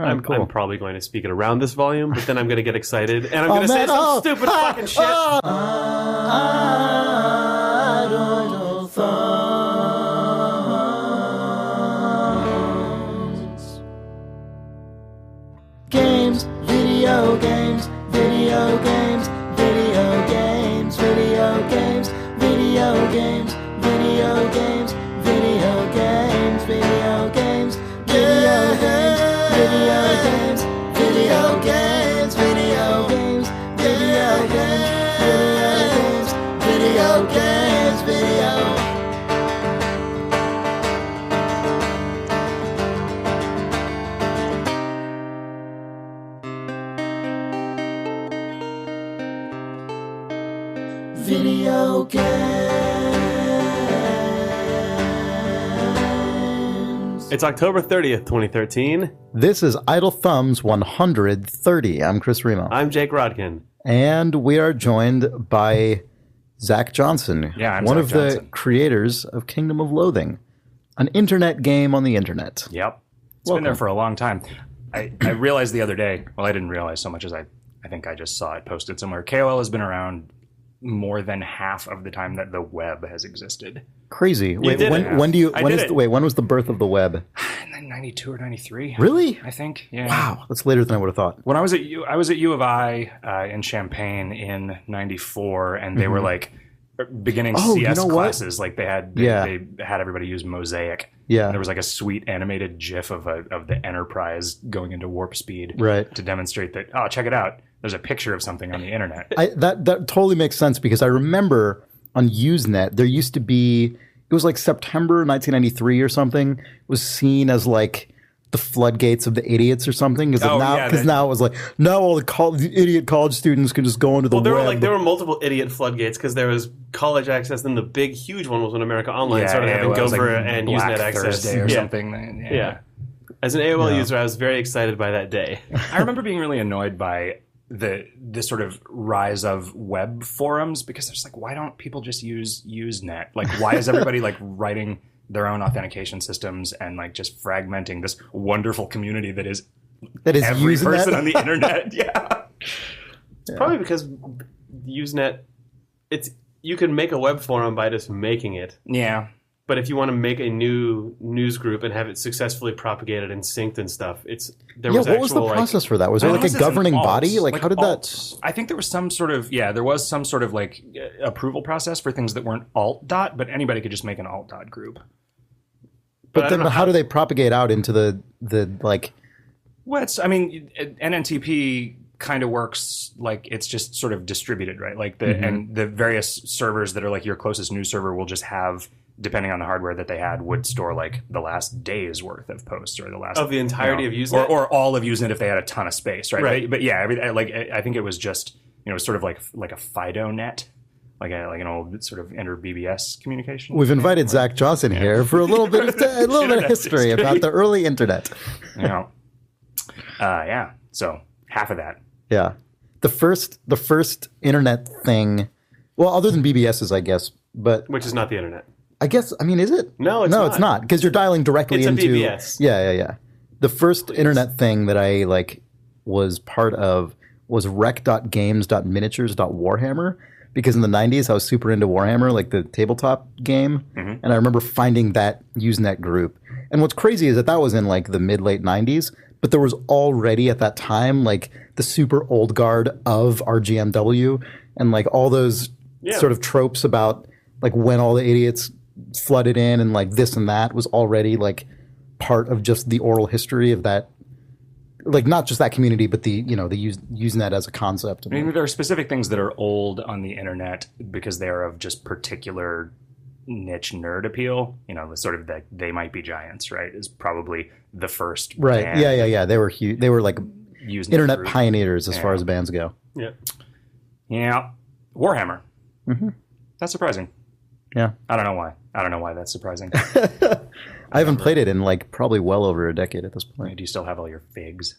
I'm probably going to speak it around this volume, but then I'm going to get excited and I'm going to say some stupid fucking shit. Idle thumbs. Games, video games, video games, video games, video games, video games, video games, video games, video games, video games, video games, video games, video games, video games, video games, video. Video games. It's October 30th, 2013. This is Idle Thumbs 130. I'm Chris Remo. I'm Jake Rodkin. And we are joined by Zack Johnson, Yeah, I'm one Zack of Johnson. the creators of Kingdom of Loathing, an internet game on the internet. Yep. It's been there for a long time. I realized the other day, well, I didn't realize so much as I think I just saw it posted somewhere. KOL has been around more than half of the time that the web has existed. Crazy. Wait, did when, it. when do you? I When did is it. the, wait, when was the birth of the web? 92 or 93. Really? I think. Yeah. Wow, that's later than I would have thought. When I was at U of I in Champaign in 94, and they were like beginning Oh, you CS know what? classes. Like they had everybody use Mosaic. Yeah. And there was like a sweet animated GIF of the Enterprise going into warp speed. Right. To demonstrate that. Oh, check it out. There's a picture of something on the internet. That totally makes sense because I remember on Usenet there used to be, it was like September 1993 or something, it was seen as like the floodgates of the idiots or something because now it was like now all the idiot college students can just go into the web. There were multiple idiot floodgates because there was college access, and the big huge one was when America Online started having it was Gopher like and Black Usenet access Thursday or something. Yeah. As an AOL user, I was very excited by that day. I remember being really annoyed by the sort of rise of web forums because there's like, why don't people just use Usenet? Like, why is everybody like writing their own authentication systems and like just fragmenting this wonderful community that is every Usenet? person on the internet? Yeah. It's probably because Usenet, you can make a web forum by just making it. Yeah. But if you want to make a new news group and have it successfully propagated and synced and stuff, What was the process for that? Was there like a governing body? Like how did that? I think there was some sort of like approval process for things that weren't alt dot, but anybody could just make an alt dot group. But then how do they propagate out into the like? Well, NNTP kind of works like it's just sort of distributed, right? Like and the various servers that are like your closest news server will just have, depending on the hardware that they had, would store like the last day's worth of posts or the last of the entirety of Usenet, or all of Usenet if they had a ton of space, right? Right. But yeah, I think it was just sort of like a FIDO net. Like an old sort of inter-BBS communication. We've invited Zack Johnson here for a little bit of history about the early internet. Yeah. So half of that. Yeah, the first internet thing. Well, other than BBSs, I guess, but which is not the internet. I guess. Is it? No, it's it's not because you're dialing directly into BBS. BBS. Yeah. The first internet thing that I was part of was rec.games.miniatures.warhammer. Because in the 90s, I was super into Warhammer, like the tabletop game. Mm-hmm. And I remember finding that Usenet group. And what's crazy is that was in like the mid-late 90s. But there was already at that time like the super old guard of RGMW and like all those sort of tropes about like when all the idiots flooded in and like this and that was already like part of just the oral history of that. Like not just that community, but the Usenet as a concept. I mean, there are specific things that are old on the internet because they are of just particular niche nerd appeal. The sort of that They Might Be Giants, right? Is probably the first. Right. Band. Yeah. They were huge. They were like Usenet internet group. pioneers as far as bands go. Yeah. Yeah. Warhammer. Mm-hmm. That's surprising. Yeah. I don't know why. That's surprising. I haven't played it in like probably well over a decade at this point. Do you still have all your figs?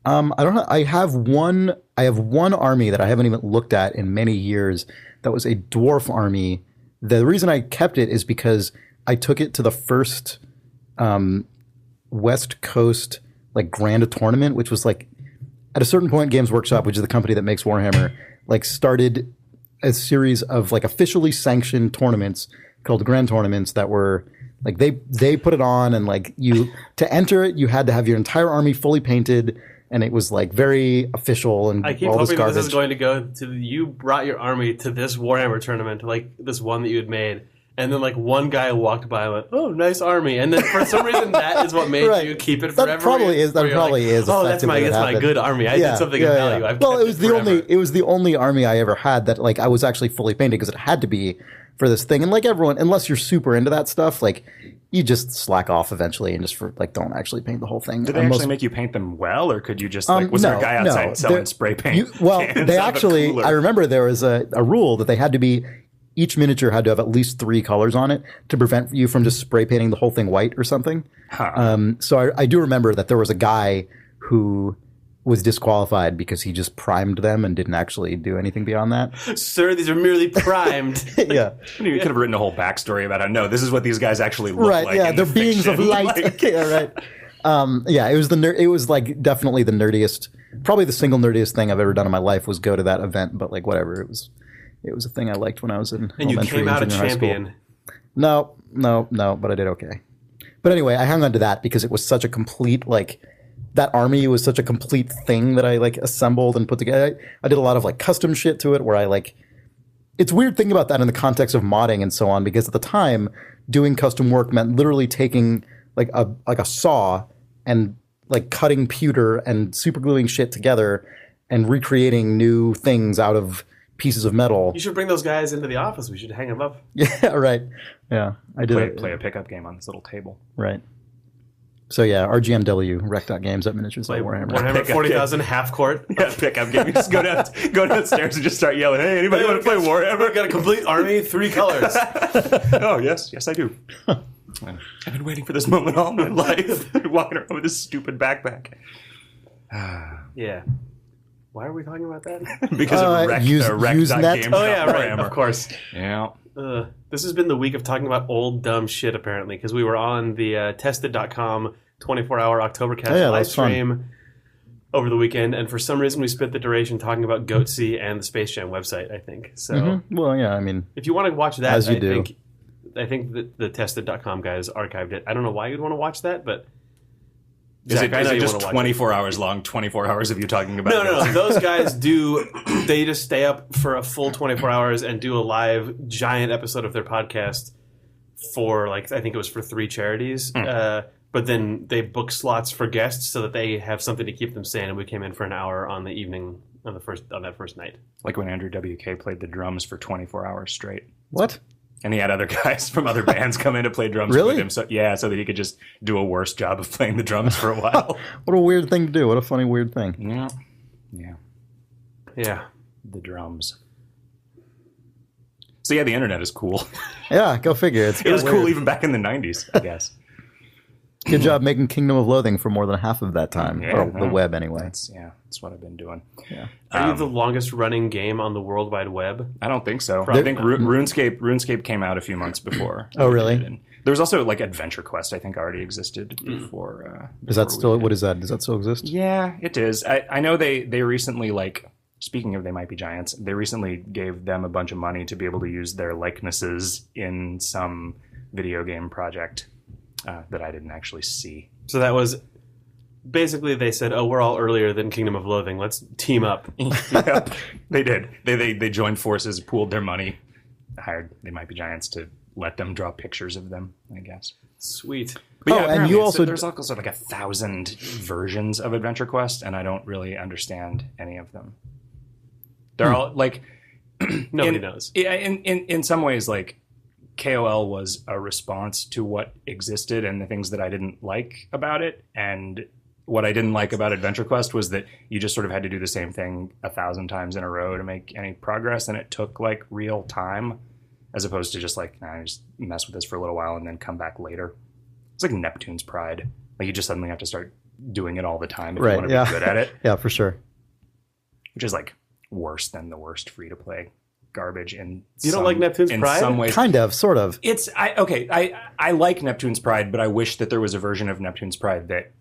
I don't know. I have one army that I haven't even looked at in many years. That was a dwarf army. The reason I kept it is because I took it to the first West Coast like grand a tournament, which was like at a certain point, Games Workshop, which is the company that makes Warhammer, like started a series of like officially sanctioned tournaments called grand tournaments that were like they put it on, and like you to enter it, you had to have your entire army fully painted. And it was like very official and I keep all this hoping garbage. this is going to go to you brought your army to this Warhammer tournament, like this one that you had made, and then like one guy walked by and went, "Oh, nice army," and then for some reason that is what made Right. you keep it forever. That probably is. That probably like, is. Oh, that's my happened. good army. I did something of value. I've Well, kept it was forever. it was the only army I ever had that like I was actually fully painted because it had to be for this thing. And like everyone, unless you're super into that stuff, like you just slack off eventually and just don't actually paint the whole thing. Did they actually make you paint them well, or could you just like was there a guy outside selling spray paint? They actually. I remember there was a rule that they had to be. Each miniature had to have at least 3 colors on it to prevent you from just spray painting the whole thing white or something. Huh. So I do remember that there was a guy who was disqualified because he just primed them and didn't actually do anything beyond that. Sir, these are merely primed. Yeah. You could have written a whole backstory about it. No, this is what these guys actually look Right, like. yeah, in they're beings of fiction. light. Like, Yeah, right. Yeah, it was it was like definitely the nerdiest, probably the single nerdiest thing I've ever done in my life was go to that event, but like whatever, it was a thing I liked when I was in And you elementary came out a and junior high school. champion. No, but I did okay. But anyway, I hung on to that because it was such a complete, like, that army was such a complete thing that I, like, assembled and put together. I did a lot of, like, custom shit to it where I, like, it's weird thinking about that in the context of modding and so on, because at the time, doing custom work meant literally taking, like a saw and, like, cutting pewter and supergluing shit together and recreating new things out of pieces of metal. You should bring those guys into the office. We should hang them up. Yeah, right. Yeah, I did play a pickup game on this little table. Right. So yeah, RGMW, Rec.Games at Miniatures by Warhammer. Warhammer 40,000 half court. Yeah, pickup game. You just go downstairs and just start yelling, "Hey, anybody want to play Warhammer?" Got a complete army, 3 colors. Oh, yes, I do. I've been waiting for this moment all my life. Walking around with this stupid backpack. Yeah. Why are we talking about that? Because of Usenet. Oh yeah, right. Of course. Yeah. This has been the week of talking about old dumb shit apparently, because we were on the tested.com 24-hour Oktobercast live stream over the weekend, and for some reason we spent the duration talking about Goatsy and the Space Jam website, I think. So Well, yeah, I mean, if you want to watch that, as you do. I think that the tested.com guys archived it. I don't know why you'd want to watch that, but Is Zach, I it know you just wanna watch 24 hours long, 24 hours of you talking about it? No. Those guys they just stay up for a full 24 hours and do a live giant episode of their podcast for, like, I think it was for 3 charities. But then they book slots for guests so that they have something to keep them sane. And we came in for an hour on the evening on that first night. Like when Andrew WK played the drums for 24 hours straight. what? And he had other guys from other bands come in to play drums Really? with him. So that he could just do a worse job of playing the drums for a while. What a weird thing to do. What a funny, weird thing. Yeah. The drums. So yeah, the internet is cool. Yeah, go figure. It was cool even back in the 90s, I guess. Good job making Kingdom of Loathing for more than half of that time. Yeah, or the web, anyway. That's what I've been doing. Yeah. Are you the longest running game on the World Wide Web? I don't think so. Probably I think RuneScape came out a few months before. Oh, really? And there was also like Adventure Quest, I think, already existed before. Is that before still, we did. what is that? Does that still exist? Yeah, it is. I know they recently, like, speaking of They Might Be Giants, they recently gave them a bunch of money to be able to use their likenesses in some video game project that I didn't actually see. So that was basically, they said, "Oh, we're all earlier than Kingdom of Loathing. Let's team up." Yep, they did. They joined forces, pooled their money, hired They Might Be Giants to let them draw pictures of them, I guess. Sweet. But Oh, yeah, and apparently you also- there's also like 1,000 versions of Adventure Quest, and I don't really understand any of them. They're all like Nobody knows. In some ways, like, KOL was a response to what existed and the things that I didn't like about it. And what I didn't like about Adventure Quest was that you just sort of had to do the same thing 1,000 times in a row to make any progress, and it took like real time, as opposed to just like, just mess with this for a little while and then come back later. It's like Neptune's Pride. Like, you just suddenly have to start doing it all the time if you want to be good at it. Yeah, for sure. Which is like worse than the worst free-to-play garbage. You don't like Neptune's Pride? In some ways. Kind of, sort of. I like Neptune's Pride, but I wish that there was a version of Neptune's Pride that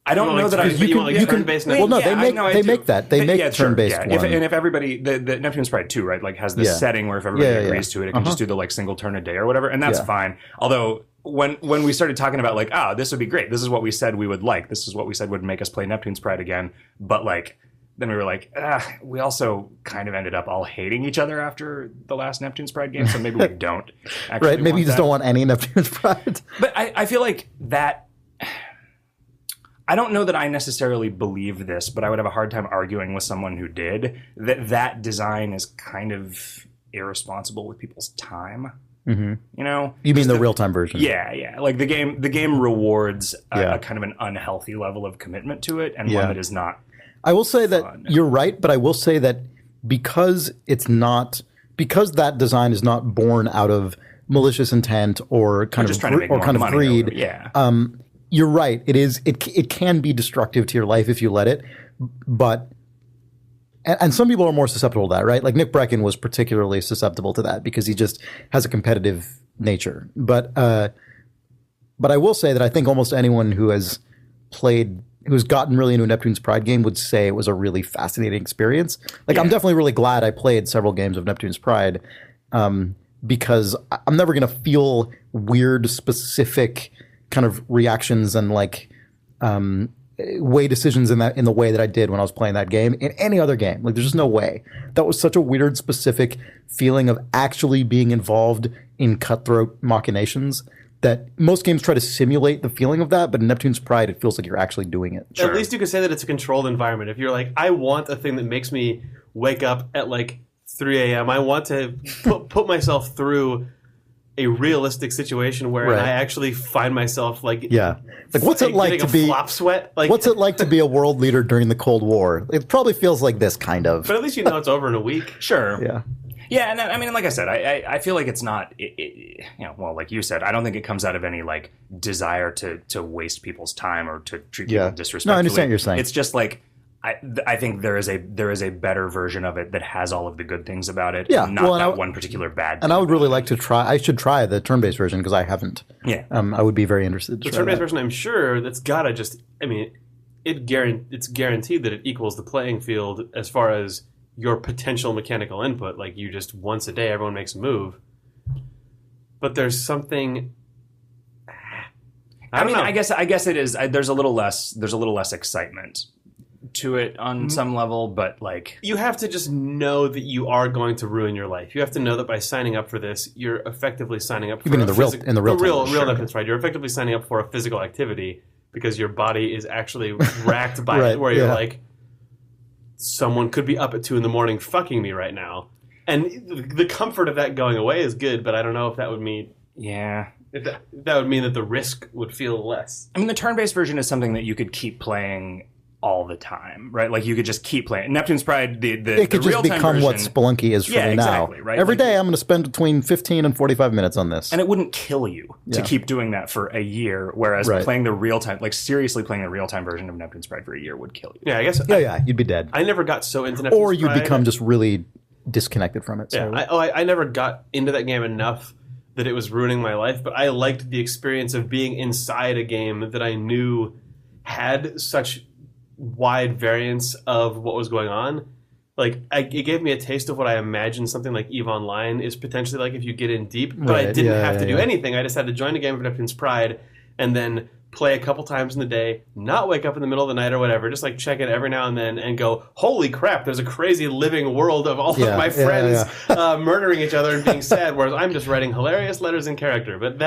I don't know that you can turn-based. Well, no, they make that. They make turn-based sure, one. And if everybody, the Neptune's Pride 2, right, like has this setting where if everybody agrees to it, it can just do the like single turn a day or whatever, and that's fine. Although when we started talking about like, this would be great. This is what we said we would like. This is what we said would make us play Neptune's Pride again. But like, then we were like, we also kind of ended up all hating each other after the last Neptune's Pride game, so maybe we don't actually right, maybe you just don't want any Neptune's Pride. But I feel like that... I don't know that I necessarily believe this, but I would have a hard time arguing with someone who did, that design is kind of irresponsible with people's time. Mm-hmm. You know? You mean the real-time version? Yeah. Like the game rewards a kind of an unhealthy level of commitment to it, and one that is not I will say fun. that you're right, but I will say that because that design is not born out of malicious intent or kind of greed. You're right. It can be destructive to your life if you let it, but and some people are more susceptible to that, right? Like Nick Brecken was particularly susceptible to that because he just has a competitive nature. But I will say that I think almost anyone who's gotten really into a Neptune's Pride game would say it was a really fascinating experience. Like I'm definitely really glad I played several games of Neptune's Pride because I'm never going to feel weird, specific kind of reactions and like weigh decisions in the way that I did when I was playing that game in any other game. Like there's just no way. That was such a weird, specific feeling of actually being involved in cutthroat machinations that most games try to simulate the feeling of that, but in Neptune's Pride, it feels like you're actually doing it. Sure. At least you could say that it's a controlled environment. If you're like, I want a thing that makes me wake up at like 3 a.m., I want to put myself through a realistic situation where I actually find myself like what's it like to be flop sweat? Like what's it like to be a world leader during the Cold War? It probably feels like this kind of. But at least you know it's over in a week. Sure. Yeah, and I mean, like I said, I feel like it's not, well, like you said, I don't think it comes out of any like desire to waste people's time or to treat people disrespectfully. No, I understand what you're saying. It's just like. I think there is a better version of it that has all of the good things about it, and not one particular bad thing. And I would really like to try. I should try the turn-based version because I haven't. Yeah, I would be very interested. The turn-based version, I'm sure that's gotta just. I mean, it's guaranteed that it equals the playing field as far as your potential mechanical input. Like you just once a day, everyone makes a move. But there's something. I mean, I guess it is. There's a little less excitement to it on some level, but like you have to just know that you are going to ruin your life. You have to know that by signing up for this, you're effectively signing up for in the real Neptune's Pride. You're effectively signing up for a physical activity because your body is actually racked by it, where you're like, someone could be up at 2 a.m. fucking me right now, and the comfort of that going away is good. But I don't know if that would mean if that would mean that the risk would feel less. I mean, the turn-based version is something that you could keep playing all the time, right? Like you could just keep playing. Neptune's Pride, it could just become version, what Spelunky is for me now. Right? Every day I'm going to spend between 15 and 45 minutes on this. And it wouldn't kill you to keep doing that for a year, whereas playing the real-time, like seriously playing the real-time version of Neptune's Pride for a year would kill you. Yeah, I guess. You'd be dead. I never got so into Neptune's Pride. Or you'd become just really disconnected from it. So. I never got into that game enough that it was ruining my life, but I liked the experience of being inside a game that I knew had such wide variance of what was going on. Like it gave me a taste of what I imagined something like EVE Online is potentially like if you get in deep, but I didn't have to do anything. I just had to join a game of Neptune's Pride and then play a couple times in the day, not wake up in the middle of the night or whatever, just like check it every now and then and go, holy crap, there's a crazy living world of all of my friends murdering each other and being sad, whereas I'm just writing hilarious letters in character. But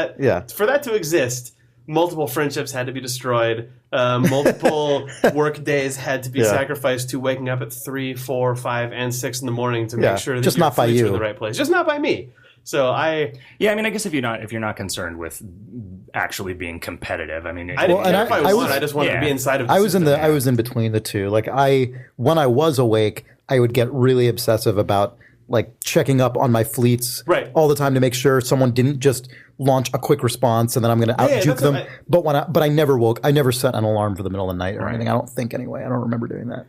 for that to exist, multiple friendships had to be destroyed. Multiple work days had to be sacrificed to waking up at 3, 4, 5, and 6 in the morning to make sure that just your not by fleets you. were in the right place. Just not by me. So I mean, I guess if you're not concerned with actually being competitive, I mean, I didn't care if I was. I just wanted to be inside of. I was in between the two. Like when I was awake, I would get really obsessive about like checking up on my fleets all the time to make sure someone didn't just launch a quick response and then I'm going to out-juke them. But I never woke. I never set an alarm for the middle of the night or anything. I don't think anyway. I don't remember doing that.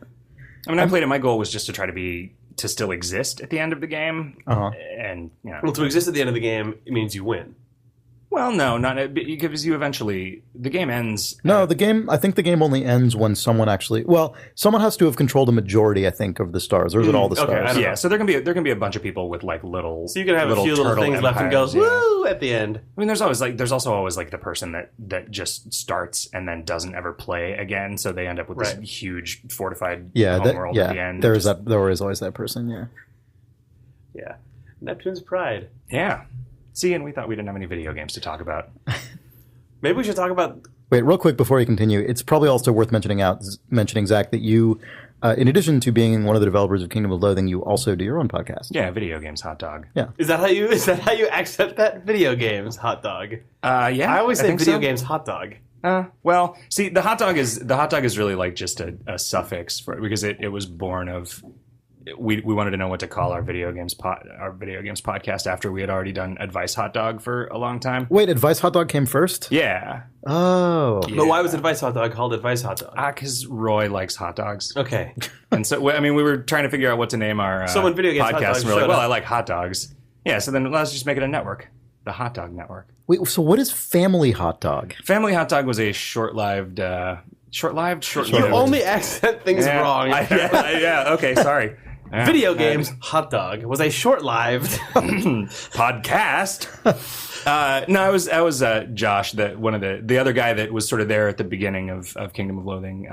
I mean, I played it. My goal was just to try to still exist at the end of the game. And well, to exist at the end of the game, it means you win. Well, no, not because you eventually the game ends. No, I think the game only ends when someone someone has to have controlled a majority, I think, of the stars. Or is it all the okay, stars? Yeah, so there can be a bunch of people with like little. So you can have a few little turtle things left and goes empires, yeah. woo at the end. I mean, there's also always like the person that just starts and then doesn't ever play again, so they end up with this huge fortified homeworld at the end. There is always that person. Yeah. Yeah, Neptune's pride. Yeah. See, and we thought we didn't have any video games to talk about. Maybe we should talk about. Wait, real quick before you continue, it's probably also worth mentioning, Zach, that you, in addition to being one of the developers of Kingdom of Loathing, you also do your own podcast. Yeah, video games, hot dog. Yeah. Is that how you accent that? Video games, hot dog. Yeah. I always say video so. games, hot dog. Well, see, the hot dog is really like just a suffix because it was born of. We wanted to know what to call our video games podcast after we had already done Advice Hot Dog for a long time. Wait, Advice Hot Dog came first? Yeah. Oh. Yeah. But why was Advice Hot Dog called Advice Hot Dog? Because Roy likes hot dogs. Okay. And so, I mean, we were trying to figure out what to name our when video games hot podcast. dogs And we're like, showed well, up. I like hot dogs. Yeah, so then let's just make it a network. The Hot Dog Network. Wait, so what is Family Hot Dog? Family Hot Dog was a short-lived. You only accent things wrong. Yeah, okay, sorry. Yeah. Video games, hot dog was a short-lived podcast. No, I was Josh, the other guy that was sort of there at the beginning of Kingdom of Loathing.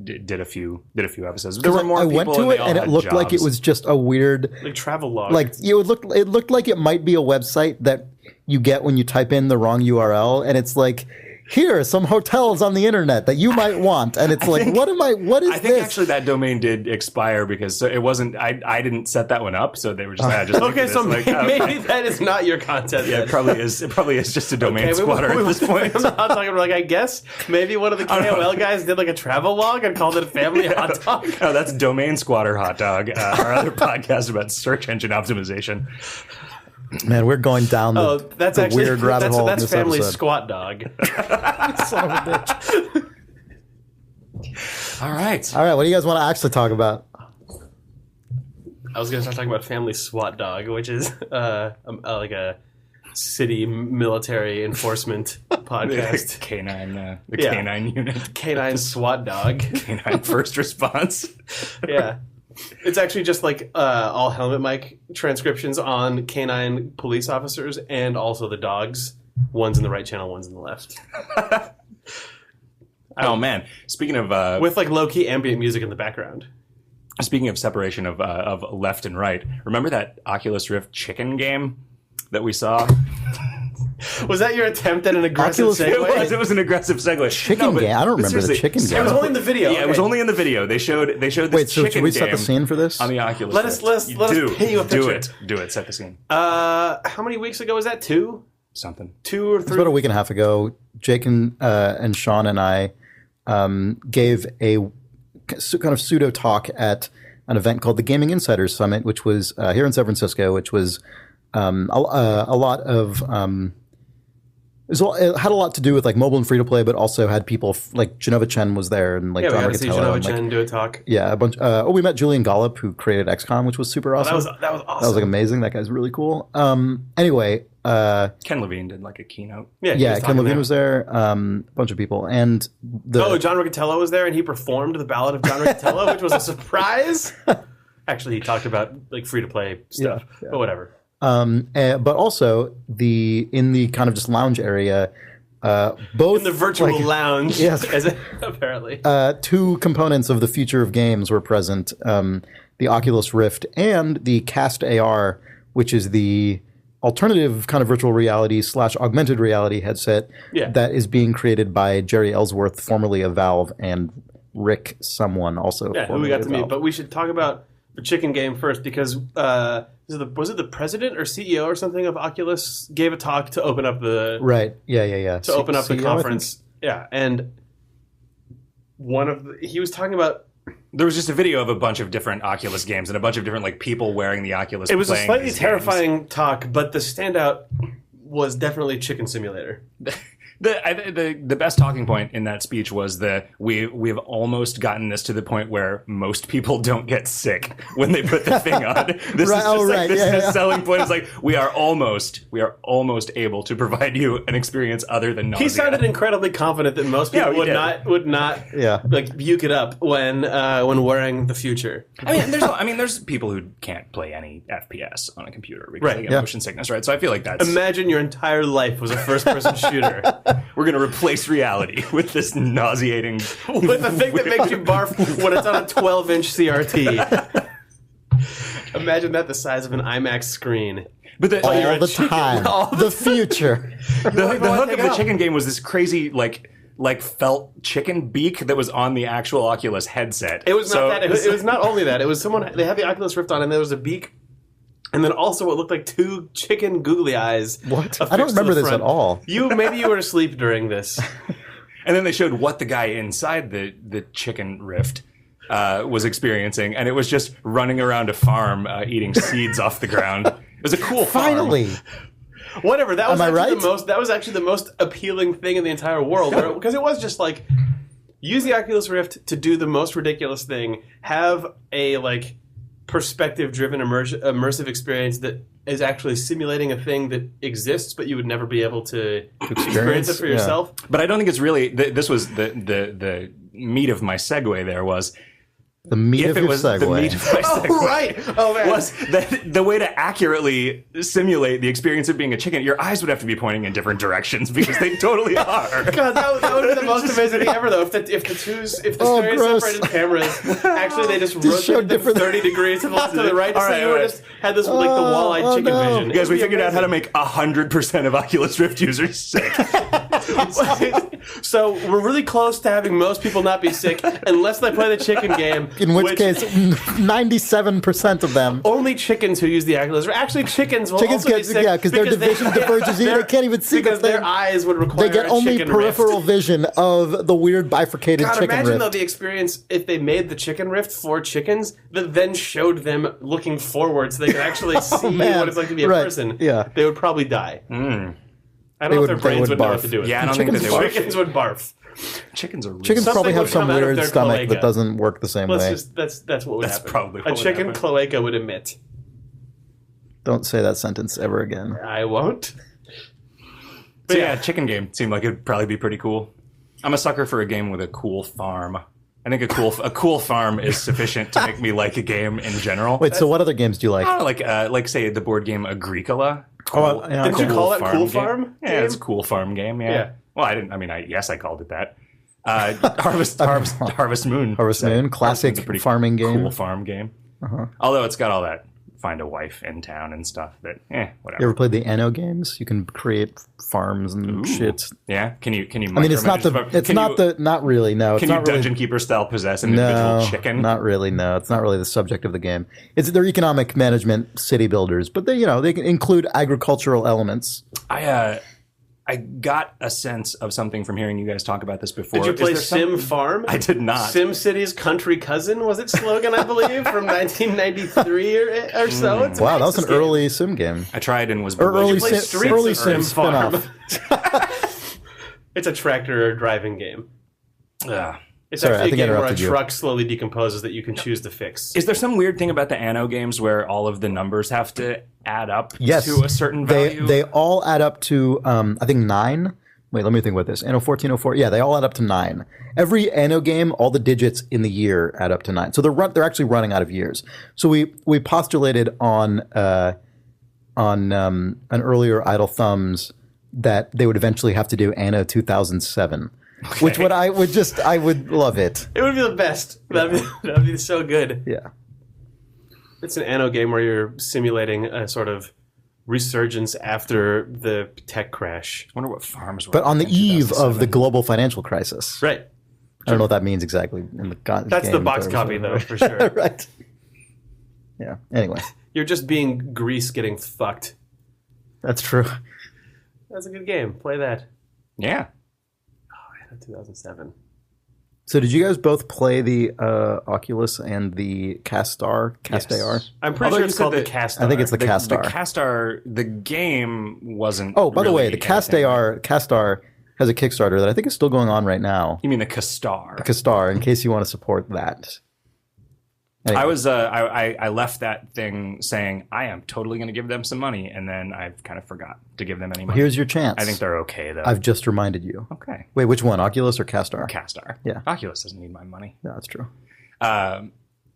Did a few episodes. There were more I people. went to it and it looked like it was just a weird, like travel log. like it looked like it might be a website that you get when you type in the wrong URL, and it's like, here are some hotels on the internet that you might want, and it's what is this? I think actually that domain did expire because it wasn't. I didn't set that one up. So they were just okay. So maybe that is not your content. Yeah, it probably is. It probably is just a domain squatter at this point. I'm not talking about, like, I guess maybe one of the KOL guys did like a travel log and called it Family Hot Dog. No, that's Domain Squatter Hot Dog. Our other podcast about search engine optimization. Man, we're going down the weird rabbit hole. That's in this Family episode. Squat Dog. Son of a bitch. All right. All right, what do you guys want to actually talk about? I was going to start talking about Family SWAT Dog, which is like a city military enforcement podcast. Canine, the Yeah. canine unit. Canine SWAT Dog. Canine first response. Yeah. It's actually just like all helmet mic transcriptions on canine police officers and also the dogs. One's in the right channel, one's in the left. Oh man! Speaking of With like low key ambient music in the background. speaking of separation of left and right, remember that Oculus Rift chicken game that we saw? Was that your attempt at an aggressive Oculus Rift? segue? It was an aggressive segue. Chicken game? I don't remember the seriously, chicken game. It was only in the video. Yeah, it was Okay. only in the video. They showed this Wait, so chicken should we set the game scene for this? on the Oculus Let Rift. us paint you a picture. Do it. Set the scene. How many weeks ago was that? 2 Something. or It was 3? about a week and a half ago. Jake and Sean and I gave a kind of pseudo talk at an event called the Gaming Insiders Summit, which was here in San Francisco, which was a lot of it had a lot to do with like mobile and free to play, but also had people like Genova Chen was there and like Yeah, we John got to see Riccatello Genova and, like, Chen do a talk. yeah, a bunch. We met Julian Gollop, who created XCOM, which was super awesome. That was awesome. That was like amazing. That guy's really cool. Anyway, Ken Levine did like a keynote. he yeah, was Ken talking Levine there. was there. A bunch of people, and John Riccatello was there, and he performed the Ballad of John Riccatello, which was a surprise. Actually, he talked about like free to play stuff, Yeah. but whatever. But also in the kind of just lounge area, both In the virtual lounge, Yes. apparently. two components of the future of games were present: the Oculus Rift and the Cast AR, which is the alternative kind of virtual reality / augmented reality headset that is being created by Jerry Ellsworth, formerly of Valve, and Rick someone also. Yeah, who we formerly got of to meet. Valve. But we should talk about the chicken game first because was it the president or CEO or something of Oculus gave a talk to open up the Right. Yeah. to open up the CEO, I conference. Yeah, and he was talking about. There was just a video of a bunch of different Oculus games and a bunch of different like people wearing the Oculus. It was a playing slightly these terrifying talk, but the standout was definitely Chicken Simulator. The best talking point in that speech was we've almost gotten this to the point where most people don't get sick when they put the thing on. This Right, is just like yeah. selling point. Is like we are almost able to provide you an experience other than nausea. He sounded incredibly confident that most people he would not like puke it up when wearing the future. I mean, there's people who can't play any FPS on a computer because they get motion sickness, right? So I feel like that's... Imagine your entire life was a first-person shooter. We're going to replace reality with this nauseating... with the thing that makes you barf when it's on a 12-inch CRT. Imagine that the size of an IMAX screen. But all the time. The future. The hook of the chicken game was this crazy, like felt chicken beak that was on the actual Oculus headset. It was not that. It was not only that. It was someone... They had the Oculus Rift on, and there was a beak... And then also what looked like two chicken googly eyes. What? I don't remember this at all. Maybe you were asleep during this. And then they showed what the guy inside the chicken rift was experiencing, and it was just running around a farm eating seeds off the ground. It was a cool farm. Finally. Whatever. That was That was actually the most appealing thing in the entire world, because it was just like use the Oculus Rift to do the most ridiculous thing. Have a perspective-driven immersive experience that is actually simulating a thing that exists, but you would never be able to experience it for yourself. But I don't think it's really... This was the meat of my segue there was... The meat of your segue. The meat of my segue. Oh, right. Oh, man. Was that the way to accurately simulate the experience of being a chicken, your eyes would have to be pointing in different directions because they totally are. God, that would be the most amazing thing ever, though. If the stereo-separated cameras, actually they just rotated them 30 degrees to the left and the right, so you just had this, the wall-eyed chicken vision. Guys, we figured out how to make 100% of Oculus Rift users sick. So we're really close to having most people not be sick unless they play the chicken game. In which case, 97% of them. Only chickens who use the Oculus. Actually, chickens will also be sick. Yeah, because their division diverges. They can't even see because their eyes would require. They get only peripheral vision of the weird bifurcated chicken rift. Imagine though the experience if they made the chicken rift for chickens that then showed them looking forward so they could actually see what it's like to be a person. Yeah, they would probably die. I don't know if their brains would know what to do with it. Yeah, I don't think that they would. Chickens would barf. Chickens are really Chickens probably have some weird stomach cloaca. that doesn't work the same way. That's what would happen. That's probably what a would chicken happen. cloaca would emit. Don't say that sentence ever again. I won't. So yeah, chicken game seemed like it'd probably be pretty cool. I'm a sucker for a game with a cool farm. I think a cool farm is sufficient to make me like a game in general. Wait, so what other games do you like? I don't know, like say the board game Agricola. Did you call it Cool game. Farm? Yeah, it's a cool farm game. Yeah. Well, I didn't. I mean, yes, I called it that. Harvest Moon. Harvest Moon, classic farming game. Cool farm game. Although it's got all that find a wife in town and stuff. That whatever. You ever played the Anno games? You can create farms and shit. Yeah. Can you? I mean, it's not not really. No, it's can not you dungeon really, keeper style possess an individual chicken? Not really. No, it's not really the subject of the game. They're economic management city builders, but they can include agricultural elements. I got a sense of something from hearing you guys talk about this before. Did you play Sim Farm? I did not. Sim City's country cousin was its slogan, I believe, from 1993 or so. It's wow, that was an early Sim game. I tried and was early Sim spin-off. It's a tractor driving game. It's Sorry, actually a game where a interrupted you. truck slowly decomposes that you can choose to fix. Is there some weird thing about the Anno games where all of the numbers have to add up to a certain value? They all add up to, I think, 9. Wait, let me think about this. Anno 1404. Yeah, they all add up to 9. Every Anno game, all the digits in the year add up to 9. So they're actually running out of years. So we postulated on an earlier Idle Thumbs that they would eventually have to do Anno 2007. Okay. Which I would love it. It would be the best. That'd be so good. Yeah. It's an Anno game where you're simulating a sort of resurgence after the tech crash. I wonder what farms were. But on the eve of the global financial crisis. Right. I don't know what that means exactly in the That's game, the box copy, though, for sure. Right. Yeah. Anyway. You're just being Greece getting fucked. That's true. That's a good game. Play that. Yeah. 2007. So did you guys both play the Oculus and the Castar? Yes. I'm pretty sure it's called the Castar. I think it's the Castar. The Castar, the game wasn't. Oh, by the way, really the Castar has a Kickstarter that I think is still going on right now. You mean the Kastar? Kastar, in case you want to support that. Anyway. I was I left that thing saying I am totally going to give them some money, and then I kind of forgot to give them any money. Here's your chance. I think they're okay though. I've just reminded you. Okay. Wait, which one? Oculus or Kastar? Kastar. Yeah. Oculus doesn't need my money. Yeah, that's true.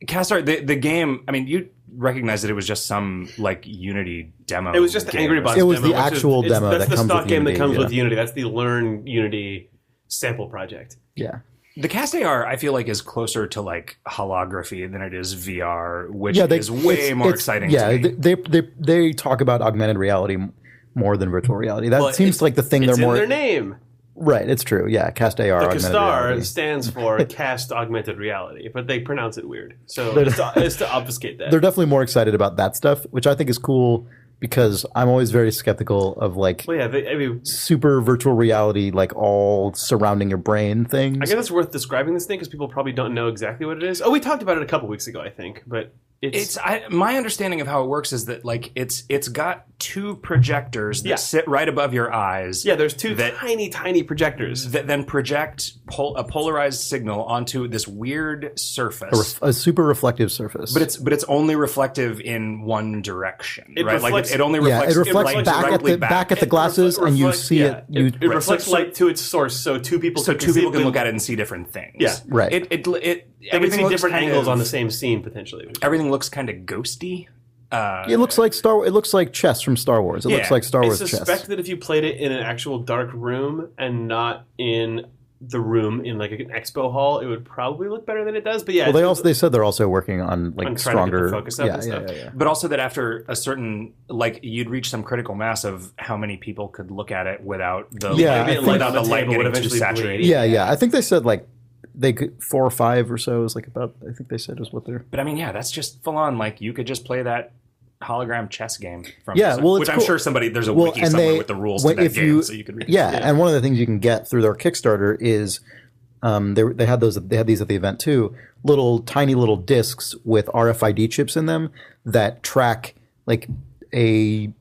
Kastar, the game. I mean, you recognize that it was just some like Unity demo. It was just the game. Angry Birds It was demo, the which actual demo That's that the comes stock with game that Unity, comes yeah. with Unity. That's the Learn Unity sample project. Yeah. The Cast AR, I feel like, is closer to like holography than it is VR, which Yeah, is way more exciting. Yeah, to me. they talk about augmented reality more than virtual reality. That Well, seems like the thing It's they're more in their name. right. It's true. Yeah, Cast AR. The augmented Kastar reality. stands for Cast Augmented Reality, but they pronounce it weird. So it's to obfuscate that. They're definitely more excited about that stuff, which I think is cool because I'm always very skeptical of like Well, yeah, I mean, super virtual reality, like all surrounding your brain things. I guess it's worth describing this thing because people probably don't know exactly what it is. Oh, we talked about it a couple weeks ago, I think, but My understanding of how it works is that like it's got two projectors that Yeah. sit right above your eyes. yeah, there's two tiny projectors. That then project a polarized signal onto this weird surface. a super reflective surface. But it's only reflective in one direction, It right? reflects- Like it only yeah, reflects. it reflects reflects back at directly the back at the glasses, and you see it. You It reflects so- light to its source, so two people so two people can look at it. it and see different things. Yeah. Right. It They can everything see looks different kind angles of- on the same scene potentially. Everything looks kind of ghosty. It looks like It looks like chess from Star Wars. It looks Yeah. like Star I Wars suspect chess. that if you played it in an actual dark room and not in the room in like an expo hall, it would probably look better than it does. But yeah, Well, they said they're also working on like On trying to get the stronger focus up yeah, and yeah, stuff. yeah. But also that after a certain, like, you'd reach some critical mass of how many people could look at it without the Yeah, I maybe think- light without on the the light table would getting too eventually saturated. bleed. Yeah. I think they said like they could 4 or 5 or so is like about. I think they said is what they're. But I mean, yeah, that's just full on. Like, you could just play that hologram chess game from Yeah, well, which it's I'm cool. sure there's a Well, wiki and somewhere they- with the rules when- to that if game, you- so you could read it. Yeah, and one of the things you can get through their Kickstarter is they had these at the event too. Tiny little discs with RFID chips in them that track like a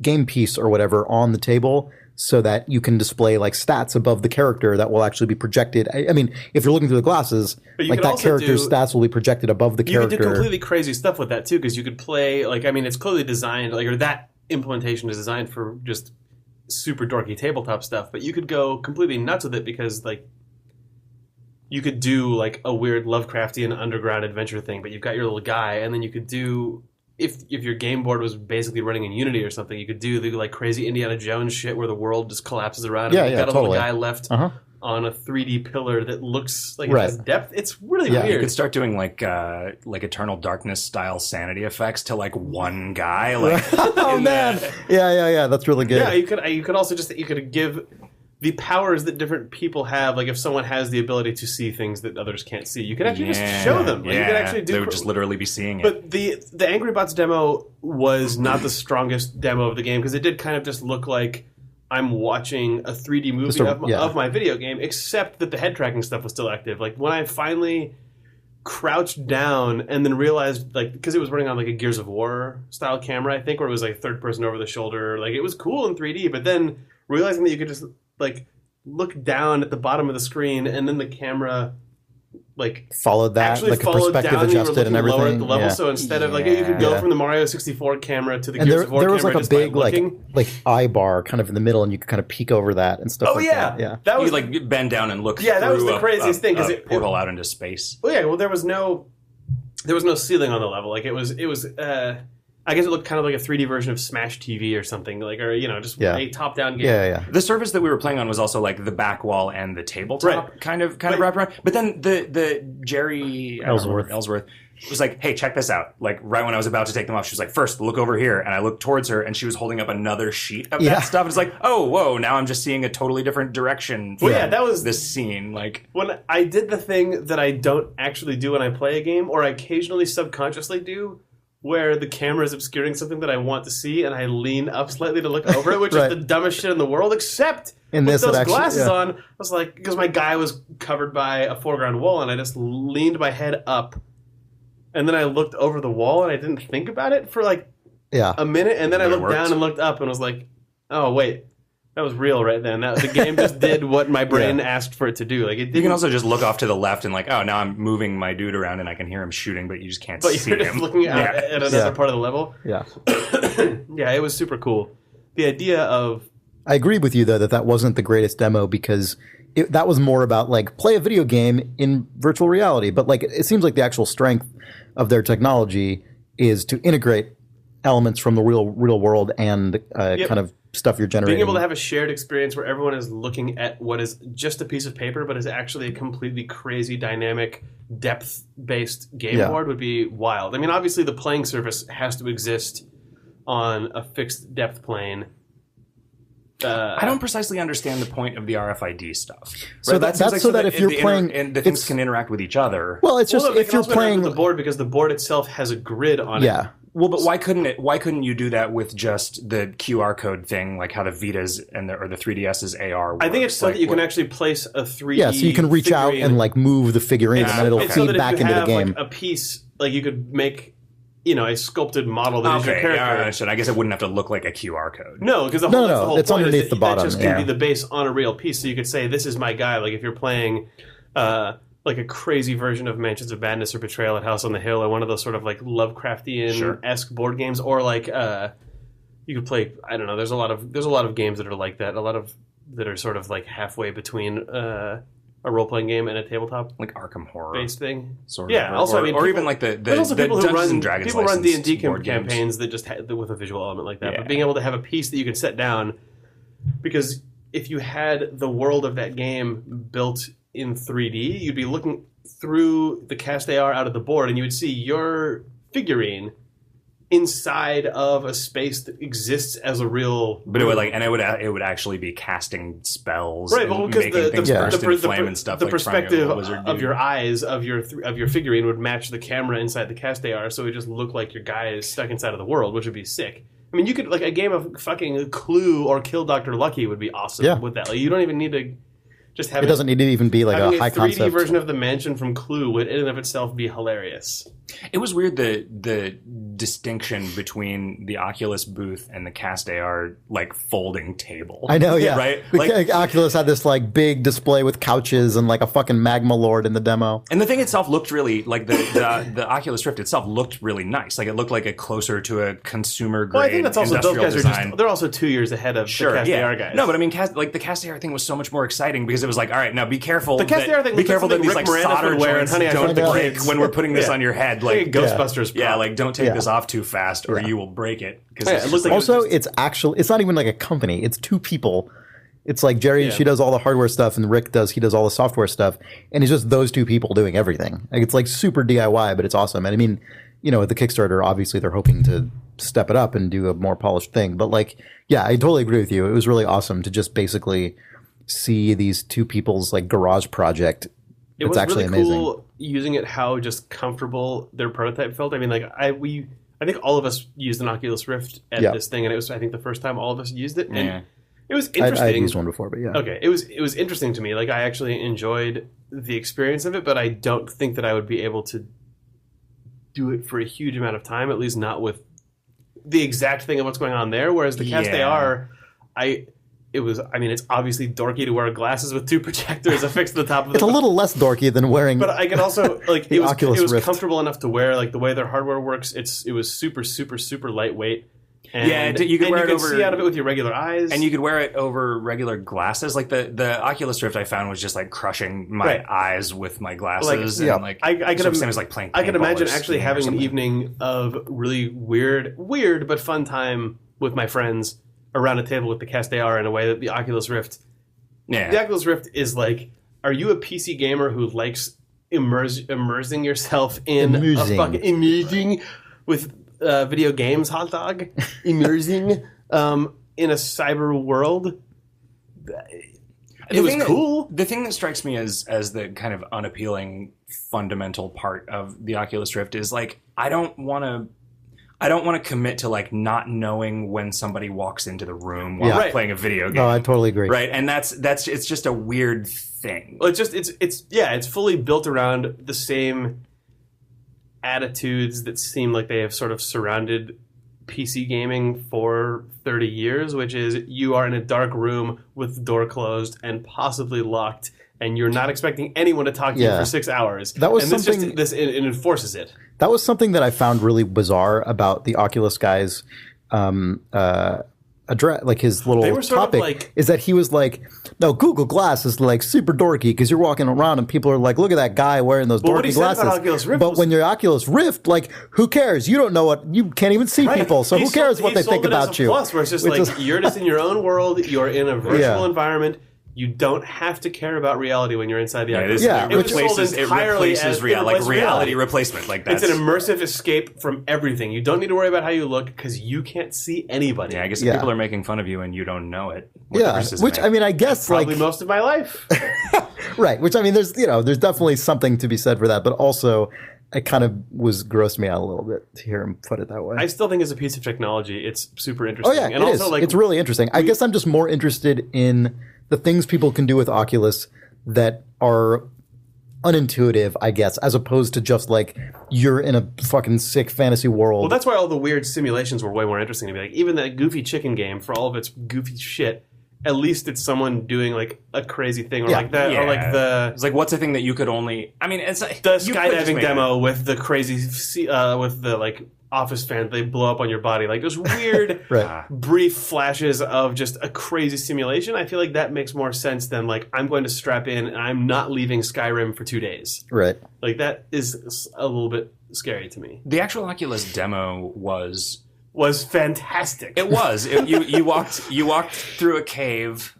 game piece or whatever on the table, so that you can display like stats above the character that will actually be projected. I mean, if you're looking through the glasses, But you like could that also character's do- stats will be projected above the You could character. do completely crazy stuff with that too, because you could play like I mean, it's clearly designed like or that implementation is designed for just super dorky tabletop stuff. But you could go completely nuts with it because like you could do like a weird Lovecraftian underground adventure thing, but you've got your little guy, and then you could do. If your game board was basically running in Unity or something, you could do the like crazy Indiana Jones shit where the world just collapses around. Yeah, and you've yeah, got a totally. little guy left Uh-huh. on a 3D pillar that looks like it Right. has depth. It's really Yeah, you weird. You could start doing like Eternal Darkness style sanity effects to like one guy. Like, Oh man, yeah, that's really good. Yeah, you could also just you could give the powers that different people have. Like if someone has the ability to see things that others can't see, you could actually just show them. Like, you could actually do. They would just literally be seeing it. But the Angry Bots demo was not the strongest demo of the game because it did kind of just look like I'm watching a 3D movie of my video game, except that the head tracking stuff was still active. Like when I finally crouched down and then realized, like, because it was running on like a Gears of War style camera, I think, where it was like third person over the shoulder. Like it was cool in 3D, but then realizing that you could just like look down at the bottom of the screen and then the camera like Followed that, actually like a followed perspective down and you were adjusted and looking lower everything. at the level. Yeah. So instead of like you could go Yeah. from the Mario 64 camera to the And Gears there, of War there was camera like a just by big looking. like eye bar kind of in the middle, and you could kind of peek over that and stuff. Oh like yeah, that. Yeah. that was you like bend down and look. Yeah, that was through the craziest thing, 'cause it- portal out into space. well, yeah. Well, there was no ceiling on the level. Like it was. I guess it looked kind of like a 3D version of Smash TV or something, like or just a top down game. Yeah. The surface that we were playing on was also like the back wall and the tabletop Right. kind of wrapped around. But then the Jerry Ellsworth was like, "Hey, check this out!" Like right when I was about to take them off, she was like, "First, look over here." And I looked towards her, and she was holding up another sheet of Yeah. that stuff. And it's like, "Oh, whoa!" Now I'm just seeing a totally different direction. Well, from yeah, that was- this scene. Like, When I did the thing that I don't actually do when I play a game, or I occasionally subconsciously do, where the camera is obscuring something that I want to see, and I lean up slightly to look over it, which Right. is the dumbest shit in the world. Except In with this, it those actually- glasses yeah. on, I was like, because my guy was covered by a foreground wall, and I just leaned my head up, and then I looked over the wall, and I didn't think about it for like Yeah. a minute, and then I But it looked down worked. and looked up, and was like, oh wait, That was real right then. The game just did what my brain asked for it to do. Like it didn't. You can also just look off to the left and like, oh, now I'm moving my dude around and I can hear him shooting, but you just can't see you're just him. looking at another part of the level. Yeah. Yeah, it was super cool. The idea of... I agree with you, though, that wasn't the greatest demo because that was more about, like, play a video game in virtual reality. But, like, it seems like the actual strength of their technology is to integrate elements from the real world and kind of stuff you're generating. Being able to have a shared experience where everyone is looking at what is just a piece of paper but is actually a completely crazy, dynamic, depth-based game board would be wild. I mean, obviously the playing surface has to exist on a fixed depth plane. I don't precisely understand the point of the RFID stuff. So right? that's so that if you're playing... and the things can interact with each other. Well, it's just if you're playing... the board because the board itself has a grid on it. Yeah. Well, but why couldn't you do that with just the QR code thing, like how the Vitas or the 3DS's AR works? I think it's so that you can actually place a 3D Yeah, so you can reach out and like move the figurine and then it'll feed back into the game. Like a piece, like you could make, a sculpted model that is your character. I guess it wouldn't have to look like a QR code. No, because the whole it's point underneath is the bottom. That just can be the base on a real piece. So you could say, this is my guy. Like if you're playing... like a crazy version of Mansions of Madness or Betrayal at House on the Hill or one of those sort of like Lovecraftian-esque board games, or like you could play, I don't know, there's a lot of games that are like that, that are sort of like halfway between a role-playing game and a tabletop like Arkham Horror based thing. Sort of. Yeah, also or even like the people who Dungeons and Dragons run D&D board campaigns games. that just with a visual element like that. But being able to have a piece that you can set down, because if you had the world of that game built in 3D, you'd be looking through the cast AR out of the board and you would see your figurine inside of a space that exists as a real... But it would it would actually be casting spells, right? Well, because making things burst in flame and stuff. The like perspective of your eyes of your figurine would match the camera inside the cast AR, so it would just look like your guy is stuck inside of the world, which would be sick. I mean, you could, like, a game of fucking Clue or Kill Dr. Lucky would be awesome with that. Like, you don't even need to just have it doesn't need to even be like a high 3D concept. Version of the mansion from Clue would in and of itself be hilarious. It was weird the distinction between the Oculus booth and the cast AR like folding table. I know, yeah. Right? Like, Oculus had this like big display with couches and like a fucking magma lord in the demo. And the thing itself looked really like the Oculus Rift itself looked really nice. Like it looked like a closer to a consumer grade. Well, I think that's also those guys design. they're also 2 years ahead of the cast AR guys. No, but I mean, the cast AR thing was so much more exciting because it was like, all right, now be careful. The cast AR thing, be careful that these Rick like solder joints don't break when we're putting this on your head. Like Ghostbusters. Yeah, like don't take this off too fast or you will break it. It looks like also, it's not even like a company. It's two people. It's like Jerry, she does all the hardware stuff, and Rick he does all the software stuff, and it's just those two people doing everything. Like, it's like super DIY, but it's awesome. And I mean, with the Kickstarter, obviously they're hoping to step it up and do a more polished thing. But like, yeah, I totally agree with you. It was really awesome to just basically see these two people's like garage project. It was actually really amazing. Cool using it, how just comfortable their prototype felt. I mean, like I think all of us used an Oculus Rift at this thing, and it was, I think, the first time all of us used it. And it was interesting. I'd used one before, but yeah. Okay, it was interesting to me. Like, I actually enjoyed the experience of it, but I don't think that I would be able to do it for a huge amount of time, at least not with the exact thing of what's going on there. Whereas the Cast AR, it's obviously dorky to wear glasses with two projectors affixed to the top of it. It's a little less dorky than wearing. But I could also like it was Rift. comfortable enough to wear. Like the way their hardware works, it was super super super lightweight. And, you could wear it over, see out of it with your regular eyes, and you could wear it over regular glasses. Like the Oculus Rift, I found was just like crushing my eyes with my glasses. I could same as like playing. I could imagine actually having an evening of really weird but fun time with my friends around a table with the Cast AR in a way that the Oculus Rift. Yeah, the Oculus Rift is like. Are you a PC gamer who likes immersing yourself in immersing with video games, hot dog, immersing in a cyber world? It was cool. The thing that strikes me as the kind of unappealing fundamental part of the Oculus Rift is like I don't want to commit to like not knowing when somebody walks into the room while playing a video game. No, I totally agree. Right, and that's it's just a weird thing. Well, it's fully built around the same attitudes that seem like they have sort of surrounded PC gaming for 30 years, which is you are in a dark room with the door closed and possibly locked, and you're not expecting anyone to talk to you for 6 hours. That was and something. It enforces it. That was something that I found really bizarre about the Oculus guy's address, like his little topic, is that he was like, no, Google Glass is like super dorky because you're walking around and people are like, look at that guy wearing those dorky glasses. But when you're Oculus Rift, like, who cares? You don't know you can't even see people, so who cares what they think about you? Plus, where it's just you're just in your own world, you're in a virtual environment. You don't have to care about reality when you're inside the Oculus. It replaces reality replacement. Like that's it's an immersive escape from everything. You don't need to worry about how you look because you can't see anybody. Yeah, I guess if people are making fun of you and you don't know it. Which I mean, I guess probably most of my life. Right. Which I mean, there's definitely something to be said for that, but also it kind of grossed me out a little bit to hear him put it that way. I still think as a piece of technology, it's super interesting. Oh yeah, and also it's really interesting. I guess I'm just more interested in the things people can do with Oculus that are unintuitive, I guess, as opposed to just like you're in a fucking sick fantasy world. Well, that's why all the weird simulations were way more interesting to me. Like even that goofy chicken game, for all of its goofy shit, at least it's someone doing like a crazy thing, or like that, or like the. It's like what's a thing that you could only? I mean, it's like the skydiving demo with the crazy, with the like office fan they blow up on your body, like those weird brief flashes of just a crazy simulation. I feel like that makes more sense than like I'm going to strap in and I'm not leaving Skyrim for 2 days. Right. Like that is a little bit scary to me. The actual Oculus demo was fantastic. It was. You walked through a cave.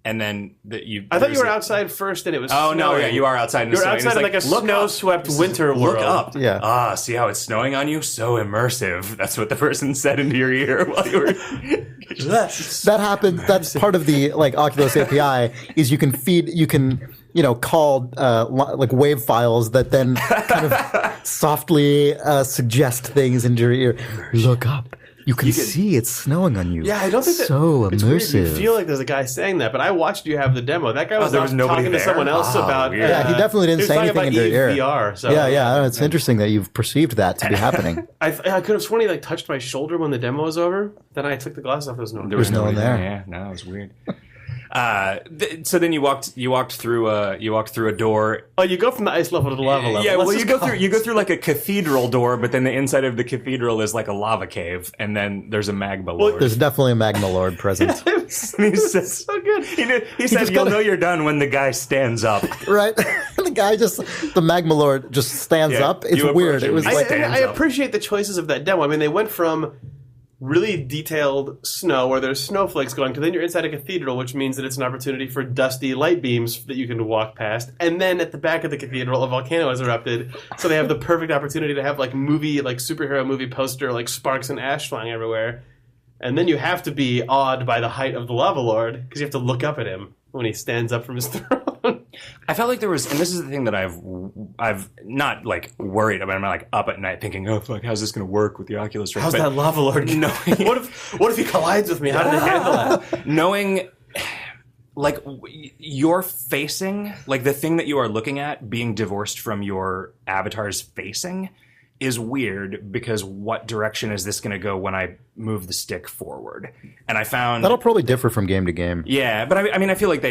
And then I thought you were outside first, and it was. Oh snowing. no! Yeah, you are outside. You're outside in like a snow-swept winter world. Look up. Yeah. See how it's snowing on you? So immersive. That's what the person said into your ear while you were. That happens. That's part of the like Oculus API. Is you can call like wave files that then kind of softly suggest things into your ear. Look up. You can see it's snowing on you. Yeah, I don't think that so it's immersive. Weird. You feel like there's a guy saying that, but I watched you have the demo. That guy was, talking to someone else about. Yeah, he definitely didn't say anything into your ear. VR, so. Yeah. It's interesting that you've perceived that to be happening. I could have sworn he like touched my shoulder when the demo was over. Then I took the glasses off. There was no one there. Yeah, no, it was weird. So then you walked through a door. Oh, you go from the ice level to the lava level. Yeah, well, you go through like a cathedral door, but then the inside of the cathedral is like a lava cave, and then there's a magma lord. There's definitely a magma lord present. He said, so good. He said, "You'll know you're done when the guy stands up." Right, the magma lord just stands up. It's weird. It was I appreciate the choices of that demo. I mean, they went from really detailed snow where there's snowflakes going to then you're inside a cathedral, which means that it's an opportunity for dusty light beams that you can walk past, and then at the back of the cathedral a volcano has erupted, so they have the perfect opportunity to have like superhero movie poster like sparks and ash flying everywhere, and then you have to be awed by the height of the lava lord because you have to look up at him when he stands up from his throne. I felt like there was, and this is the thing that I've not like worried about. I'm not like up at night thinking, oh fuck, how's this going to work with the Oculus Rift? How's that lava lord? What if he collides with me? How did I handle that? Knowing, like you're facing, like the thing that you are looking at being divorced from your avatar's facing is weird because what direction is this going to go when I move the stick forward? And I found that'll probably differ from game to game. Yeah, but I mean, I feel like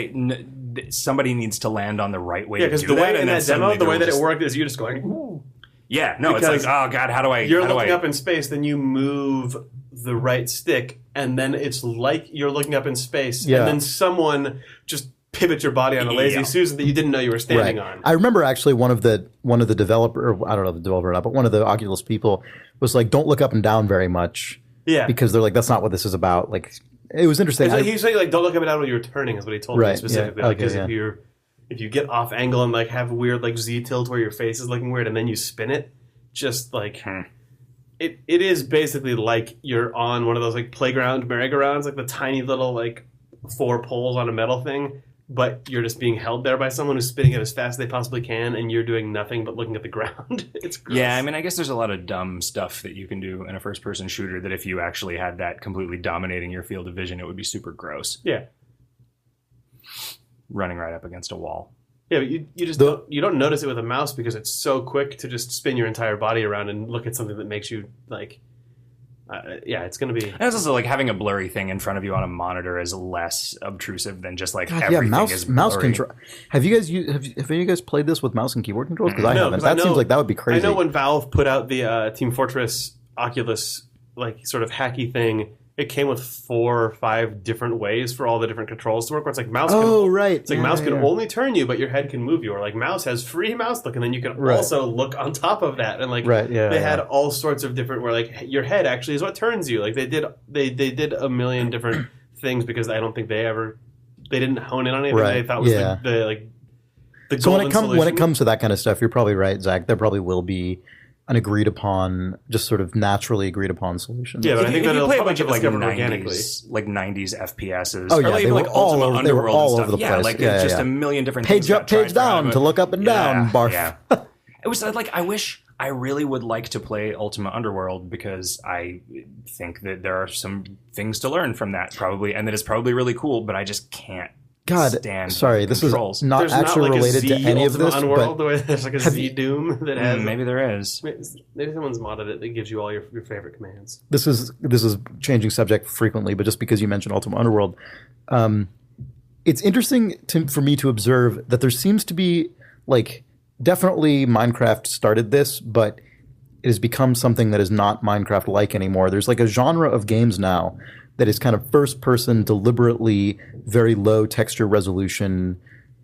somebody needs to land on the right way. Yeah, because the way in that demo, the way that it worked is you just going. Ooh. Yeah, no, because it's like, oh god, how do I? You're looking up in space, then you move the right stick, and then it's like you're looking up in space, and then someone just pivot your body on a lazy Susan that you didn't know you were standing on. I remember actually one of the developer, I don't know the developer or not, but one of the Oculus people was like, don't look up and down very much. Yeah. Because they're like, that's not what this is about. Like, it was interesting. He was saying like, don't look up and down when you're turning is what he told me specifically. Because if you get off angle and like have weird like Z tilt where your face is looking weird and then you spin it, just like it is basically like you're on one of those like playground merry-go-rounds, like the tiny little like 4 poles on a metal thing. But you're just being held there by someone who's spinning it as fast as they possibly can, and you're doing nothing but looking at the ground. It's gross. Yeah, I mean, I guess there's a lot of dumb stuff that you can do in a first-person shooter that if you actually had that completely dominating your field of vision, it would be super gross. Yeah. Running right up against a wall. Yeah, but you just don't notice it with a mouse because it's so quick to just spin your entire body around and look at something that makes you, like, Yeah, it's going to be. And it's also like having a blurry thing in front of you on a monitor is less obtrusive than just like God, everything yeah, is mouse blurry. control. Have you guys have you guys played this with mouse and keyboard controls? Because I No, haven't. 'cause I That seems know- like that would be crazy. I know when Valve put out the Team Fortress Oculus like sort of hacky thing, it came with 4 or 5 different ways for all the different controls to work. Where it's like mouse. Oh, can, right. It's like Yeah, mouse yeah, can yeah. only turn you, but your head can move you. Or like mouse has free mouse look, and then you can Right. also look on top of that. And like Right, yeah, they had yeah. all sorts of different where like your head actually is what turns you. Like they did a million different things because I don't think they didn't hone in on anything Right, they thought was yeah. the So when golden it comes solution. to that kind of stuff, you're probably right, Zach. There probably will be an agreed upon, just sort of naturally agreed upon solution. Yeah, but I think if that you it'll play a probably bunch of get like discovered organically. 90s FPSs. Oh, or yeah, even they were like all Ultima over- they were Underworld all and over stuff. the Yeah, place. like Yeah, just yeah. a million different Page things. up, page down to look up and down. Barf. Yeah. It was like I wish I really would like to play Ultima Underworld because I think that there are some things to learn from that probably, and that it's probably really cool, but I just can't God, stand sorry, this controls. is not There's actually not like related a to Z any of Ultima this, Underworld, but the way there's like a have Z you- Doom that has. Maybe there is. Maybe someone's modded it that gives you all your favorite commands. this is changing subject frequently, but just because you mentioned Ultima Underworld, it's interesting for me to observe that there seems to be like definitely Minecraft started this, but it has become something that is not Minecraft-like anymore. There's like a genre of games now that is kind of first-person, deliberately very low texture resolution.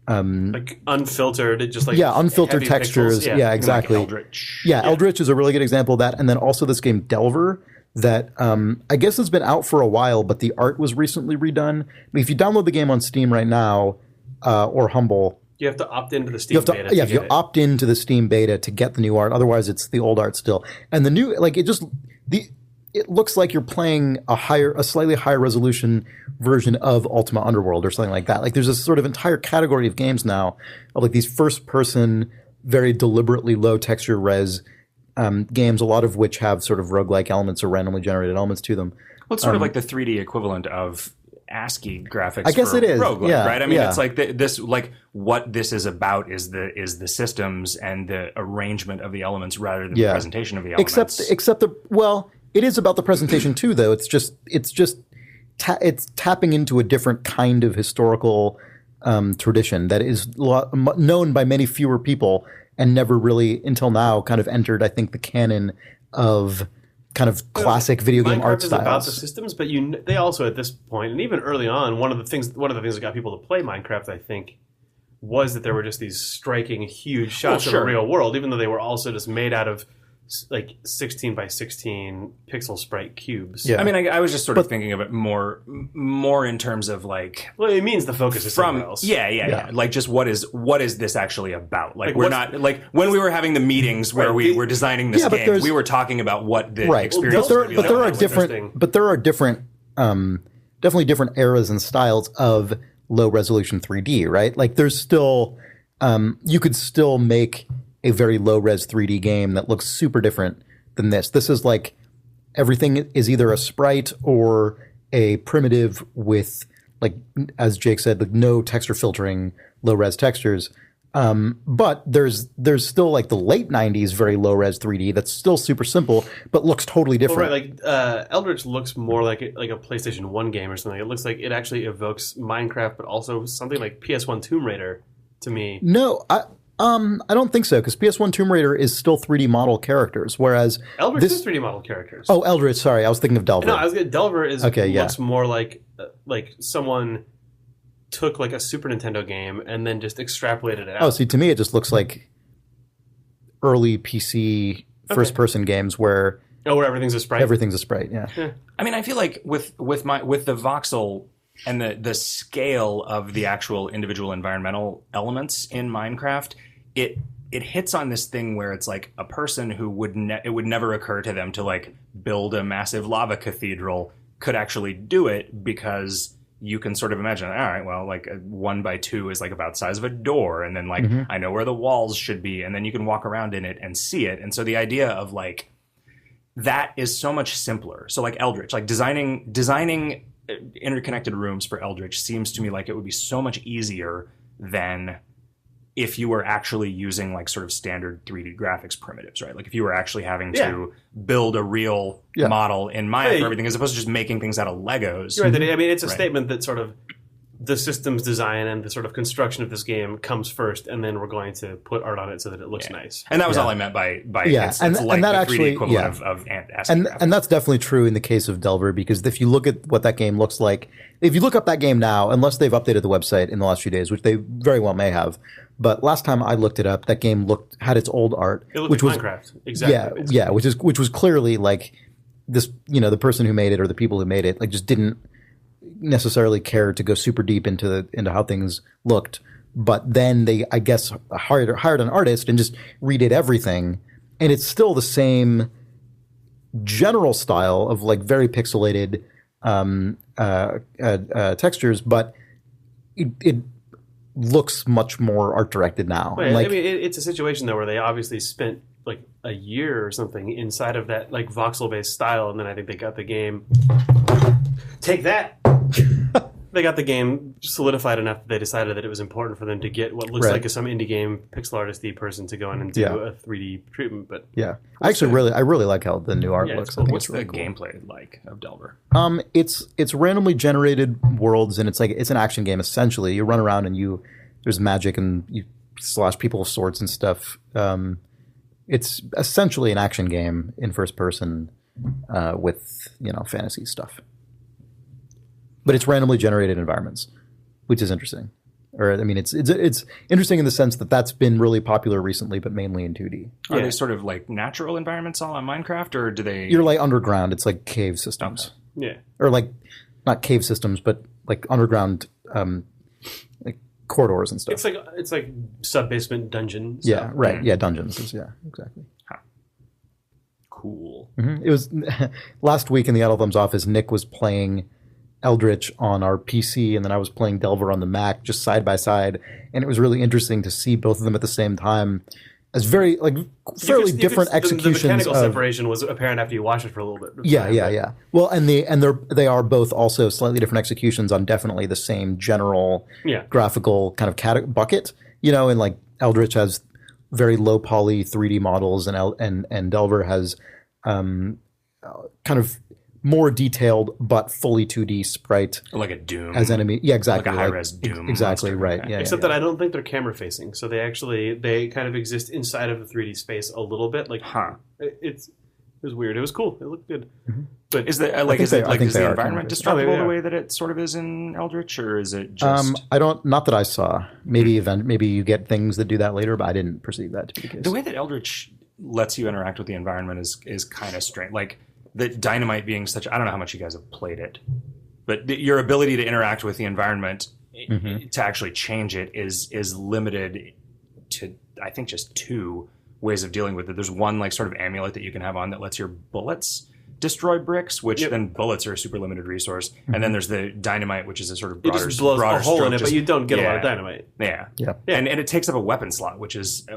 Like unfiltered, it just like Unfiltered heavy textures. pixels. Yeah, exactly. Like Eldritch. Yeah, Eldritch is a really good example of that. And then also this game Delver that I guess has been out for a while, but the art was recently redone. I mean, if you download the game on Steam right now, or Humble, You have to opt into the Steam you have to, beta. yeah, to if you get it. opt into the Steam beta to get the new art. Otherwise, it's the old art still. And the new, like, it looks like you're playing a slightly higher resolution version of Ultima Underworld or something like that. Like, there's a sort of entire category of games now of like these first-person, very deliberately low texture res games, a lot of which have sort of roguelike elements or randomly generated elements to them. Well, it's sort of like the 3D equivalent of ASCII graphics. I guess for it is. roguelike, Yeah, right? I mean, yeah. it's like what this is about is the systems and the arrangement of the elements rather than the Yeah. presentation of the elements. Except it is about the presentation too, though. It's tapping into a different kind of historical tradition that is known by many fewer people and never really until now kind of entered, I think, the canon of kind of classic video game Minecraft art is about the styles. systems, but they also at this point, and even early on, one of the things that got people to play Minecraft, I think, was that there were just these striking, huge shots of sure. the real world, even though they were also just made out of like 16 by 16 pixel sprite cubes. Yeah. I mean, I was just sort of thinking of it more in terms of like Well, it means the focus is somewhere else. yeah. Like, just what is this actually about? Like, Like, we're what's- not like when we were having the meetings where Right, we the- were designing this Yeah, but game, there's- we were talking about what the Right, experience. but would be like. there are That was interesting. different, definitely different eras and styles of low resolution 3D, right? Like there's still, you could still make a very low res 3D game that looks super different than this. This is like everything is either a sprite or a primitive with, like, as Jake said, like no texture filtering, low res textures. But there's still like the late 90s very low res 3D that's still super simple but looks totally Well, different. right, like Eldritch looks more like a PlayStation 1 game or something. It looks like it actually evokes Minecraft, but also something like PS1 Tomb Raider to me. No, I don't think so, because PS1 Tomb Raider is still 3D model characters, whereas Eldritch this. is 3D model characters. Oh, Eldritch. Sorry, I was thinking of Delver. No, I was gonna, Delver is Okay, yeah. looks more like someone took like a Super Nintendo game and then just extrapolated it out. Oh, see, to me, it just looks like early PC first-person games where where everything's a sprite. everything's a sprite. Yeah. I mean, I feel like with the voxel and the scale of the actual individual environmental elements in Minecraft, it hits on this thing where it's like a person who it would never occur to them to like build a massive lava cathedral could actually do it, because you can sort of imagine, all right, well, like a 1x2 is like about the size of a door, and then like I know where the walls should be, and then you can walk around in it and see it. And so the idea of like that is so much simpler. So like Eldritch, like designing interconnected rooms for Eldritch seems to me like it would be so much easier than if you were actually using like sort of standard 3D graphics primitives, right? Like if you were actually having to build a real model in Maya for everything, as opposed to just making things out of Legos. You're right. I mean, it's a statement that sort of the systems design and the sort of construction of this game comes first, and then we're going to put art on it so that it looks nice. And that was all I meant by it's and like that the 3D actually, equivalent of ASCII graphics. and that's definitely true in the case of Delver, because if you look at what that game looks like, if you look up that game now, unless they've updated the website in the last few days, which they very well may have, but last time I looked it up, that game had its old art, It looked which like was Minecraft. Exactly. yeah, which was clearly like this, the person who made it or the people who made it like just didn't necessarily care to go super deep into how things looked, but then they, I guess, hired an artist and just redid everything, and it's still the same general style of like very pixelated textures, but it looks much more art directed now. Well, I mean, it's a situation though where they obviously spent like a year or something inside of that like voxel based style, and then I think they got the game. Take that. They got the game solidified enough that they decided that it was important for them to get what looks like some indie game pixel artisty person to go in and do a 3D treatment. But I really like how the new art looks. Cool. What's the gameplay like of Delver? It's randomly generated worlds, and it's an action game essentially. You run around and there's magic and you slash people with swords and stuff. It's essentially an action game in first person with fantasy stuff. But it's randomly generated environments, which is interesting. Or I mean, it's interesting in the sense that that's been really popular recently, but mainly in 2D. Are they sort of like natural environments all on Minecraft, or do they? You're like underground. It's like cave systems. Okay. Yeah. Or like not cave systems, but like underground, like corridors and stuff. It's like sub basement dungeon. Yeah. Stuff. Right. Yeah. Dungeons. Exactly. Cool. Mm-hmm. It was last week in the Idle Thumbs office. Nick was playing Eldritch on our PC, and then I was playing Delver on the Mac, just side by side, and it was really interesting to see both of them at the same time as very fairly different executions. The mechanical separation was apparent after you watched it for a little bit. Yeah. Well, and they are both also slightly different executions on definitely the same general graphical kind of bucket. And like Eldritch has very low poly 3D models, and Delver has kind of more detailed but fully 2D sprite, like a Doom as enemy. Yeah, exactly. Like a high-res Doom. Exactly monster. right. Okay. Yeah. Except that I don't think they're camera facing, so they kind of exist inside of the 3D space a little bit. Like, it was weird. It was cool. It looked good. Mm-hmm. But is the environment destructible the way that it sort of is in Eldritch, or is it just? Not that I saw. Maybe you get things that do that later, but I didn't perceive that to be the case. The way that Eldritch lets you interact with the environment is kind of strange. Like the dynamite being such, I don't know how much you guys have played it, but your ability to interact with the environment to actually change it is limited to, I think, just two ways of dealing with it. There's one like sort of amulet that you can have on that lets your bullets destroy bricks, which then bullets are a super limited resource. And then there's the dynamite, which is a sort of broader, it just blows a hole in it, but you don't get a lot of dynamite. Yeah. And it takes up a weapon slot, which is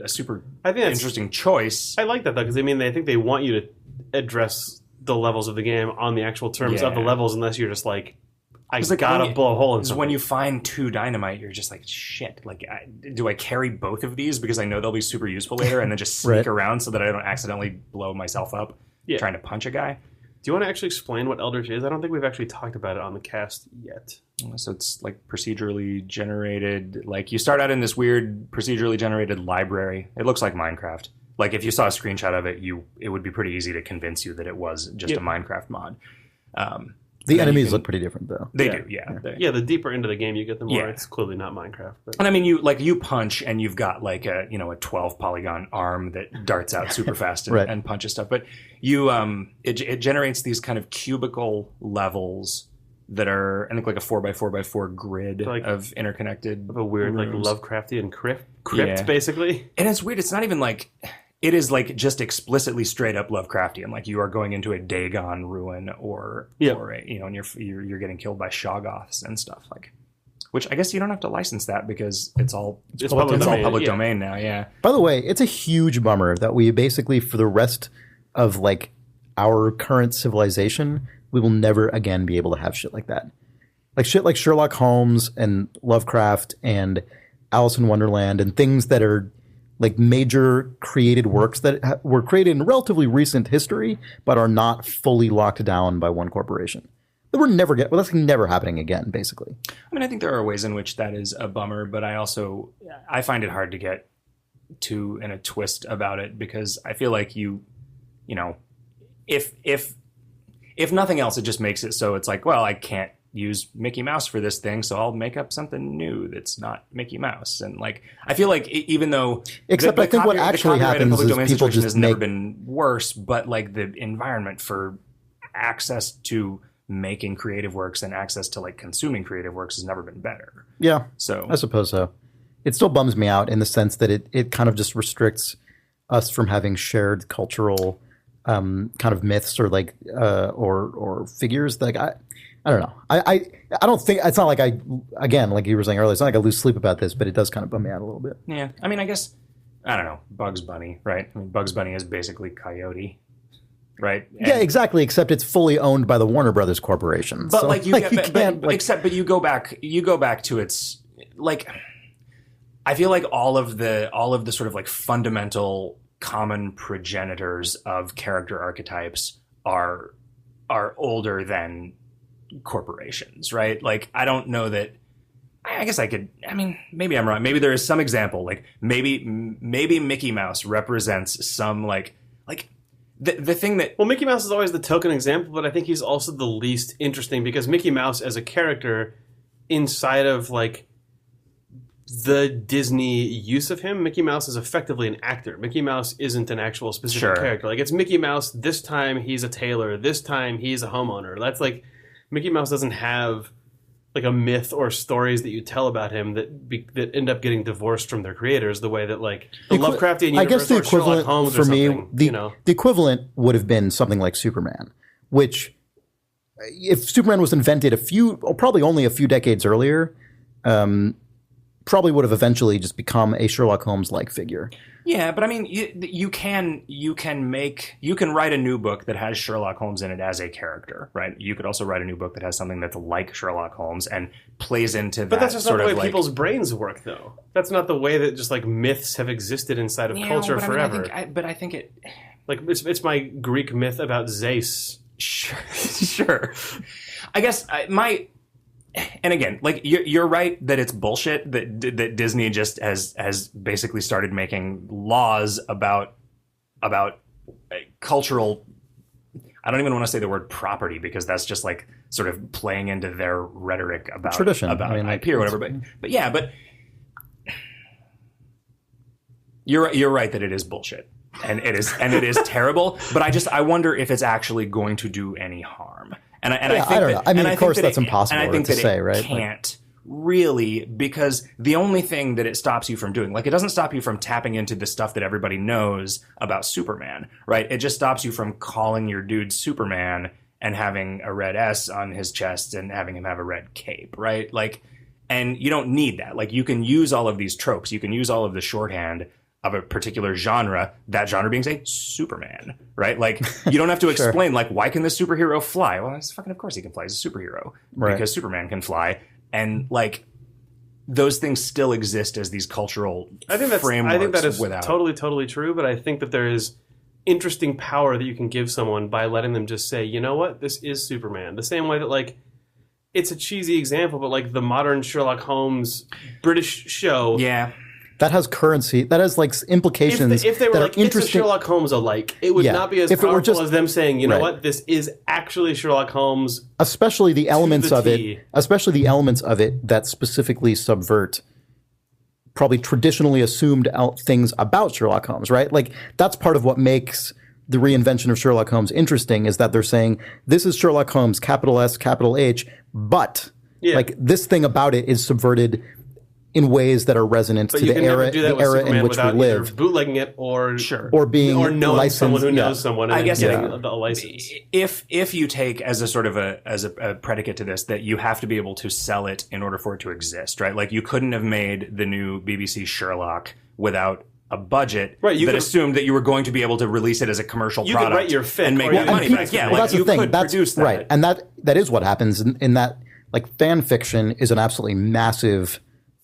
a super interesting choice. I like that though, because I think they want you to address the levels of the game on the actual terms of the levels, unless you're just like, I gotta blow a hole in something. When you find two dynamite, you're just like, shit. Like, do I carry both of these because I know they'll be super useful later, and then just sneak around so that I don't accidentally blow myself up trying to punch a guy? Do you want to actually explain what Eldritch is? I don't think we've actually talked about it on the cast yet. So it's like procedurally generated. Like you start out in this weird procedurally generated library. It looks like Minecraft. Like if you saw a screenshot of it, it would be pretty easy to convince you that it was just a Minecraft mod. The enemies look pretty different, though. They do, yeah. The deeper into the game you get, the more it's clearly not Minecraft. But. And I mean, you punch, and you've got like a 12 polygon arm that darts out super fast and punches stuff. But it generates these kind of cubicle levels that are, I think, like a 4x4x4 grid of interconnected, of a weird rooms. Like Lovecraftian crypt, basically. And it's weird. It's not even like. It is like just explicitly straight up Lovecraftian. Like you are going into a Dagon ruin or and you're getting killed by Shoggoths and stuff, like, which I guess you don't have to license that because it's all public domain now. Yeah. By the way, it's a huge bummer that we basically, for the rest of like our current civilization, we will never again be able to have shit like that. Like shit like Sherlock Holmes and Lovecraft and Alice in Wonderland and things that are like major created works that were created in relatively recent history, but are not fully locked down by one corporation. That we're never that's never happening again, basically. I mean, I think there are ways in which that is a bummer, but I find it hard to get too in a twist about it, because I feel like you know, if nothing else, it just makes it so it's like, well, I can't use Mickey Mouse for this thing, so I'll make up something new that's not Mickey Mouse. And like, I feel like even though except I think what actually happens is people just has never been worse, but like the environment for access to making creative works and access to like consuming creative works has never been better. Yeah, so I suppose so. It still bums me out in the sense that it kind of just restricts us from having shared cultural kind of myths or like or figures. Like I don't know. I don't think it's not like again, like you were saying earlier, it's not like I lose sleep about this, but it does kind of bum me out a little bit. Yeah, I mean, I guess I don't know. Bugs Bunny, right? I mean, Bugs Bunny is basically Coyote. Right. Yeah, exactly. Except it's fully owned by the Warner Brothers Corporation. But so, like you, but you go back to its like. I feel like all of the sort of like fundamental common progenitors of character archetypes are older than corporations, right? Like I don't know that. I guess I could. I mean, maybe I'm wrong. Maybe there is some example. Like maybe Mickey Mouse represents some like. The thing that... Well, Mickey Mouse is always the token example, but I think he's also the least interesting because Mickey Mouse as a character inside of, like, the Disney use of him, Mickey Mouse is effectively an actor. Mickey Mouse isn't an actual specific character. Like, it's Mickey Mouse, this time he's a tailor, this time he's a homeowner. That's like... Mickey Mouse doesn't have... like a myth or stories that you tell about him that end up getting divorced from their creators, the way that like the Lovecraftian universe I guess the or Sherlock equivalent Holmes for or me, something, the equivalent would have been something like Superman, which if Superman was invented probably only a few decades earlier, probably would have eventually just become a Sherlock Holmes-like figure. Yeah, but I mean, you can write a new book that has Sherlock Holmes in it as a character, right? You could also write a new book that has something that's like Sherlock Holmes and plays into that. But that's just not sort the way of like, people's brains work, though. That's not the way that just like myths have existed inside of culture forever. I think it. Like it's my Greek myth about Zeus. Sure. I guess and again, like you're right that it's bullshit that Disney just has basically started making laws about cultural. I don't even want to say the word property because that's just like sort of playing into their rhetoric about tradition, about IP or whatever. But you're right that it is bullshit and it is terrible. But I wonder if it's actually going to do any harm. And I think I don't know. I mean, of course, that's impossible to say, right? It can't really, because the only thing that it stops you from doing, like, it doesn't stop you from tapping into the stuff that everybody knows about Superman, right? It just stops you from calling your dude Superman and having a red S on his chest and having him have a red cape, right? Like, and you don't need that. Like, you can use all of these tropes. You can use all of the shorthand of a particular genre, that genre being, say, Superman, right? Like, you don't have to explain, like, why can this superhero fly? Well, it's fucking, of course he can fly. He's a superhero. Right. Because Superman can fly. And, like, those things still exist as these cultural frameworks. I think that is totally true, but I think that there is interesting power that you can give someone by letting them just say, you know what, this is Superman. The same way that, like, it's a cheesy example, but, like, the modern Sherlock Holmes British show... Yeah. That has currency. That has like implications. If they were that like, are interesting. It's a Sherlock Holmes alike, it would not be as powerful as them saying, you know what, this is actually Sherlock Holmes. Especially the elements of it. Especially the elements of it that specifically subvert probably traditionally assumed things about Sherlock Holmes, right? Like that's part of what makes the reinvention of Sherlock Holmes interesting is that they're saying this is Sherlock Holmes, capital S, capital H, but like this thing about it is subverted in ways that are resonant to the era in which we live. Bootlegging it or knowing licensed, someone who knows someone and getting a license. If you take as a sort of a predicate to this that you have to be able to sell it in order for it to exist, right? Like you couldn't have made the new BBC Sherlock without a budget that assumed that you were going to be able to release it as a commercial product. You could write your fic and make money. That's the thing. Could produce that. Right, and that is what happens in that. Like fan fiction is an absolutely massive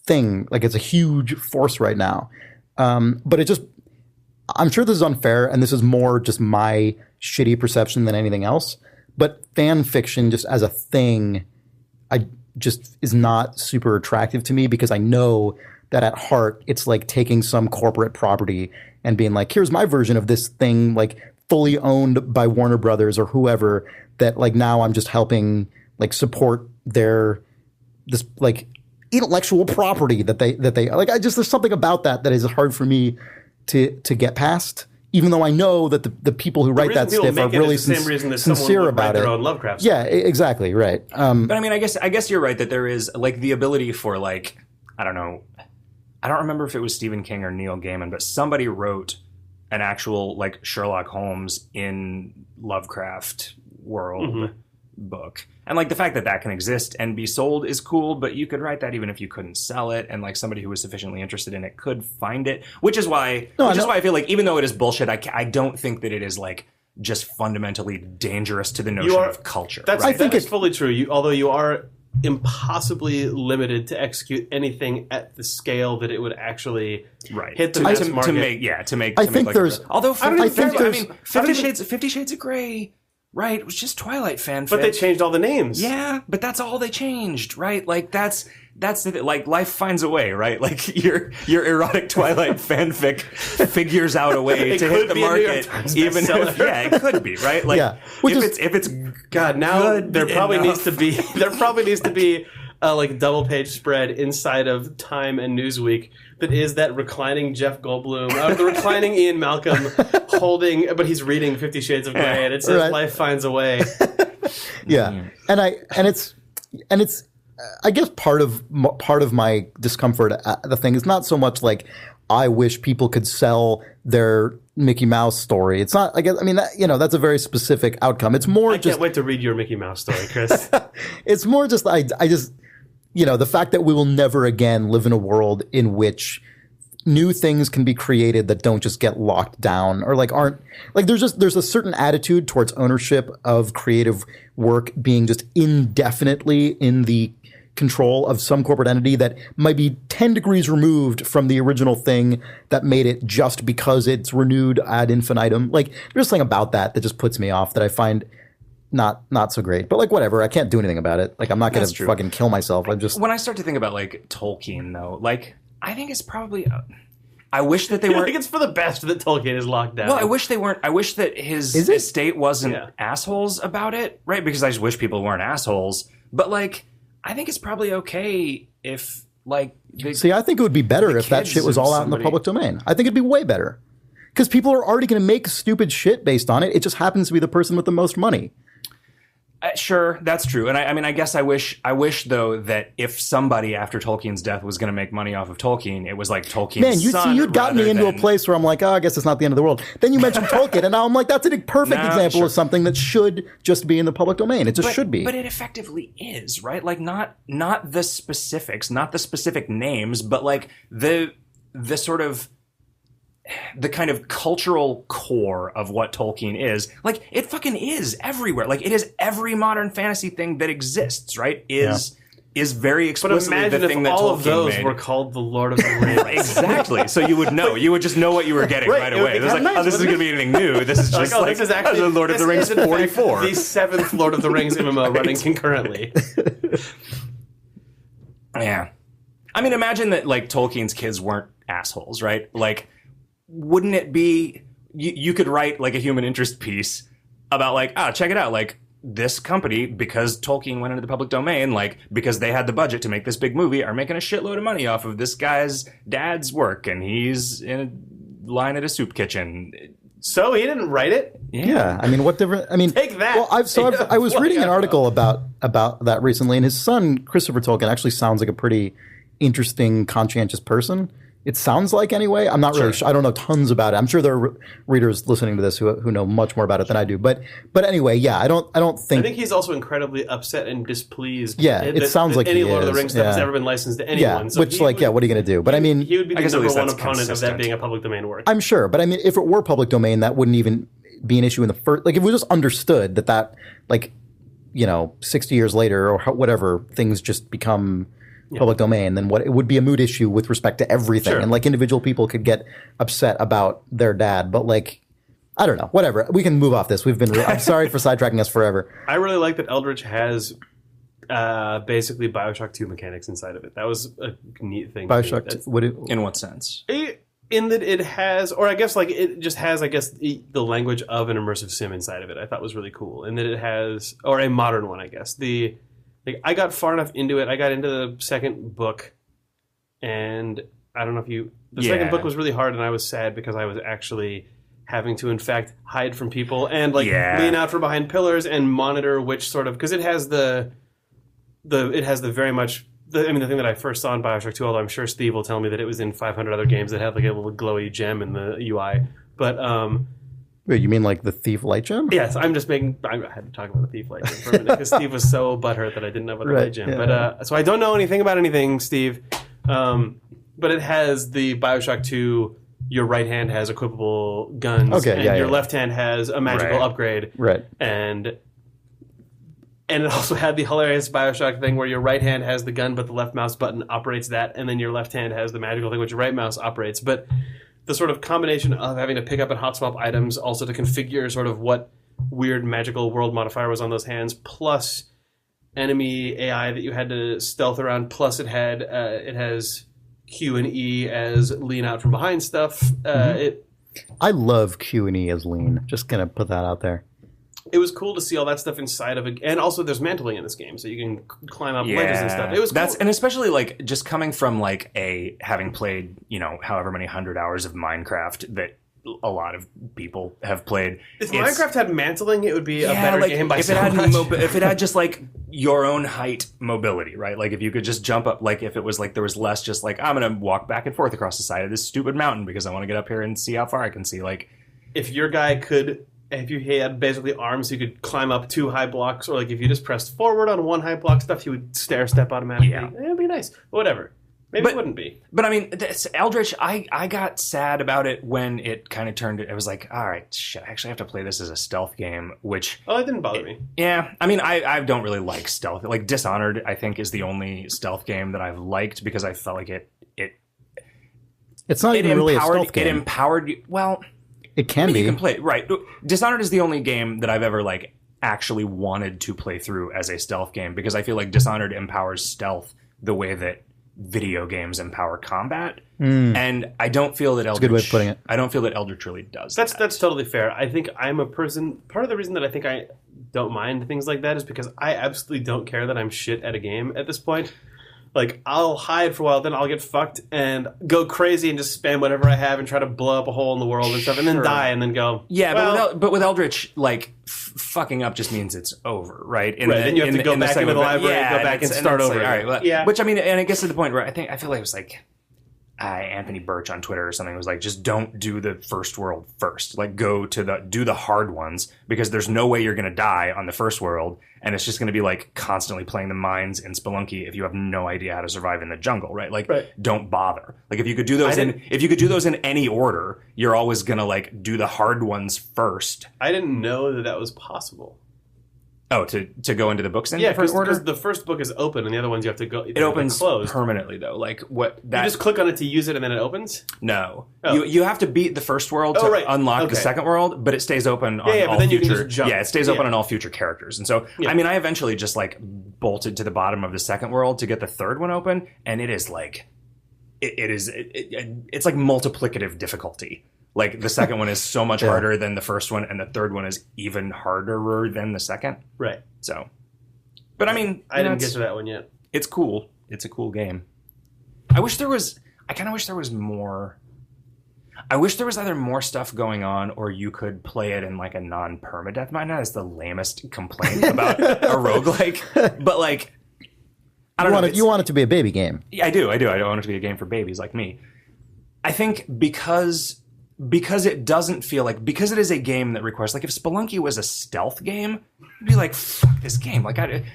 thing. Like, it's a huge force right now. But it just, I'm sure this is unfair, and this is more just my shitty perception than anything else. But fan fiction, just as a thing, is not super attractive to me, because I know that at heart it's like taking some corporate property and being like, here's my version of this thing, like fully owned by Warner Brothers or whoever, that like now I'm just helping like support this like intellectual property that they like. There's something about that is hard for me to get past. Even though I know that the people who write that stuff are really sincere about it. Their own Lovecraft yeah, exactly, right. But I mean, I guess you're right that there is like the ability for like, I don't know, I don't remember if it was Stephen King or Neil Gaiman, but somebody wrote an actual like Sherlock Holmes in Lovecraft world book. And like the fact that can exist and be sold is cool, but you could write that even if you couldn't sell it, and like somebody who was sufficiently interested in it could find it, which is why I feel like even though it is bullshit, I don't think that it is like just fundamentally dangerous to the notion of culture. I think it's fully true. Although you are impossibly limited to execute anything at the scale that it would actually hit the mass market. To make although Fifty Shades of Grey. Right, it was just Twilight fanfic. But they changed all the names. Yeah, but that's all they changed, right? Like that's the like life finds a way, right? Like your erotic Twilight fanfic figures out a way to hit the market, even if it could be, right? Like if it's God, now there probably needs to be a like double page spread inside of Time and Newsweek that is that reclining Jeff Goldblum, the reclining Ian Malcolm holding, but he's reading 50 Shades of Grey, and it says "Life finds a way." Yeah, and it's I guess part of my discomfort at the thing is not so much like I wish people could sell their Mickey Mouse story. It's not. I guess. I mean, that's a very specific outcome. It's more. I can't wait to read your Mickey Mouse story, Chris. It's more just I just. The fact that we will never again live in a world in which new things can be created that don't just get locked down or like aren't like there's a certain attitude towards ownership of creative work being just indefinitely in the control of some corporate entity that might be 10 degrees removed from the original thing that made it just because it's renewed ad infinitum. Like there's something about that just puts me off that I find not so great, but like whatever, I can't do anything about it. Like I'm not going to fucking kill myself. I'm just when I start to think about like Tolkien though, like I think it's probably I wish that they weren't. I think it's for the best that Tolkien is locked down. Well, I wish they weren't. I wish that his estate wasn't assholes about it, right? Because I just wish people weren't assholes. But like, I think it's probably okay if like. I think it would be better if that shit was all out in the public domain. I think it'd be way better because people are already going to make stupid shit based on it. It just happens to be the person with the most money. Sure, that's true. And I mean, I guess I wish though that if somebody after Tolkien's death was going to make money off of Tolkien, it was like Tolkien's son. You'd gotten me into a place where I'm like, I guess it's not the end of the world. Then you mentioned Tolkien, and now I'm like, that's a perfect example of something that should just be in the public domain. It just should be. But it effectively is, right? Like not the specifics, not the specific names, but like the sort of the kind of cultural core of what Tolkien is. Like it fucking is everywhere. Like it is every modern fantasy thing that exists, right? Is very explicitly the thing that Tolkien made. But imagine if all of those were called the Lord of the Rings. Exactly. So you would know. You would just know what you were getting right away. It was like, this isn't going to be anything new. This is just this is actually the Lord of the Rings 44. The 7th Lord of the Rings MMO running concurrently. Yeah. I mean, imagine that like Tolkien's kids weren't assholes, right? Like, wouldn't it be you could write like a human interest piece about like, check it out, like this company, because Tolkien went into the public domain, like because they had the budget to make this big movie, are making a shitload of money off of this guy's dad's work, and he's in a line at a soup kitchen. So he didn't write it? Yeah. I mean, what different? I mean, take that. Well, I was reading an article about that recently, and his son Christopher Tolkien actually sounds like a pretty interesting, conscientious person. It sounds like, anyway. I'm not really sure. I don't know tons about it. I'm sure there are readers listening to this who know much more about it than I do. But anyway, yeah, I don't think. I think he's also incredibly upset and displeased. Yeah, it sounds like any Lord of the Rings stuff has ever been licensed to anyone. Yeah, so what are you going to do? But I mean, he would be the number one opponent of that being a public domain work. I'm sure, but I mean, if it were public domain, that wouldn't even be an issue in the first. Like, if we just understood that, like, 60 years later or whatever, things just become public domain, then what it would be a mood issue with respect to everything. Sure. And like individual people could get upset about their dad, but like, I don't know, whatever. We can move off this. I'm sorry for sidetracking us forever. I really like that Eldritch has basically Bioshock 2 mechanics inside of it. That was a neat thing. Bioshock, In what sense? In that it has, or I guess like it just has, I guess, the language of an immersive sim inside of it. I thought was really cool. And that it has, or a modern one, I guess. I got far enough into it. I got into the second book, and I don't know if the second book was really hard, and I was sad because I was actually having to, in fact, hide from people and lean out from behind pillars and monitor which sort of, because it has the very much. The thing that I first saw in Bioshock 2, although I'm sure Steve will tell me that it was in 500 other games that had like a little glowy gem in the UI. But wait, you mean like the Thief Light Gem? yes, I had to talk about the Thief Light Gem for a minute because Steve was so butthurt that I didn't know about the Light Gem. Yeah. But so I don't know anything about anything, Steve. But it has the Bioshock 2. Your right hand has equipable guns, and your left hand has a magical upgrade, right? And it also had the hilarious Bioshock thing where your right hand has the gun, but the left mouse button operates that, and then your left hand has the magical thing which your right mouse operates. But the sort of combination of having to pick up and hot swap items, also to configure sort of what weird magical world modifier was on those hands, plus enemy AI that you had to stealth around, plus it has Q and E as lean out from behind stuff. I love Q and E as lean. Just gonna put that out there. It was cool to see all that stuff inside of it, and also there's mantling in this game, so you can climb up ledges and stuff. It was cool. And especially like just coming from like having played however many 100 hours of Minecraft that a lot of people have played. If Minecraft had mantling, it would be a better game by so much. If it had just like your own height mobility, right? Like if you could just jump up, like if it was like there was less just like I'm gonna walk back and forth across the side of this stupid mountain because I want to get up here and see how far I can see. Like if your guy could. If you had basically arms, you could climb up 2 high blocks, or like if you just pressed forward on 1 high block stuff, he would stair step automatically. Yeah. It would be nice. Whatever. Maybe it wouldn't be. But I mean, Eldritch, I got sad about it when it kind of turned it. It was like, all right, shit, I actually have to play this as a stealth game, which... Oh, it didn't bother me. Yeah. I mean, I don't really like stealth. Like Dishonored, I think, is the only stealth game that I've liked because I felt like it's not even really a stealth game. It empowered you. Well... It can be. You can play, right. Dishonored is the only game that I've ever like actually wanted to play through as a stealth game because I feel like Dishonored empowers stealth the way that video games empower combat. And I don't feel that Eldritch... That's a good way of putting it. I don't feel that Eldritch really does that. That's totally fair. I think I'm a person... Part of the reason that I think I don't mind things like that is because I absolutely don't care that I'm shit at a game at this point. Like, I'll hide for a while, then I'll get fucked and go crazy and just spam whatever I have and try to blow up a hole in the world and stuff, and then die and then go. Yeah, but with Eldritch, like, fucking up just means it's over, right? Then you have to go back into the library, go back and start over. Like, all right, well, which, I mean, and it gets to the point where I feel like it was like... Anthony Birch on Twitter or something was like, just don't do the first world first. Like, do the hard ones because there's no way you're going to die on the first world, and it's just going to be like constantly playing the mines in Spelunky if you have no idea how to survive in the jungle, right? Like, don't bother. Like, if you could do those in any order, you're always going to like do the hard ones first. I didn't know that was possible. Oh, to go into the books in different order? Because the first book is open, and the other ones you have to go. It opens closed permanently, though. Like what? You just click on it to use it, and then it opens. No, you have to beat the first world to unlock the second world, but it stays open on all future. You can just jump. Yeah, it stays open on all future characters, and so I mean, I eventually just like bolted to the bottom of the second world to get the third one open, and it is like, it's like multiplicative difficulty. Like, the second one is so much harder than the first one, and the third one is even harder than the second. Right. So, but I mean... I didn't get to that one yet. It's cool. It's a cool game. I kind of wish there was more... I wish there was either more stuff going on, or you could play it in, like, a non-permadeath mode. That is the lamest complaint about a roguelike. But, like... I don't know. You want it to be a baby game. Yeah, I do. I don't want it to be a game for babies like me. I think because it doesn't feel like... Because it is a game that requires... Like, if Spelunky was a stealth game, I'd be like, fuck this game.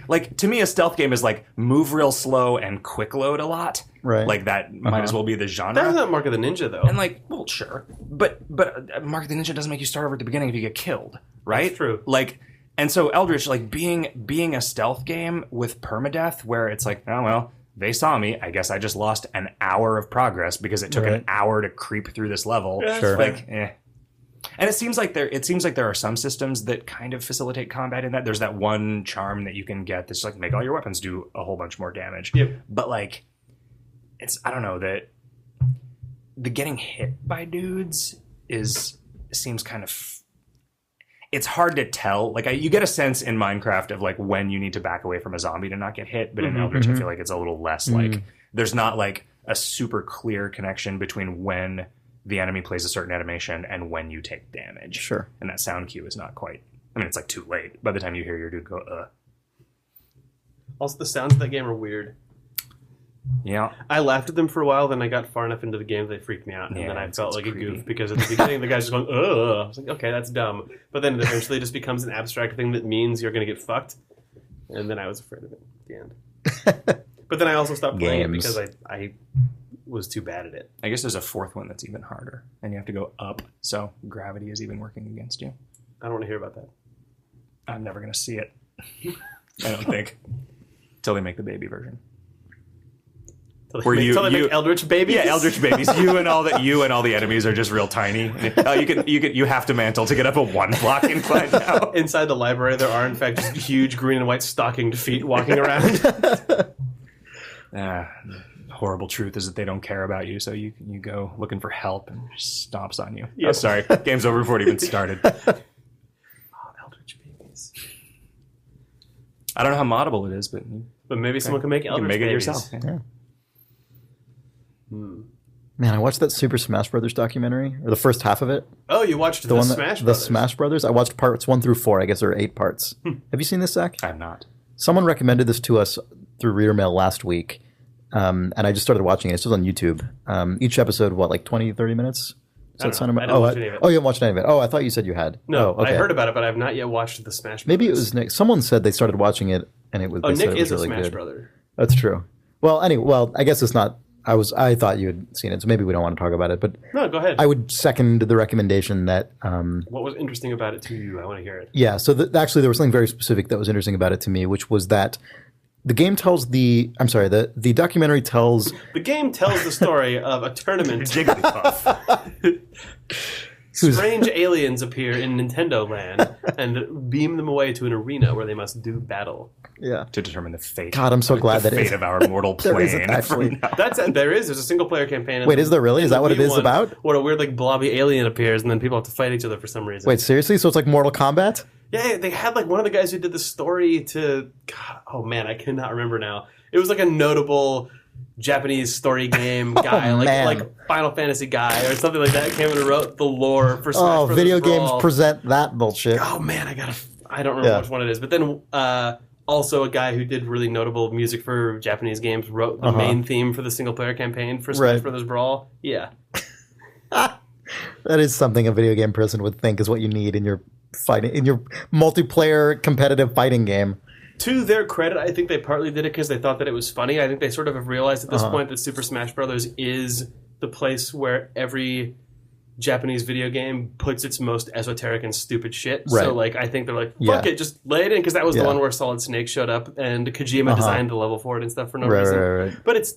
Like, to me, a stealth game is like, move real slow and quick load a lot. Right. Like, that might as well be the genre. That's not Mark of the Ninja, though. And like, well, sure. But Mark of the Ninja doesn't make you start over at the beginning if you get killed, right? That's true. Like... And so Eldritch, like, being a stealth game with permadeath, where it's like, oh, well, they saw me. I guess I just lost an hour of progress because it took an hour to creep through this level. Yeah, Sure. Like, And it seems like there are some systems that kind of facilitate combat in that. There's that one charm that you can get that's like make all your weapons do a whole bunch more damage. Yep. But like, I don't know, that the getting hit by dudes seems kind of. It's hard to tell. Like you get a sense in Minecraft of like when you need to back away from a zombie to not get hit, but in Eldritch I feel like it's a little less like there's not like a super clear connection between when the enemy plays a certain animation and when you take damage. Sure. And that sound cue is not quite. I mean, it's like too late by the time you hear your dude go. Also, the sounds of that game are weird. Yeah. I laughed at them for a while, then I got far enough into the game they freaked me out, and then I felt like creepy. a goof because at the beginning the guy's just going, ugh. I was like, okay, that's dumb. But then it eventually just becomes an abstract thing that means you're going to get fucked, and then I was afraid of it at the end. But then I also stopped playing it because I was too bad at it. I guess there's a fourth one that's even harder, and you have to go up, so gravity is even working against you. I don't want to hear about that. I'm never going to see it. I don't think. Until they make the baby version. Until they make Eldritch babies? Yeah, Eldritch babies. You and all the enemies are just real tiny. You have to mantle to get up a 1 block incline now. Inside the library, there are in fact just huge green and white stockinged feet walking around. Horrible truth is that they don't care about you, so you go looking for help and it just stomps on you. Yep. Oh, sorry. Game's over before it even started. Eldritch babies. I don't know how moddable it is, but maybe someone can make you Eldritch can make it babies. yourself. Yeah. Man, I watched that Super Smash Brothers documentary, or the first half of it. Oh, you watched the Smash Brothers. The Smash Brothers. I watched parts 1 through 4. I guess there are 8 parts. Have you seen this, Zach? I have not. Someone recommended this to us through Reader Mail last week, and I just started watching it. It's just on YouTube. Each episode, like 20, 30 minutes? I don't know. I didn't watch any of it. Oh, you haven't watched any of it. Oh, I thought you said you had. No, oh, okay. I heard about it, but I have not yet watched the Smash Brothers. Maybe it was Nick. Someone said they started watching it, and it was. Oh, they said Nick it was is a really Smash good. brother. That's true. Well, anyway, I guess it's not. I thought you had seen it, so maybe we don't want to talk about it. But No, go ahead. I would second the recommendation that. What was interesting about it to you? I want to hear it. Yeah. So actually, there was something very specific that was interesting about it to me, which was that the game tells the. I'm sorry. The documentary tells. The game tells the story of a tournament. Jigglypuff. Strange aliens appear in Nintendo Land and beam them away to an arena where they must do battle. Yeah. To determine the fate. God, I'm so glad the that fate is. of our mortal There plane. isn't actually. There's a single player campaign. Wait, is there really? Is that what it is about? Where a weird blobby alien appears and then people have to fight each other for some reason. Wait, seriously? So it's like Mortal Kombat? Yeah, they had one of the guys who did the story to. God, oh man, I cannot remember now. It was like a notable Japanese story game guy, like Final Fantasy guy or something like that. Came and wrote the lore for Smash Brothers video Brawl. games present that bullshit. Oh man, I don't remember which one it is. But then also a guy who did really notable music for Japanese games wrote the main theme for the single player campaign for Smash Brothers Brawl. Yeah. That is something a video game person would think is what you need in your multiplayer competitive fighting game. To their credit, I think they partly did it because they thought that it was funny. I think they sort of have realized at this point that Super Smash Brothers is the place where every Japanese video game puts its most esoteric and stupid shit. Right. So I think they're like, fuck it, just lay it in, because that was the one where Solid Snake showed up and Kojima designed the level for it and stuff for no reason. Right. But it's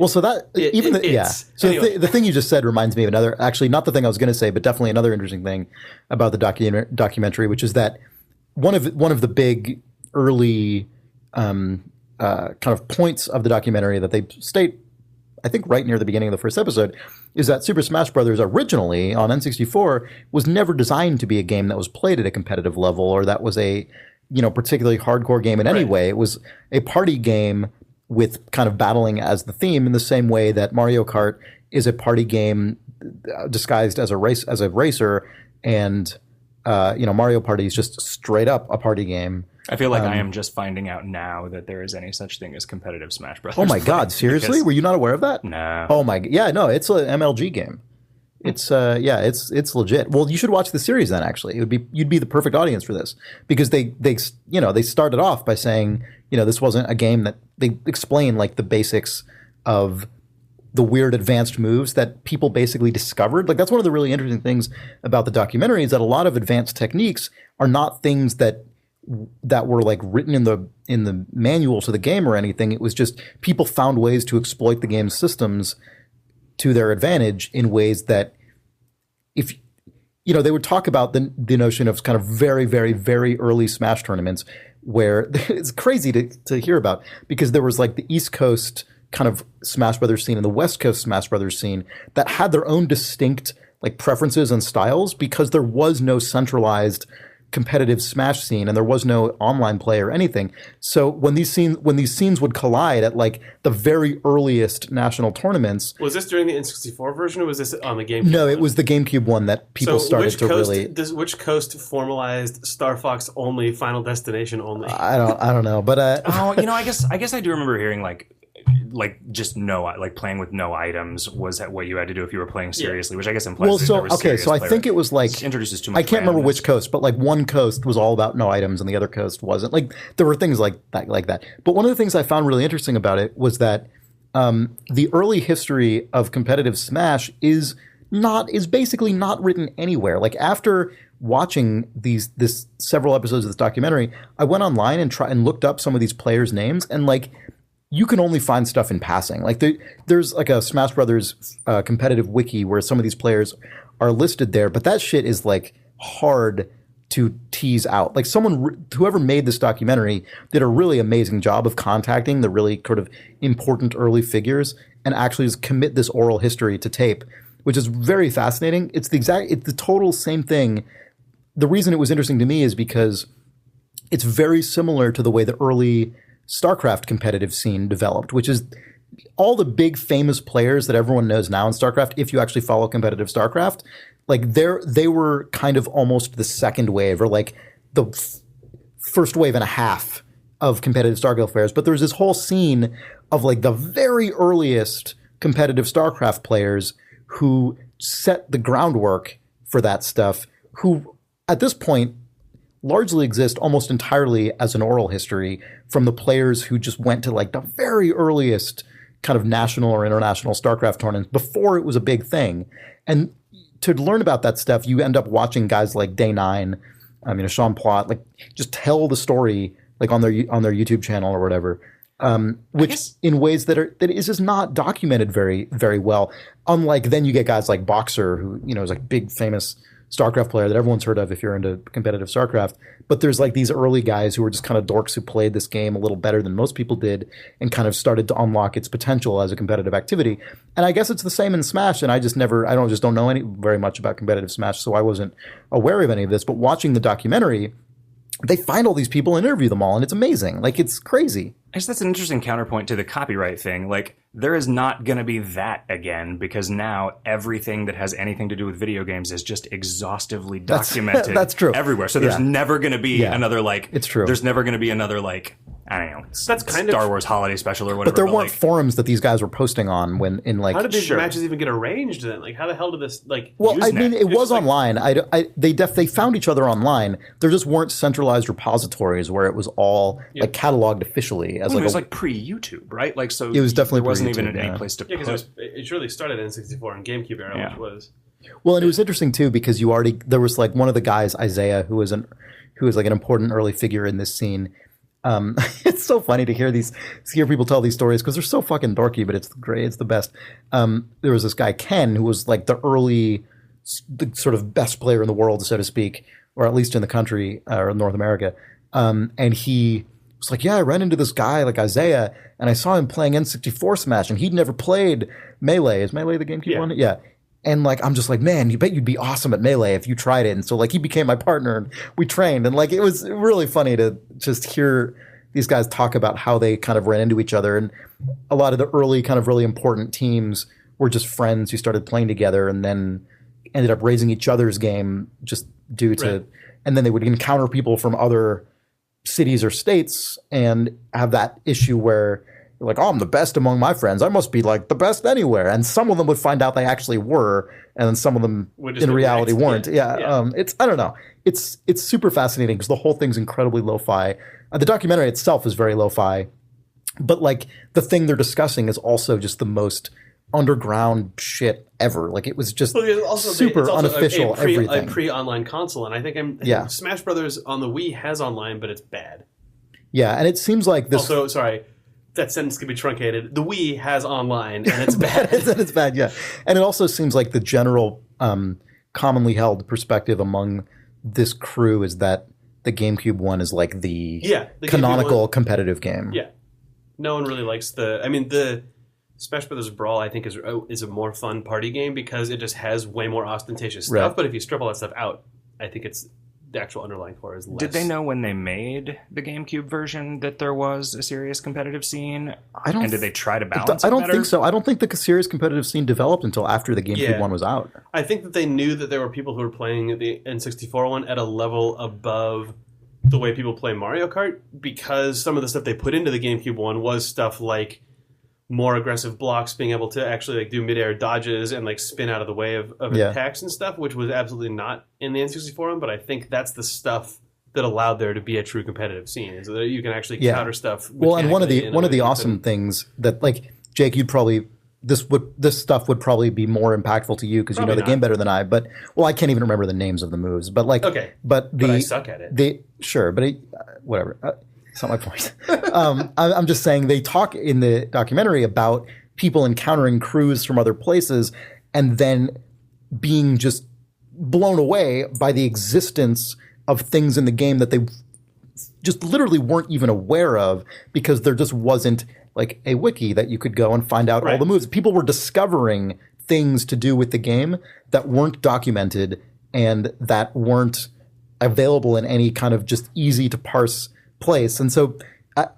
So the thing you just said reminds me of another, actually not the thing I was going to say, but definitely another interesting thing about the documentary, which is that one of the big early kind of points of the documentary that they state, I think right near the beginning of the first episode, is that Super Smash Brothers originally on N64 was never designed to be a game that was played at a competitive level or that was a particularly hardcore game in any way. It was a party game with kind of battling as the theme, in the same way that Mario Kart is a party game disguised as a racer, and Mario Party is just straight up a party game. I feel like I am just finding out now that there is any such thing as competitive Smash Brothers. Oh my God, seriously? Were you not aware of that? No. Oh my, yeah, no, it's an MLG game. It's it's legit. Well, you should watch the series then. Actually, you'd be the perfect audience for this, because they started off by saying this wasn't a game that they explain the basics of the weird advanced moves that people basically discovered. That's one of the really interesting things about the documentary, is that a lot of advanced techniques are not things that that were like written in the manual to the game or anything. It was just people found ways to exploit the game's systems to their advantage in ways that, if you know, they would talk about the notion of kind of very, very, very early Smash tournaments where it's crazy to hear about, because there was like the East Coast kind of Smash Brothers scene and the West Coast Smash Brothers scene that had their own distinct like preferences and styles, because there was no centralized competitive Smash scene and there was no online play or anything. So when these scenes would collide at like the very earliest national tournaments. Was this during the N64 version, or was this on the GameCube? No, it was the GameCube one that people started to really. Which coast formalized Star Fox only, Final Destination only? I don't know, but I guess I do remember hearing like just playing with no items was what you had to do if you were playing seriously, which I guess implies so I think it was like introduces too much. I can't remember which coast, but like one coast was all about no items and the other coast wasn't. Like there were things like that. But one of the things I found really interesting about it was that the early history of competitive Smash is basically not written anywhere. Like after watching this several episodes of this documentary, I went online and looked up some of these players' names, and like you can only find stuff in passing. Like there's like a Smash Brothers competitive wiki where some of these players are listed there, but that shit is like hard to tease out. Like whoever made this documentary did a really amazing job of contacting the really sort of important early figures and actually just commit this oral history to tape, which is very fascinating. It's the total same thing. The reason it was interesting to me is because it's very similar to the way the early StarCraft competitive scene developed, which is all the big famous players that everyone knows now in StarCraft. If you actually follow competitive StarCraft, like they were kind of almost the second wave, or like the first wave and a half of competitive StarCraft players. But there was this whole scene of like the very earliest competitive StarCraft players who set the groundwork for that stuff, who at this point largely exist almost entirely as an oral history from the players who just went to like the very earliest kind of national or international StarCraft tournaments before it was a big thing. And to learn about that stuff, you end up watching guys like Day9, Sean Plott, like just tell the story like on their YouTube channel or whatever, which in ways that is just not documented very, very well. Unlike then you get guys like Boxer, who, you know, is like big famous StarCraft player that everyone's heard of if you're into competitive StarCraft. But there's like these early guys who were just kind of dorks who played this game a little better than most people did and kind of started to unlock its potential as a competitive activity. And I guess it's the same in Smash, and I don't know very much about competitive Smash, so I wasn't aware of any of this. But watching the documentary, they find all these people and interview them all, and it's amazing. Like, it's crazy. I guess that's an interesting counterpoint to the copyright thing. Like, there is not going to be that again, because now everything that has anything to do with video games is just exhaustively documented. That's true. Everywhere. So there's never going to be another, like... It's true. There's never going to be another, like... I don't know. That's kind Star Wars holiday special or whatever. But there weren't forums that these guys were posting on when in like. How did these matches even get arranged then? Like, how the hell did this like? Well, I mean, it was like, online. They found each other online. There just weren't centralized repositories where it was all like cataloged officially as it was like pre-YouTube, right? Like, so it was definitely there wasn't even any place to. Yeah, because it really started in N64 and GameCube era, which was. Well, and it was interesting too because there was like one of the guys, Isaiah, who was like an important early figure in this scene. It's so funny to hear people tell these stories because they're so fucking dorky, but it's great. It's the best. There was this guy, Ken, who was like the sort of best player in the world, so to speak, or at least in the country or North America. And he was like, yeah, I ran into this guy like Isaiah and I saw him playing N64 Smash and he'd never played Melee. Is Melee the GameCube one? Yeah. And like, I'm just like, man, you bet you'd be awesome at Melee if you tried it. And so like, he became my partner and we trained. And like, it was really funny to just hear these guys talk about how they kind of ran into each other. And a lot of the early kind of really important teams were just friends who started playing together and then ended up raising each other's game just due to, and then they would encounter people from other cities or states and have that issue where, like, oh, I'm the best among my friends. I must be like the best anywhere. And some of them would find out they actually were, and then some of them in reality weren't. It's I don't know. It's super fascinating because the whole thing's incredibly lo-fi. The documentary itself is very lo-fi, but like the thing they're discussing is also just the most underground shit ever. Like it was just super it's also unofficial. Everything. A pre-online console, and I think Smash Brothers on the Wii has online, but it's bad. Yeah, and it seems like this. Also, sorry, that sentence could be truncated. The Wii has online, and it's bad. It's bad, yeah. And it also seems like the general, commonly held perspective among this crew is that the GameCube one is like the canonical competitive game. Yeah. No one really likes the Smash Brothers Brawl, I think, is a more fun party game because it just has way more ostentatious stuff. Right. But if you strip all that stuff out, I think it's the actual underlying core is less. Did they know when they made the GameCube version that there was a serious competitive scene? And did they try to balance it I don't better? think so. I don't think the serious competitive scene developed until after the GameCube one was out. I think that they knew that there were people who were playing the N64 one at a level above the way people play Mario Kart because some of the stuff they put into the GameCube one was stuff like more aggressive blocks, being able to actually like do midair dodges and like spin out of the way of attacks and stuff, which was absolutely not in the N64 one. But I think that's the stuff that allowed there to be a true competitive scene, is that you can actually counter stuff. Well, and one of the awesome things that, like, Jake, you'd probably this stuff would probably be more impactful to you because you know the game better than I. But I can't even remember the names of the moves. But like, but I suck at it. Whatever. That's not my point. I'm just saying they talk in the documentary about people encountering crews from other places and then being just blown away by the existence of things in the game that they just literally weren't even aware of because there just wasn't like a wiki that you could go and find out all the moves. People were discovering things to do with the game that weren't documented and that weren't available in any kind of just easy to parse place. And so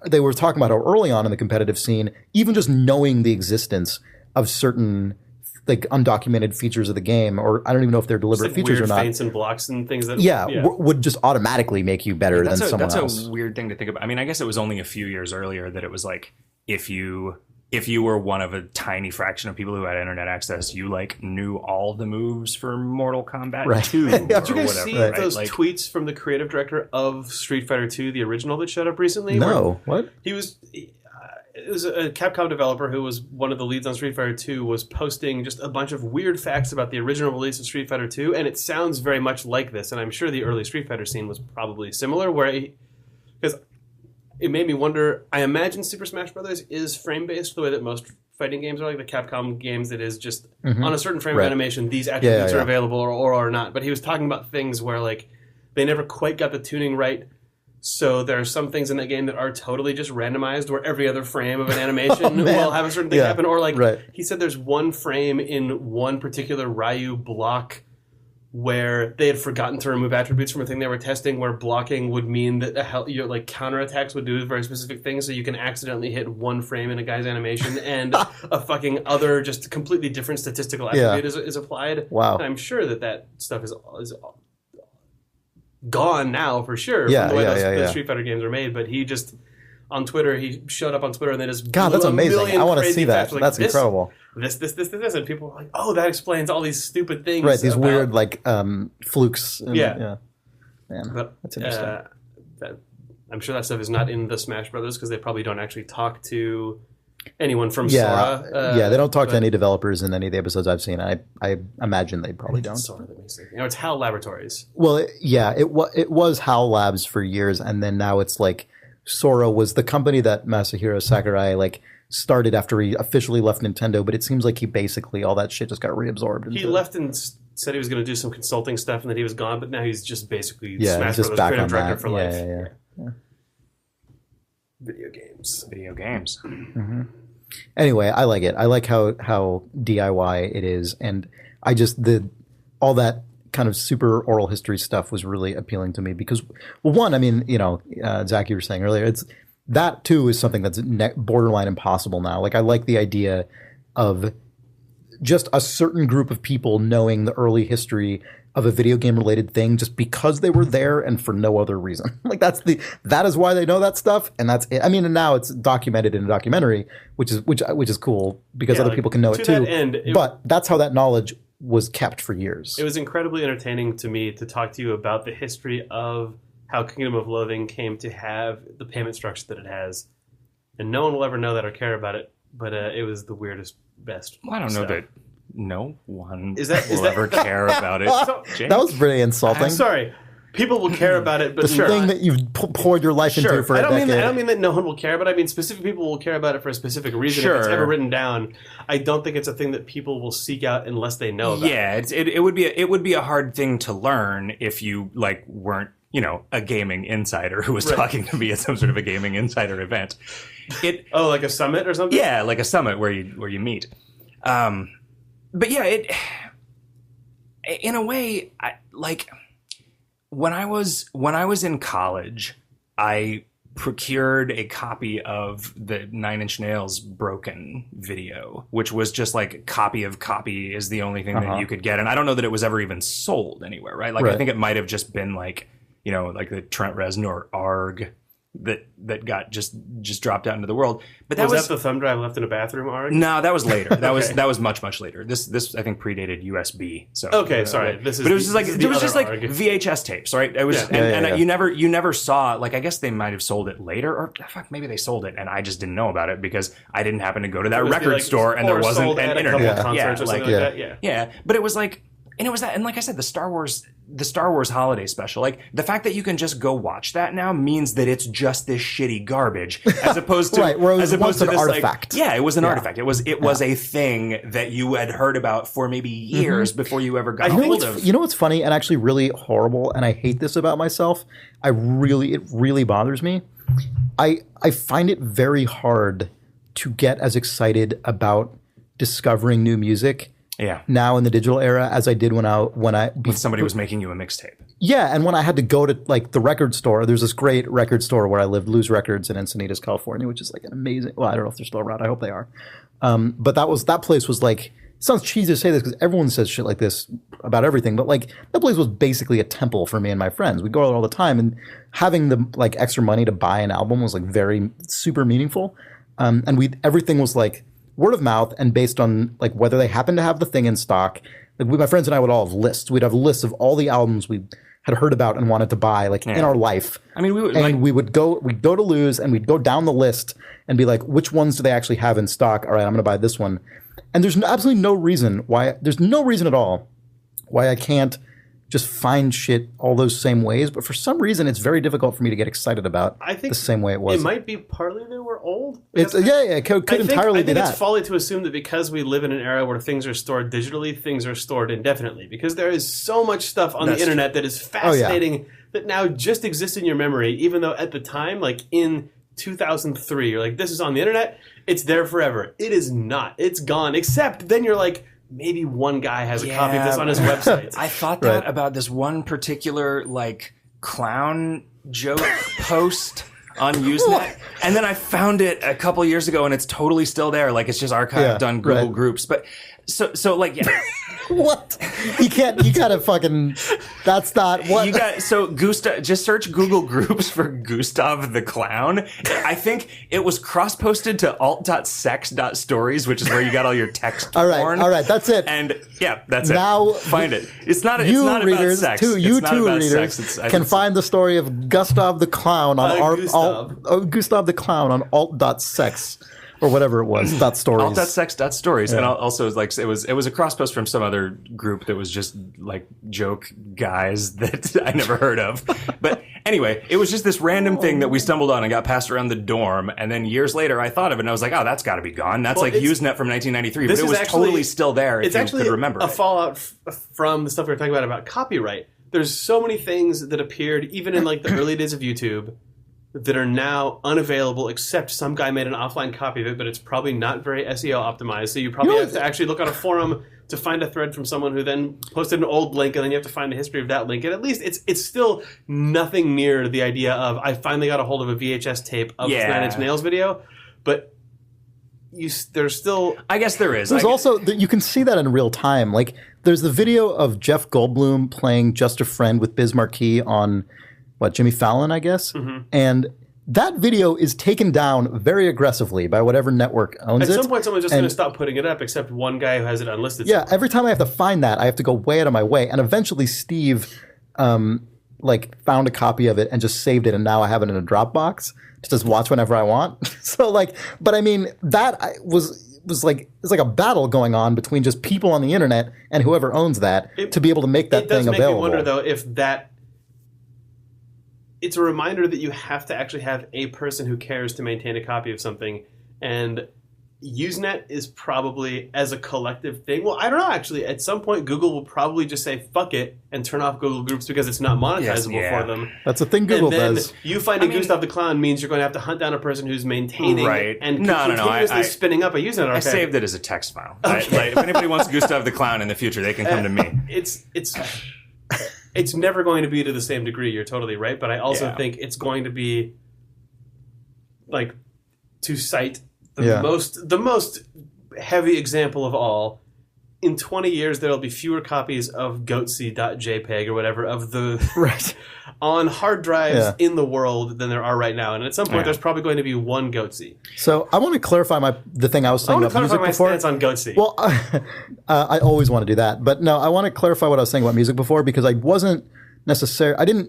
they were talking about how early on in the competitive scene, even just knowing the existence of certain like undocumented features of the game, or I don't even know if they're deliberate features or not. Feints and blocks and things that would just automatically make you better than someone else. That's a weird thing to think about. I mean, I guess it was only a few years earlier that it was like if you were one of a tiny fraction of people who had internet access, you like knew all the moves for Mortal Kombat 2 or Did you guys whatever. see those tweets from the creative director of Street Fighter 2, the original that showed up recently? No, what? It was a Capcom developer who was one of the leads on Street Fighter 2 was posting just a bunch of weird facts about the original release of Street Fighter 2, and it sounds very much like this, and I'm sure the early Street Fighter scene was probably similar, because it made me wonder, I imagine Super Smash Bros. Is frame-based the way that most fighting games are, like the Capcom games, it is just on a certain frame of animation, these attributes are available or are not. But he was talking about things where like they never quite got the tuning right, so there are some things in that game that are totally just randomized where every other frame of an animation will have a certain thing happen. Or like he said there's one frame in one particular Ryu block where they had forgotten to remove attributes from a thing they were testing, where blocking would mean that like counterattacks would do very specific things, so you can accidentally hit one frame in a guy's animation and a fucking other just completely different statistical attribute is applied. Wow. And I'm sure that stuff is gone now for sure from the way those Street Fighter games are made, but he just on Twitter, he showed up on Twitter and they just God, that's amazing. I want to see that. Like, that's incredible. This, and people were like, "Oh, that explains all these stupid things." Right, these weird like flukes. Man, but, that's interesting. I'm sure that stuff is not in the Smash Brothers because they probably don't actually talk to anyone from Sora. They don't talk to any developers in any of the episodes I've seen. I imagine they probably don't. Sora, it's HAL Laboratories. Well, it was HAL Labs for years, and then now it's like Sora was the company that Masahiro Sakurai like started after he officially left Nintendo, but it seems like he basically all that shit just got reabsorbed. He left and said he was going to do some consulting stuff, and then he was gone. But now he's just basically he's Smash just Bros. Back Creative on Director that. for life. Yeah. Video games. Mm-hmm. Anyway, I like it. I like how DIY it is, and I just all that kind of super oral history stuff was really appealing to me because, well, one, I mean, Zach, you were saying earlier, that too is something that's borderline impossible now. Like, I like the idea of just a certain group of people knowing the early history of a video game related thing just because they were there and for no other reason. Like, that is why they know that stuff, and that's it. I mean, and now it's documented in a documentary, which is cool because other people can know it too. But that's how that knowledge was kept for years. It was incredibly entertaining to me to talk to you about the history of how Kingdom of Loathing came to have the payment structure that it has. And no one will ever know that or care about it, but it was the weirdest best. Well, I don't know stuff. that no one Is that- will ever care about it. Jake? That was pretty insulting. I'm sorry. People will care about it, but The thing that you've poured your life into for a decade. I don't mean that no one will care, but I mean specific people will care about it for a specific reason. Sure. If it's ever written down, I don't think it's a thing that people will seek out unless they know about it. Yeah, it would be a hard thing to learn if you weren't a gaming insider who was talking to me at some sort of a gaming insider event. Like a summit or something. Yeah, like a summit where you meet. But yeah, in a way, when I was in college, I procured a copy of the Nine Inch Nails Broken video, which was just like copy of copy is the only thing that you could get. And I don't know that it was ever even sold anywhere, right? Like, I think it might have just been like the Trent Reznor ARG that got just dropped out into the world. But was that the thumb drive left in a bathroom, Ari? No, that was later. That was much later. This I think predated USB. So okay, sorry. But it was just like VHS tapes, right? It was and you never saw, like, I guess they might have sold it later, or maybe they sold it and I just didn't know about it because I didn't happen to go to that record store and there wasn't an internet. Concerts or something like that. Yeah, but it was like. And it was that, and like I said, the Star Wars holiday special, like the fact that you can just go watch that now means that it's just this shitty garbage, as opposed to where it was as opposed to an this artifact. it was an artifact. It was a thing that you had heard about for maybe years before you ever got hold of. You know what's funny and actually really horrible, and I hate this about myself. It really bothers me. I find it very hard to get as excited about discovering new music. Yeah. Now in the digital era, as I did when somebody was making you a mixtape. Yeah, and when I had to go to like the record store, there's this great record store where I lived, Lose Records in Encinitas, California, which is like an amazing. Well, I don't know if they're still around. I hope they are. But that place was like. It sounds cheesy to say this because everyone says shit like this about everything, but like that place was basically a temple for me and my friends. We'd go there all the time, and having the like extra money to buy an album was like very super meaningful. And everything was like. Word of mouth and based on like whether they happened to have the thing in stock. Like my friends and I would all have lists. We'd have lists of all the albums we had heard about and wanted to buy like in our life. I mean, we'd go to Lose and we'd go down the list and be like, which ones do they actually have in stock? All right, I'm going to buy this one. And there's absolutely no reason at all why I can't just find shit all those same ways. But for some reason, it's very difficult for me to get excited about the same way it was. It might be partly that we're old. It could entirely be that. I think it's folly to assume that because we live in an era where things are stored digitally, things are stored indefinitely. Because there is so much stuff on the internet that is fascinating that now just exists in your memory, even though at the time, like in 2003, you're like, this is on the internet, it's there forever. It is not. It's gone. Except then you're like, maybe one guy has a copy of this on his website. I thought that about this one particular like clown joke post on Usenet, and then I found it a couple years ago, and it's totally still there. Like it's just archived on Google Groups. But so like what? You gotta fucking. That's not what. Gustav. Just search Google Groups for Gustav the Clown. I think it was cross-posted to alt.sex.stories, which is where you got all your text porn. All right, that's it. And yeah, that's now, it. Find it. It's not readers, about sex. You readers can find the story of Gustav the Clown on Gustav the Clown on alt.sex. Or whatever it was, .stories. Alt.sex.stories. And also, like, it was a cross post from some other group that was just, like, joke guys that I never heard of. But anyway, it was just this random thing that we stumbled on and got passed around the dorm. And then years later, I thought of it and I was like, oh, that's got to be gone. That's like Usenet from 1993. But it was totally still there if you could remember it. It's actually a fallout from the stuff we were talking about copyright. There's so many things that appeared, even in, like, the early days of YouTube, that are now unavailable, except some guy made an offline copy of it, but it's probably not very SEO optimized. So you probably have to actually look on a forum to find a thread from someone who then posted an old link, and then you have to find the history of that link. And at least it's still nothing near the idea of I finally got a hold of a VHS tape of this Nine Inch Nails video, but there's still. I guess there is. There's also you can see that in real time. Like there's the video of Jeff Goldblum playing Just a Friend with Biz Markie on. Jimmy Fallon, I guess? Mm-hmm. And that video is taken down very aggressively by whatever network owns it. At some point, someone's just going to stop putting it up, except one guy who has it unlisted. Yeah, every time I have to find that, I have to go way out of my way. And eventually Steve found a copy of it and just saved it, and now I have it in a Dropbox to just watch whenever I want. So, but I mean, that was was like it's like a battle going on between just people on the internet and whoever owns that to be able to make that thing available. It does make me wonder though if that. It's a reminder that you have to actually have a person who cares to maintain a copy of something, and Usenet is probably as a collective thing. Well, I don't know. Actually, at some point, Google will probably just say "fuck it" and turn off Google Groups because it's not monetizable for them. That's the thing Google does. You finding Gustav the Clown means you're going to have to hunt down a person who's maintaining and continuously spinning up a Usenet archive. I saved it as a text file. Okay. If anybody wants Gustav the Clown in the future, they can come to me. It's never going to be to the same degree. You're totally right, but I also think it's going to be like to cite the most heavy example of all. In 20 years, there'll be fewer copies of goatsy.jpg or whatever of the on hard drives in the world than there are right now. And at some point, there's probably going to be one goatsy. So I want to clarify the thing I was saying about music before. I want to clarify my stance on goatsy. Well, I always want to do that, but no, I want to clarify what I was saying about music before because I wasn't necessarily.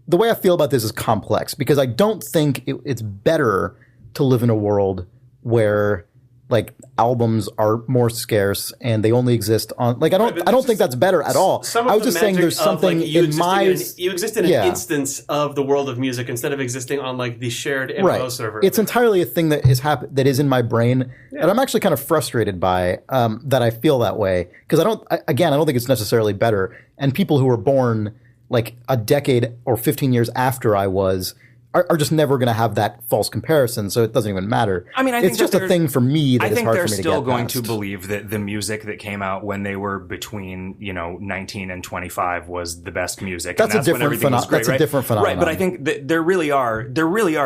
The way I feel about this is complex because I don't think it's better to live in a world where like albums are more scarce and they only exist on like I don't think that's better at all. I was just saying there's something you exist in an instance of the world of music instead of existing on like the shared MMO server. It's entirely a thing that is in my brain and I'm actually kind of frustrated by that I feel that way because I don't think it's necessarily better, and people who were born like a decade or 15 years after I was are just never going to have that false comparison, so it doesn't even matter. I mean, it's just a thing for me that is hard for me to get past. I think they're still going to believe that the music that came out when they were between 19 and 25 was the best music. That's a different phenomenon. That's a different phenomenon, right? But I think that there really are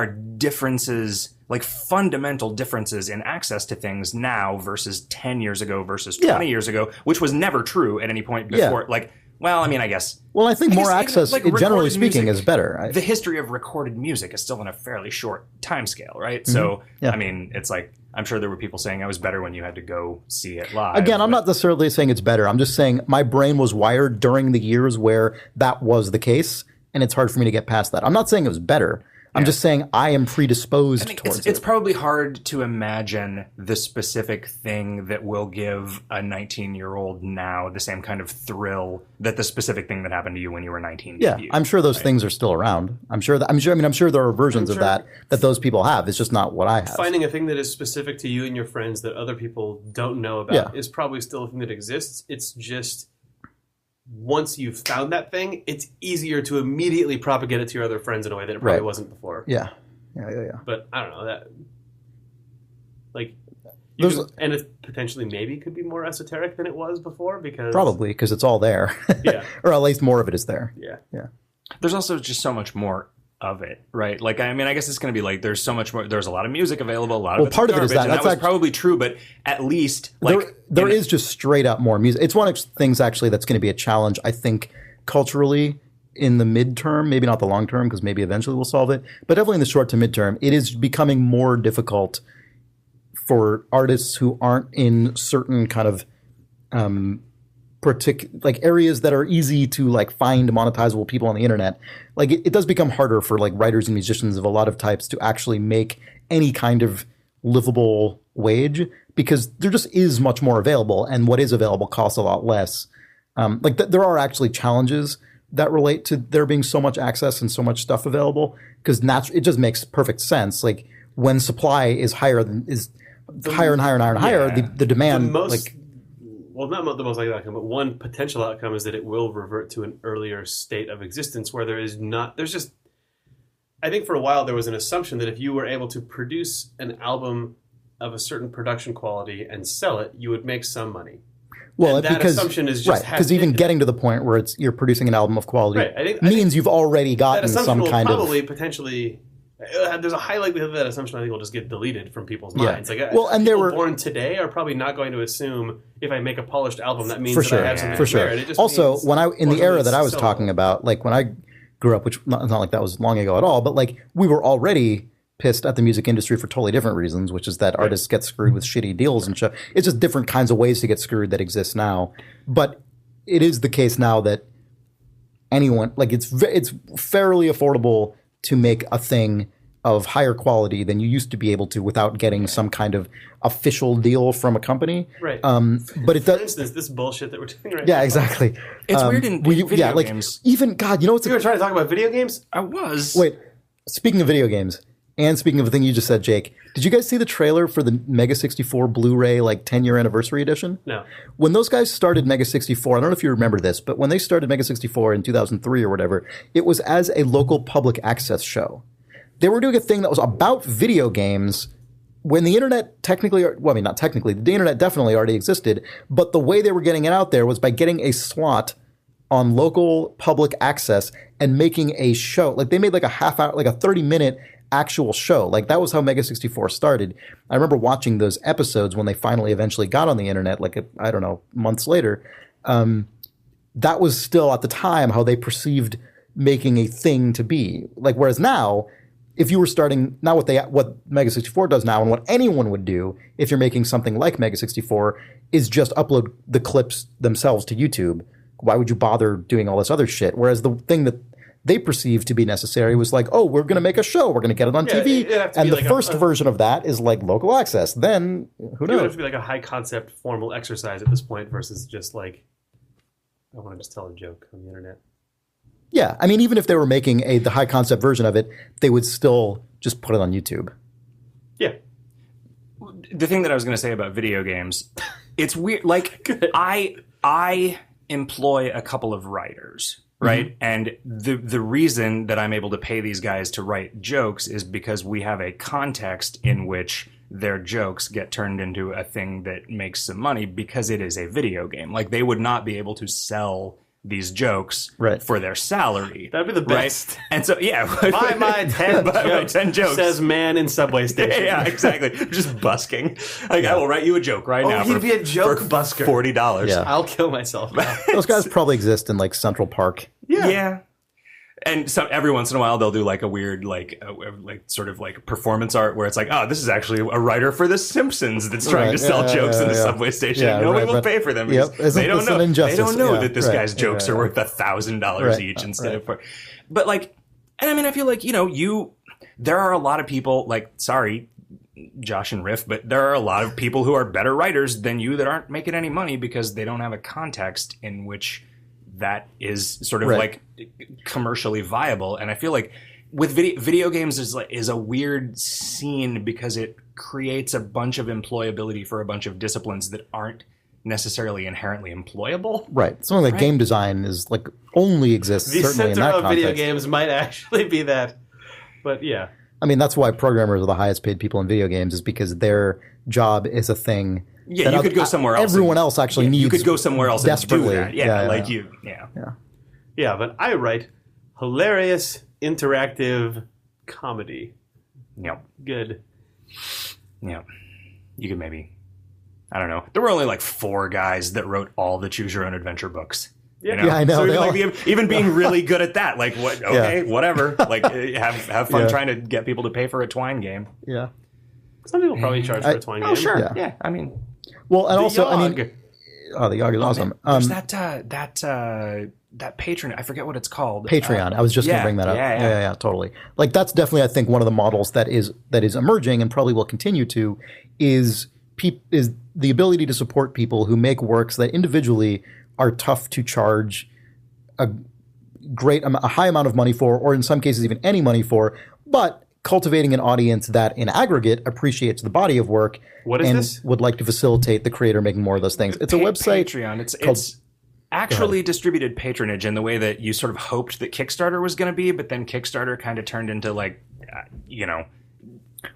differences, like fundamental differences in access to things now versus 10 years ago versus 20 years ago, which was never true at any point before. Like. Well, I mean, I guess. Well, I think more access, generally speaking, is better. The history of recorded music is still in a fairly short time scale, right? Mm-hmm. So, I mean, it's like, I'm sure there were people saying I was better when you had to go see it live. Again, I'm not necessarily saying it's better. I'm just saying my brain was wired during the years where that was the case, and it's hard for me to get past that. I'm not saying it was better. I'm just saying I am predisposed towards it. It's probably hard to imagine the specific thing that will give a 19-year-old now the same kind of thrill that the specific thing that happened to you when you were 19 Yeah, gave you, I'm sure those things are still around. I'm sure there are versions of that those people have. It's just not what I have. Finding a thing that is specific to you and your friends that other people don't know about is probably still a thing that exists. It's just once you've found that thing, it's easier to immediately propagate it to your other friends in a way that it probably wasn't before. Yeah. But I don't know that. Like, and it potentially maybe could be more esoteric than it was before because because it's all there. Or at least more of it is there. Yeah. There's also just so much more of it, right? Like, I mean, I guess it's going to be like there's so much more. There's a lot of music available. A lot of it's part of it is that was probably true, but at least like there is just straight up more music. It's one of the things actually that's going to be a challenge, I think, culturally in the midterm. Maybe not the long term because maybe eventually we'll solve it, but definitely in the short to midterm, it is becoming more difficult for artists who aren't in certain kind of like areas that are easy to like find monetizable people on the internet. Like it does become harder for like writers and musicians of a lot of types to actually make any kind of livable wage because there just is much more available, and what is available costs a lot less. There are actually challenges that relate to there being so much access and so much stuff available because it just makes perfect sense. Like when supply is higher and higher, the demand well, not the most likely outcome, but one potential outcome is that it will revert to an earlier state of existence where there's just, I think for a while there was an assumption that if you were able to produce an album of a certain production quality and sell it, you would make some money. Well, that assumption is just because even getting to the point where you're producing an album of quality means you've already gotten some kind of potentially. There's a high likelihood that assumption I think will just get deleted from people's minds. Like, and people born today are probably not going to assume if I make a polished album that means that I have something to wear. It just also, in the era that I was talking about, like when I grew up, which not like that was long ago at all, but like we were already pissed at the music industry for totally different reasons, which is that artists get screwed with shitty deals and shit. It's just different kinds of ways to get screwed that exist now. But it is the case now that anyone, like it's fairly affordable to make a thing of higher quality than you used to be able to without getting some kind of official deal from a company. Right. But it For does. instance, this bullshit that we're doing right Yeah, now. exactly. It's weird in video like, games. even God, you know what's You were trying to talk about video games? I was. wait. Speaking of video games, and speaking of the thing you just said, Jake, did you guys see the trailer for the Mega 64 Blu-ray like 10-year anniversary edition? No. When those guys started Mega 64, I don't know if you remember this, but when they started Mega 64 in 2003 or whatever, it was as a local public access show. They were doing a thing that was about video games when the internet technically, well, I mean, not technically, the internet definitely already existed, but the way they were getting it out there was by getting a slot on local public access and making a show. Like they made like a half hour, like a 30-minute actual show. Like that was how Mega 64 started. I remember watching those episodes when they finally eventually got on the internet, like, I don't know, months later. That was still at the time how they perceived making a thing to be. Like, whereas now, if you were starting, now what Mega 64 does now and what anyone would do if you're making something like Mega 64 is just upload the clips themselves to YouTube. Why would you bother doing all this other shit? Whereas the thing that they perceived to be necessary was like, oh, we're going to make a show. We're going to get it on TV. it'd have to And be the like first version of that is like local access. Then, who It would knows? have to be like a high concept formal exercise at this point versus just like, I want to just tell a joke on the internet. Yeah. I mean, even if they were making the high concept version of it, they would still just put it on YouTube. Yeah. The thing that I was going to say about video games, it's weird. Like, I employ a couple of writers, right? And the reason that I'm able to pay these guys to write jokes is because we have a context in which their jokes get turned into a thing that makes some money because it is a video game. Like, they would not be able to sell these jokes for their salary. That'd be the best. Right? And so, yeah. Buy my 10 Buy my jokes, 10 jokes. says man in subway station. Yeah, exactly. Just busking. Like, I will write you a joke right now. he'd be a joke for busker. $40. Yeah. I'll kill myself now. Those guys probably exist in like Central Park. Yeah. And so every once in a while they'll do like a weird sort of like performance art where it's like, oh, this is actually a writer for The Simpsons that's trying to sell jokes in the subway station. Yeah, Nobody right, will pay for them. Yep. They don't know. They don't know that this Right. guy's jokes Yeah, are worth $1,000 each instead of. But like, and I mean, I feel like there are a lot of people like, sorry, Josh and Riff, but there are a lot of people who are better writers than you that aren't making any money because they don't have a context in which that is sort of like commercially viable. And I feel like with video games is a weird scene because it creates a bunch of employability for a bunch of disciplines that aren't necessarily inherently employable. Right. Something like game design is like only exists The certainly in center that of context. video games might actually be that. But yeah. I mean, that's why programmers are the highest paid people in video games is because their job is a thing. Yeah, you could go somewhere else. Everyone else actually needs. You could go somewhere else desperately. and do that. Yeah, but I write hilarious, interactive comedy. Yep. Good. Yeah. You could maybe, I don't know. There were only like 4 guys that wrote all the Choose Your Own Adventure books. Yeah, Yeah, I know. So They even being really good at that, like what? Okay, whatever. Like have fun Yeah. trying to get people to pay for a Twine game. Yeah. Some people probably charge for a Twine game. Oh sure, Yeah. yeah. I mean, Well, and The also, I Yogg. mean, the Yogg is awesome. there's that patron. I forget what it's called. Patreon. I was just going to bring that up. Yeah, totally. Like that's definitely, I think, one of the models that is emerging and probably will continue to is the ability to support people who make works that individually are tough to charge a high amount of money for, or in some cases even any money for, but cultivating an audience that in aggregate appreciates the body of work What is and this? would like to facilitate the creator making more of those things. It's a website. Patreon. It's actually distributed patronage in the way that you sort of hoped that Kickstarter was going to be, but then Kickstarter kind of turned into like,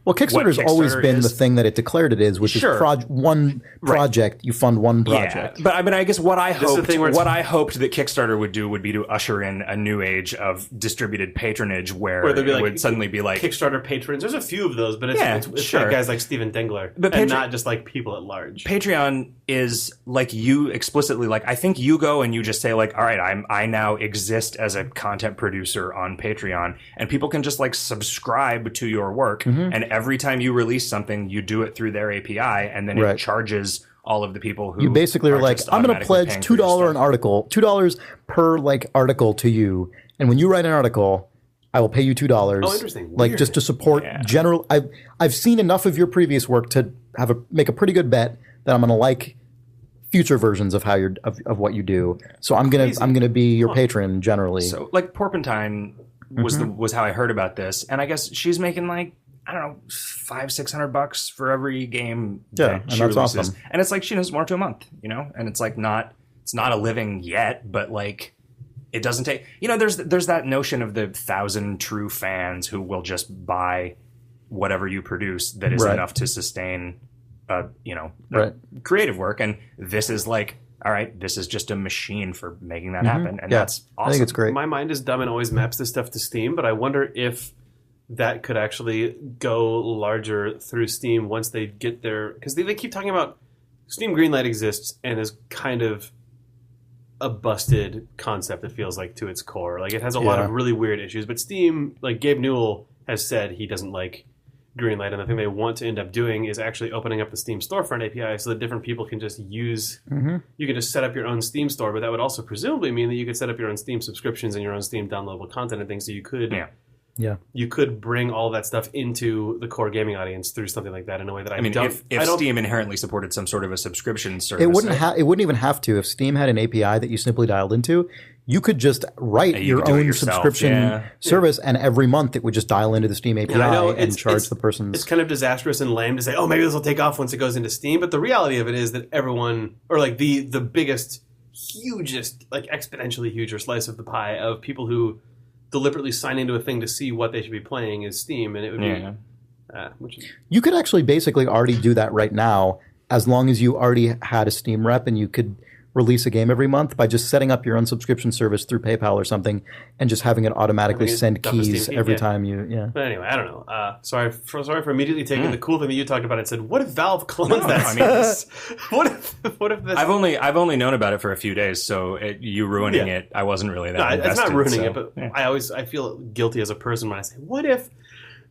Well, Kickstarter's always Kickstarter been the is. thing that it declared it is, which Sure. is one project, you fund one project. Yeah, but I mean, I guess what I is the hoped, thing where it's- what I hoped that Kickstarter would do would be to usher in a new age of distributed patronage, where Where there'd be it like would suddenly be like, Kickstarter patrons. There's a few of those, but it's, Yeah, it's sure. like guys like Steven Dingler, But and not just like people at large. Patreon is like you explicitly like. I think you go and you just say like, all right, I now exist as a content producer on Patreon, and people can just like subscribe to your work, and every time you release something, you do it through their API, and then Right. it charges all of the people who You basically are like, just I'm going to automatically pledge paying for your $2 an stuff. article, $2 per like article to you, and when you write an article, I will pay you $2. Oh, interesting. Like Weird. just to support general. I've seen enough of your previous work to make a pretty good bet that I'm going to like future versions of how you're of what you do. So I'm gonna be your patron generally. So like Porpentine was how I heard about this, and I guess she's making like, I don't know, $500-600 for every game that she that's releases. awesome. And it's like she knows more to a month, you know, and it's like it's not a living yet, but like it doesn't take, you know, there's that notion of the 1,000 true fans who will just buy whatever you produce that is enough to sustain creative work, and this is like, all right, this is just a machine for making that happen, and that's awesome. I think it's great. My mind is dumb and always maps this stuff to Steam, but I wonder if that could actually go larger through Steam once they get there, because they keep talking about Steam Greenlight exists and is kind of a busted concept, it feels like, to its core. Like, it has a lot of really weird issues, but Steam, like Gabe Newell has said, he doesn't like Greenlight, and the thing they want to end up doing is actually opening up the Steam storefront API so that different people can just use. You can just set up your own Steam store, but that would also presumably mean that you could set up your own Steam subscriptions and your own Steam downloadable content and things. So you could, you could bring all that stuff into the core gaming audience through something like that in a way that I mean, if Steam inherently supported some sort of a subscription service, it wouldn't even have to. If Steam had an API that you simply dialed into, you could just write your own subscription service, and every month it would just dial into the Steam API and charge the person's. It's kind of disastrous and lame to say, oh, maybe this will take off once it goes into Steam. But the reality of it is that everyone, or like the biggest, hugest, like exponentially huger slice of the pie of people who deliberately sign into a thing to see what they should be playing is Steam, and it would be. You could actually basically already do that right now, as long as you already had a Steam rep and you could release a game every month by just setting up your own subscription service through PayPal or something, and just having it automatically send keys every time you. But anyway, I don't know. Sorry for immediately taking the cool thing that you talked about and said, "What if Valve clones that?" I mean, what if this? I've only known about it for a few days, so you ruining it, I wasn't really that invested. It's not ruining it, but I feel guilty as a person when I say, "What if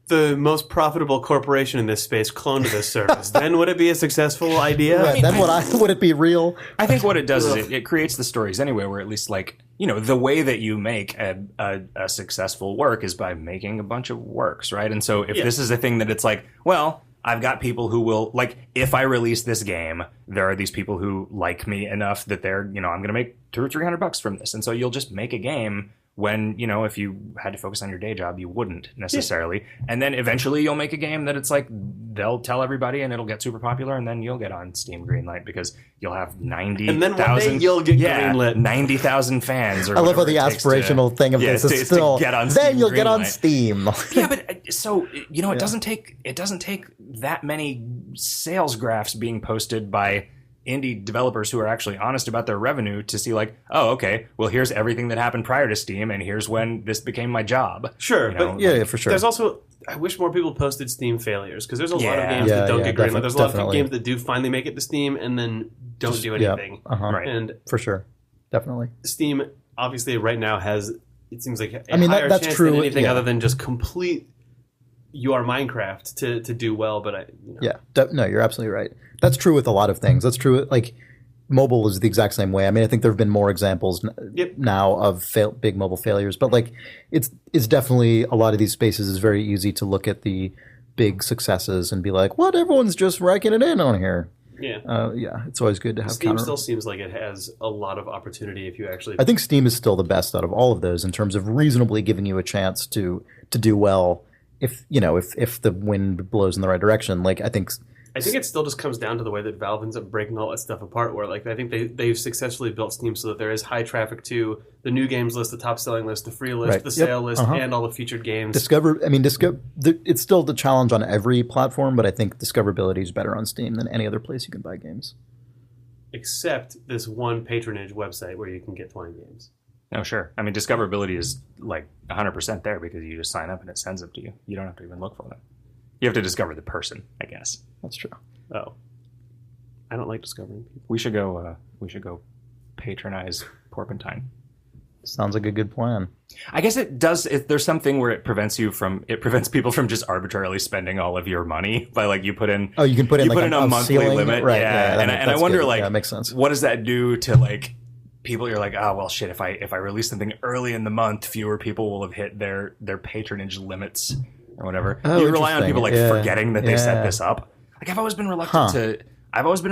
the most profitable corporation in this space cloned this service?" Then would it be a successful idea? Right, then would it be real? I think what it does is it creates the stories anyway, where at least, like, you know, the way that you make a successful work is by making a bunch of works, right? And so if this is a thing that it's like, well, I've got people who will, like, if I release this game, there are these people who like me enough that they're, you know, I'm going to make $200 or $300 from this. And so you'll just make a game when, you know, if you had to focus on your day job, you wouldn't necessarily. And then eventually you'll make a game that it's like, they'll tell everybody and it'll get super popular, and then you'll get on Steam Greenlight because you'll have 90,000. And then one day you'll get greenlit. 90,000 fans. Or I love how the aspirational thing of this is still, get on then you'll get on Greenlight. Steam. Yeah, but so, you know, it doesn't take that many sales graphs being posted by indie developers who are actually honest about their revenue to see, like, oh, okay, well, here's everything that happened prior to Steam, and here's when this became my job. Sure, you know? but yeah, for sure. There's also, I wish more people posted Steam failures, because there's a lot of games that don't get greenlit. There's a lot of games that do finally make it to Steam and then don't do anything. Right. And for sure, definitely. Steam obviously right now has, it seems like a higher that's chance true. than anything other than just complete. You are Minecraft to do well, but no, you're absolutely right. That's true with a lot of things. That's true. Like, mobile is the exact same way. I mean, I think there have been more examples now of big mobile failures, but like, it's definitely, a lot of these spaces is very easy to look at the big successes and be like, what? Everyone's just raking it in on here. Yeah. It's always good to have Steam still seems like it has a lot of opportunity if you actually. I think Steam is still the best out of all of those in terms of reasonably giving you a chance to do well. If the wind blows in the right direction, like I think it still just comes down to the way that Valve ends up breaking all that stuff apart. Where, like, I think they've successfully built Steam so that there is high traffic to the new games list, the top selling list, the free list, the sale list, and all the featured games. It's still the challenge on every platform, but I think discoverability is better on Steam than any other place you can buy games. Except this one patronage website where you can get 20 games. No, sure. I mean, discoverability is like 100% there because you just sign up and it sends them to you. You don't have to even look for them. You have to discover the person, I guess. That's true. Oh, I don't like discovering people. We should go patronize Porpentine. Sounds like a good plan. I guess it does. There's something where it prevents people from just arbitrarily spending all of your money by, like, you put in. Oh, you can put in like a monthly ceiling limit, right? And I wonder, like, that makes sense. What does that do to, like, people, you're like, oh well, shit. If I release something early in the month, fewer people will have hit their patronage limits or whatever. Oh, you rely on people like yeah. forgetting that they set Yeah. this up. Like I've always been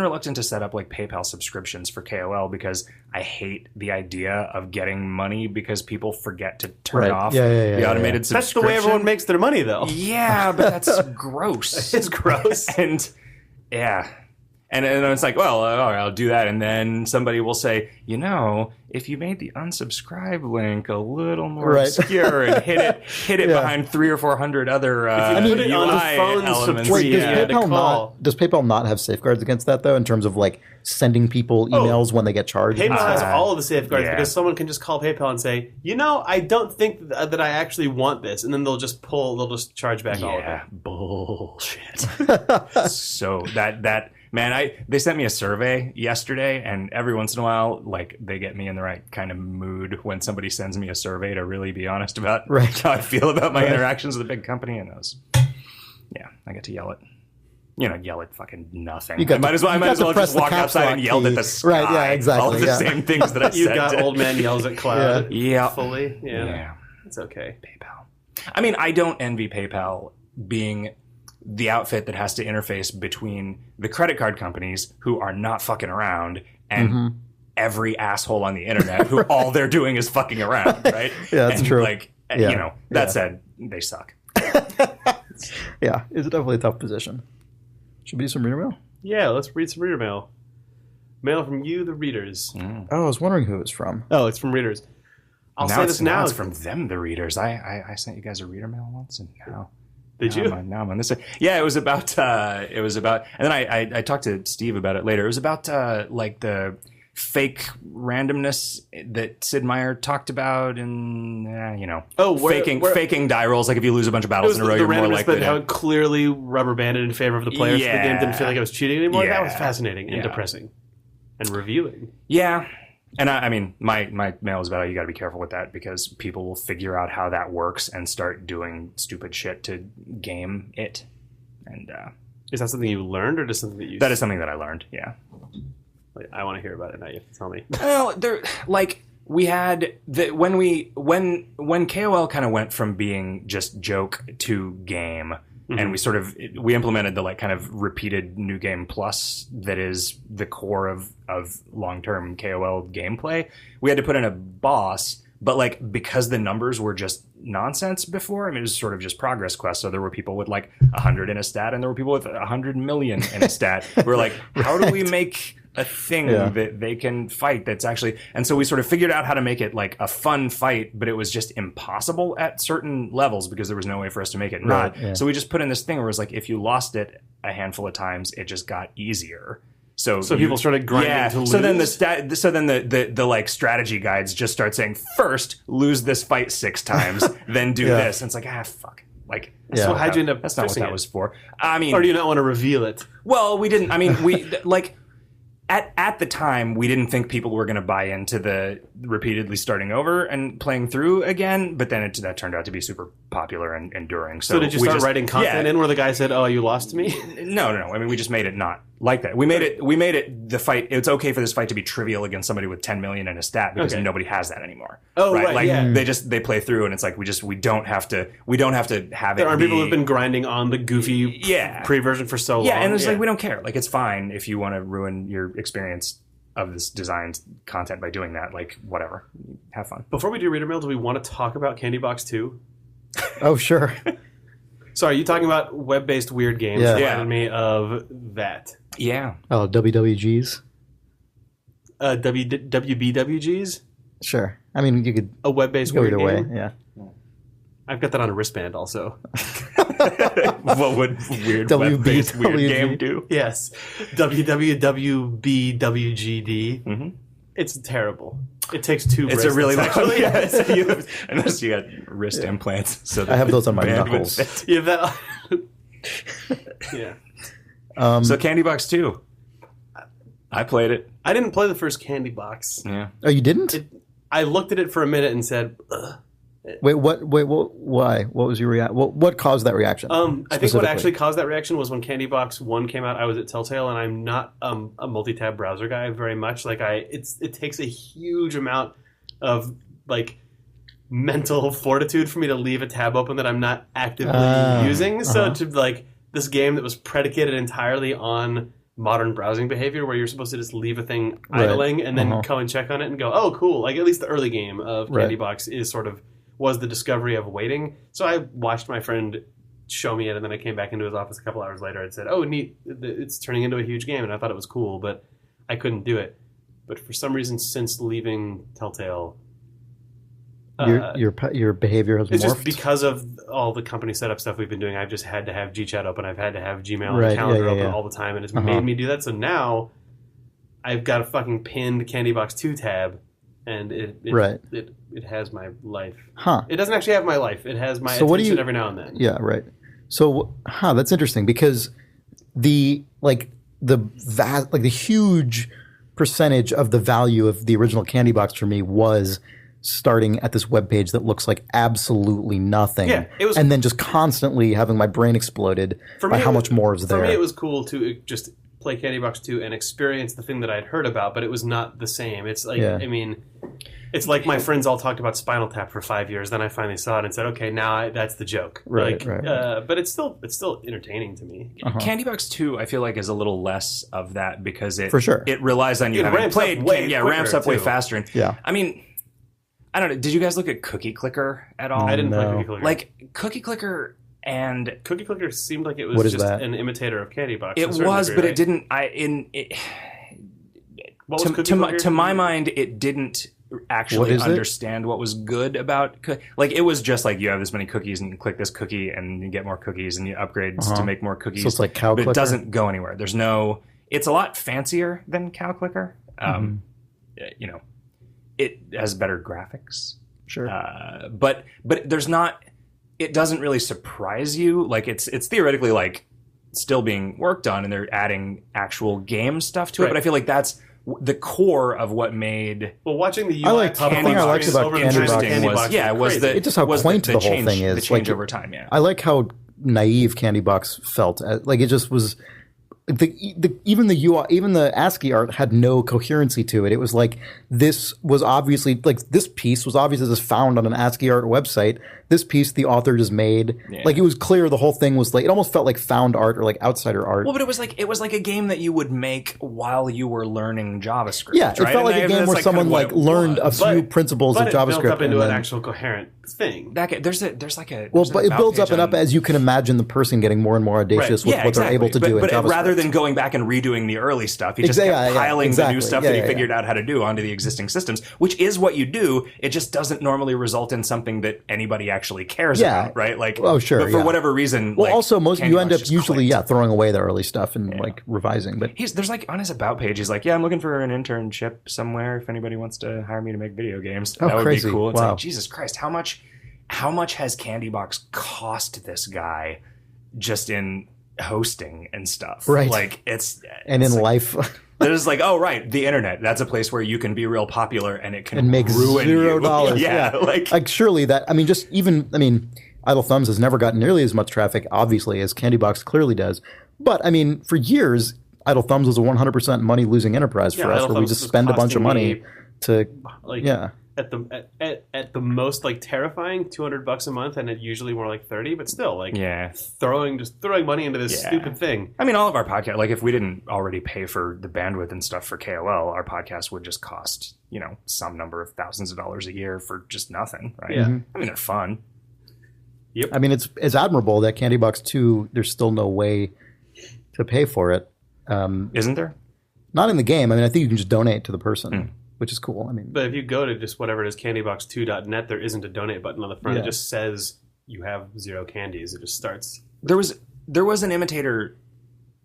reluctant to set up like PayPal subscriptions for KOL because I hate the idea of getting money because people forget to turn Right. off Yeah, the automated That's subscription. the way everyone makes their money, though. Yeah, but that's gross. It's gross. And yeah. And it's like, well, all right, I'll do that. And then somebody will say, you know, if you made the unsubscribe link a little more Right. obscure and hit it Yeah. behind 300 or 400 other put it on the UI phone elements. Wait, subscription, does, yeah, to call. does PayPal not have safeguards against that though? In terms of like sending people emails when they get charged. PayPal has all of the safeguards yeah. because someone can just call PayPal and say, you know, I don't think that I actually want this, and then they'll just charge back all of it. Yeah, bullshit. So that man, they sent me a survey yesterday, and every once in a while, like they get me in the right kind of mood when somebody sends me a survey to really be honest about Right. how I feel about my Right. interactions with a big company, and those. Yeah, I get to yell at fucking nothing. You got I might to- as well you got to just press the walk caps outside lock and yelled key. at the sky. Right, yeah, exactly, All of the yeah. same things that I You said. got to- old man yells at cloud Yeah. fully. Yeah. Yeah. It's okay. PayPal. I mean, I don't envy PayPal being the outfit that has to interface between the credit card companies who are not fucking around and every asshole on the internet who all they're doing is fucking around, right? Yeah, that's And, true. Like, Yeah. you know, that Yeah. said, they suck. Yeah, it's definitely a tough position. Should we do some reader mail? Yeah, let's read some reader mail. Mail from you, the readers. Oh, I was wondering who it was from. Oh, it's from readers. I'll now say it's, this now. it's from them, the readers. I sent you guys a reader mail once, and now Did now you? I'm on this. Yeah, it was about. And then I talked to Steve about it later. It was about like the fake randomness that Sid Meier talked about, and faking die rolls. Like if you lose a bunch of It battles was in a row, the you're more randomness, likely but how to. it clearly rubber banded in favor of the players. So the game didn't feel like it was cheating anymore. That was Yeah. fascinating and Yeah. depressing and revealing. Yeah. And I mean, my mail is about you got to be careful with that because people will figure out how that works and start doing stupid shit to game it. And Is that something you learned or just something that you? that is something that I learned. Yeah. Like, I want to hear about it now. You have to tell me. Well, there like we had when KOL kind of went from being just joke to game. And we implemented the like kind of repeated new game plus that is the core of long-term KOL gameplay. We had to put in a boss, but like because the numbers were just nonsense before, I mean it was sort of just progress quests. So there were people with like 100 in a stat and there were people with 100 million in a stat. We're like, how do we make a thing that they can fight that's actually, and so we sort of figured out how to make it like a fun fight, but it was just impossible at certain levels because there was no way for us to make it not. yeah. So we just put in this thing where it was like if you lost it a handful of times, it just got easier. So people started grinding to lose? So then the like strategy guides just start saying first lose this fight 6 times, then do this. And it's like fuck. Like So how'd you end up that's not what fixing that it? was for. I mean, Or do you not want to reveal it? well, we didn't. I mean, we like at the time we didn't think people were going to buy into the repeatedly starting over and playing through again. But then that turned out to be super popular and enduring. So did you start writing content in where the guy said, "Oh, you lost to me"? No. I mean, we just made it not like that. We made it the fight. It's okay for this fight to be trivial against somebody with 10 million in a stat because nobody has that anymore. Oh, right, Like yeah. they play through and it's like we don't have to have it. There are be, people who've been grinding on the goofy pre-version for so long. Yeah, and it's like we don't care. Like it's fine if you want to ruin your experience of this designed content by doing that. Like whatever, have fun. Before we do reader mail, do we want to talk about Candy Box 2? Oh, sure. Sorry, you talking about web-based weird games? Yeah. Reminded me of that. Yeah. Oh, WWGs? WBWGs? Sure. I mean, you could A web-based go weird either way. game? Yeah. I've got that on a wristband also. What would weird web-based weird WBWG. game do? Yes. WWWBWGD. Mm-hmm. It's terrible. It takes 2 It's a really actually. unless you got wrist implants. So I have those on my band would knuckles. fit. Yeah, that. Yeah. So Candy Box 2. I played it. I didn't play the first Candy Box. Yeah. Oh, you didn't? I looked at it for a minute and said, ugh. Wait, what? Why? What was your reaction? What caused that reaction? I think what actually caused that reaction was when Candy Box 1 came out. I was at Telltale, and I'm not a multi-tab browser guy very much. Like it takes a huge amount of like mental fortitude for me to leave a tab open that I'm not actively using. So to like this game that was predicated entirely on modern browsing behavior, where you're supposed to just leave a thing idling and then go and check on it and go, oh, cool. Like at least the early game of Candy Box was the discovery of waiting. So I watched my friend show me it, and then I came back into his office a couple hours later and said, oh, neat, it's turning into a huge game, and I thought it was cool, but I couldn't do it. But for some reason, since leaving Telltale, your behavior has morphed? It's just because of all the company setup stuff we've been doing. I've just had to have GChat open. I've had to have Gmail and calendar open all the time, and it's made me do that. So now I've got a fucking pinned Candy Box 2 tab, and it has my life. It doesn't actually have my life. It has my attention every now and then. Yeah, right. So, that's interesting because the huge percentage of the value of the original Candy Box for me was starting at this webpage that looks like absolutely nothing. Yeah, it was, and then just constantly having my brain exploded by how much more is there. For me, it was cool to just play Candy Box 2 and experience the thing that I'd heard about, but it was not the same. It's like, I mean, it's like my friends all talked about Spinal Tap for 5 years. Then I finally saw it and said, okay, now that's the joke. Right. But it's still entertaining to me. Candy Box 2, I feel like, is a little less of that because it relies on you having played. Ramps up way faster. And, yeah. I mean, I don't know. Did you guys look at Cookie Clicker at all? I didn't play Cookie Clicker. Like, Cookie Clicker and... Cookie Clicker seemed like it was just an imitator of Candy Box. It was, but it didn't... To my mind, it didn't actually understand what was good about... Like, it was just like, you have this many cookies, and you click this cookie, and you get more cookies, and you upgrade to make more cookies. So it's like Cow Clicker? But it doesn't go anywhere. There's no... It's a lot fancier than Cow Clicker. You know, it has better graphics. Sure. But there's not... It doesn't really surprise you. Like, it's theoretically, like, still being worked on, and they're adding actual game stuff to it. But I feel like that's the core of what made... Well, watching the UI the thing I liked about Candy Box was it's just how quaint the whole thing is. The change over time, I like how naive Candy Box felt. Like, it just was... even the UI, even the ASCII art had no coherency to it. It was like, this was obviously, like, this piece was obviously just found on an ASCII art website. This piece the author just made. Yeah. Like, it was clear the whole thing was like, it almost felt like found art or like outsider art. Well, but it was like a game that you would make while you were learning JavaScript. Yeah, it felt like a game where someone like learned a few principles of JavaScript. But it built up into an actual coherent thing. There's like a... Well, but it builds up and up as you can imagine the person getting more and more audacious with what they're able to do in JavaScript. But rather than going back and redoing the early stuff, he just kept piling the new stuff that he figured out how to do onto the existing systems, which is what you do. It just doesn't normally result in something that anybody actually cares about, right? Like, oh, sure, but for whatever reason, well, like, also you end up usually throwing away the early stuff and like revising. But there's like on his about page, he's like, I'm looking for an internship somewhere if anybody wants to hire me to make video games. That would be cool. It's like, Jesus Christ, how much has Candy Box cost this guy just in hosting and stuff? Right. Like, it's in like, life. There's like, oh, right, the internet. That's a place where you can be real popular and it can and make ruin $0. you. Yeah, like surely that. I mean, Idle Thumbs has never gotten nearly as much traffic, obviously, as Candy Box clearly does. But I mean, for years, Idle Thumbs was a 100% money losing enterprise for us, where we just spend a bunch of money to at the most, like, terrifying $200 a month, and it usually more like 30, but still, like, throwing money into this stupid thing. I mean, all of our podcast, like, if we didn't already pay for the bandwidth and stuff for KOL, our podcast would just cost, some number of thousands of dollars a year for just nothing, right? Yeah. I mean, they're fun. Yep. I mean, it's admirable that Candy Box 2, there's still no way to pay for it. Isn't there? Not in the game. I mean, I think you can just donate to the person. Which is cool. I mean, but if you go to just whatever it is, candybox2.net, there isn't a donate button on the front. It just says you have 0 candies. It just starts. There was an imitator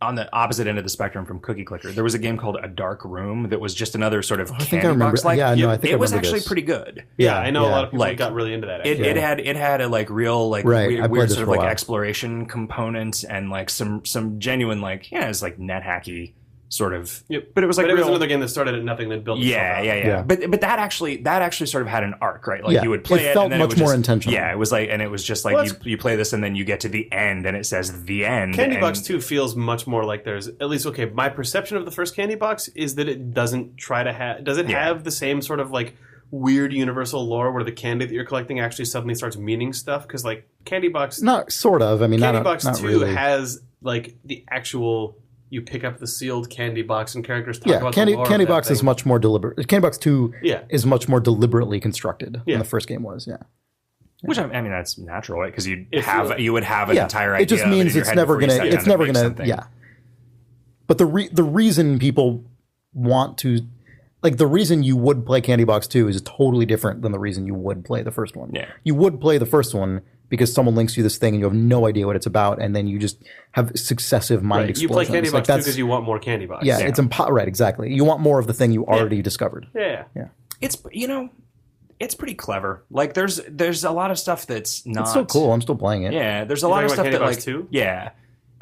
on the opposite end of the spectrum from Cookie Clicker. There was a game called A Dark Room that was just another sort of Candy Box like. Yeah, no, I think it was actually pretty good. Yeah, I know a lot of people got really into that. It had a like real like weird sort of like exploration component and like some genuine like it's like net hacky sort of. Yep. But it was like it was real- another game that started at nothing, then built itself out. Yeah. But that actually sort of had an arc, right? Like Yeah, you would play it it, felt and then much it was more just, intentional. Yeah, it was like, and it was just like Well, you play this, and then you get to the end, and it says the end. Candy and, Box 2 feels much more like there's at least okay. My perception of the first Candy Box is that it doesn't try to have. Does it have the same sort of like weird universal lore where the candy that you're collecting actually suddenly starts meaning stuff? Because like Candy Box, Not sort of. I mean, Candy not, Box not 2 really. has like the actual. You pick up the sealed candy box and characters talk about Candy the lore Candy of that Box is thing. much more deliberate. Candy Box 2 Yeah. is much more deliberately constructed Yeah. than the first game was. Yeah. which I mean that's natural, right? Because you If would have an entire idea. It just of means in your it's head never before you gonna. sat It's down to never make gonna. something. Yeah. But the reason people want to, like, the reason you would play Candy Box 2 is totally different than the reason you would play the first one. Yeah. You would play the first one because someone links you this thing and you have no idea what it's about, and then you just have successive mind Right. You explosions. play Candy Like, Box 2 that's- because you want more Candy Box. Yeah, it's right, exactly. You want more of the thing you already discovered. Yeah. Yeah. It's it's pretty clever. Like there's a lot of stuff that's not. It's still cool. I'm still playing it. Yeah, there's a lot of talking stuff about that Candy like Box 2? yeah.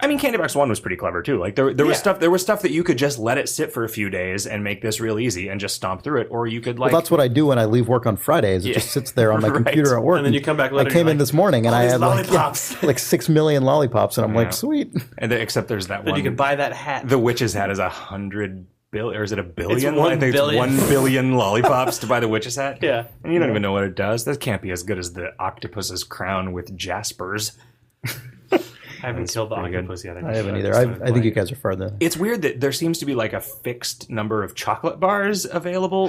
I mean, Candy Box 1 was pretty clever too. Like there was stuff that you could just let it sit for a few days and make this real easy and just stomp through it, or you could like. Well, that's what I do when I leave work on Fridays. It just sits there on my Right. computer at work. And then you come back later I came and you're in like, this morning and "All I these had lollipops." like 6 million lollipops, and I'm Yeah. like, sweet. and except there's that Then one. you can buy that hat. The witch's hat is 100 billion, or is it a billion? It's 1 I think billion. it's 1 billion lollipops to buy the witch's hat. Yeah. and you don't even know what it does. That can't be as good as the octopus's crown with jaspers. I haven't killed the pretty good. octopus yet. I haven't just either. started I think you playing guys are farther. It's weird that there seems to be like a fixed number of chocolate bars available,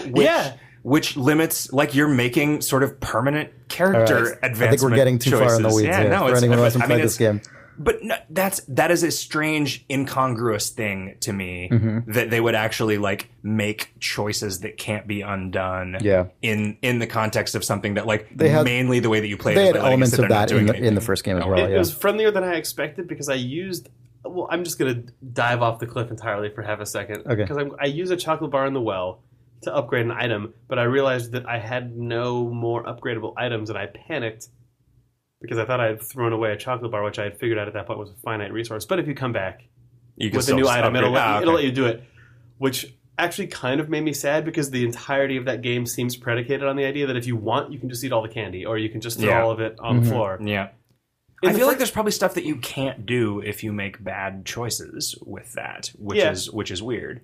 which limits, like you're making sort of permanent character All right. advancement. I think we're getting too far in the choices. weeds Yeah, here. no, For it's, anyone who hasn't I mean, played this game. But no, that is a strange, incongruous thing to me that they would actually like make choices that can't be undone. Yeah. In the context of something that like They had- mainly the way that you play. They it, had but, like, elements except of they're not that in doing the first game as well. It Yeah. was friendlier than I expected because I used. Well, I'm just going to dive off the cliff entirely for half a second. Okay. Because I use a chocolate bar in the well to upgrade an item, but I realized that I had no more upgradable items, and I panicked because I thought I had thrown away a chocolate bar, which I had figured out at that point was a finite resource. But if you come back You can with a still new just item, upgrade. it'll let you do it, which actually kind of made me sad because the entirety of that game seems predicated on the idea that if you want, you can just eat all the candy, or you can just throw Yeah. all of it on the floor. Yeah. In I the feel like first- there's probably stuff that you can't do if you make bad choices with that, which Yeah. is weird.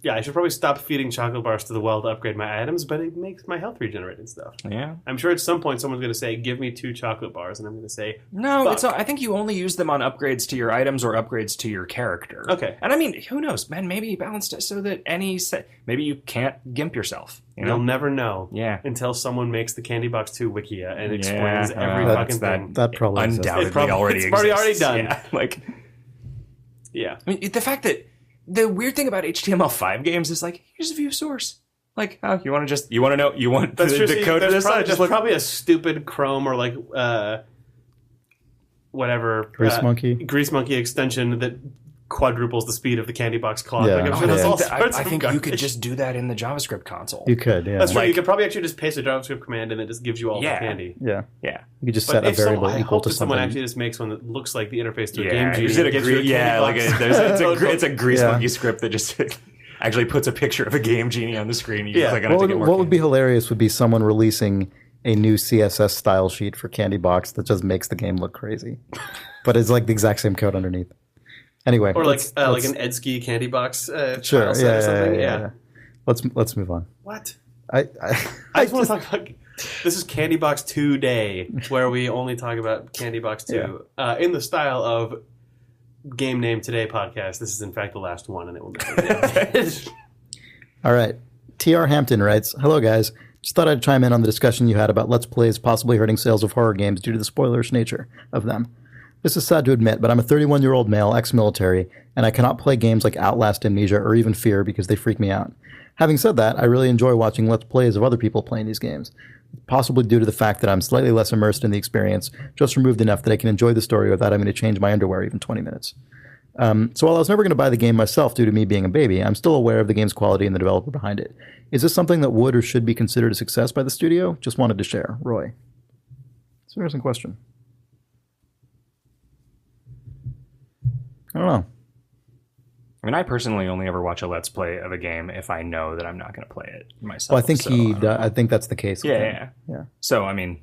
Yeah, I should probably stop feeding chocolate bars to the well to upgrade my items, but it makes my health regenerate and stuff. Yeah. I'm sure at some point someone's going to say, "Give me 2 chocolate bars," and I'm going to say, No, Fuck. it's not, I think you only use them on upgrades to your items or upgrades to your character. Okay. And I mean, who knows, man? Maybe you balanced it so that maybe you can't gimp yourself. You know? "You'll never know." Yeah. Until someone makes the Candy Box 2 Wikia and Yeah, explains every that's fucking thing. That probably exists. Undoubtedly It probably- already it's exists. already done. Yeah. Like, Yeah. I mean, the fact that the weird thing about HTML5 games is like, here's a view source. Like, oh, you want to know, you want That's the true. code to this? There's probably a stupid Chrome or like whatever Grease Monkey? Grease Monkey extension that quadruples the speed of the Candy Box clock. Yeah. Like, I'm Oh, sure there's yeah. all I sorts think of you garbage. could just do that in the JavaScript console. You could, yeah. That's true. Like- You could probably actually just paste a JavaScript command and it just gives you all Yeah. the candy. Yeah. Yeah. You could just But set a if variable I equal hope to that someone something. actually just makes one that looks like the interface to a Yeah, game genie. is it and a gives you Grease? Yeah, like Candy Box. it's a Grease Yeah. Monkey script that just actually puts a picture of a game genie on the screen. You Yeah. click on it to get more What would be candy. hilarious would be someone releasing a new CSS style sheet for Candy Box that just makes the game look crazy, but it's like the exact same code underneath. Anyway, Or like let's- an Edsky Candy Box sure, tile set or something. yeah. Let's move on. What? I I just want to talk about. This is Candy Box 2 Day, where we only talk about Candy Box 2 in the style of Game Name Today podcast. This is in fact the last one, and it will never be updated. All right. TR Hampton writes, "Hello guys. Just thought I'd chime in on the discussion you had about Let's Plays possibly hurting sales of horror games due to the spoilerish nature of them. This is sad to admit, but I'm a 31-year-old male, ex-military, and I cannot play games like Outlast, Amnesia, or even Fear because they freak me out. Having said that, I really enjoy watching Let's Plays of other people playing these games, possibly due to the fact that I'm slightly less immersed in the experience, just removed enough that I can enjoy the story without having to change my underwear even 20 minutes. So while I was never going to buy the game myself due to me being a baby, I'm still aware of the game's quality and the developer behind it. Is this something that would or should be considered a success by the studio? Just wanted to share. Roy." It's an interesting question. I don't know. I mean, I personally only ever watch a Let's Play of a game if I know that I'm not going to play it myself. Well, I think so I think that's the case. with him. Yeah. So, I mean,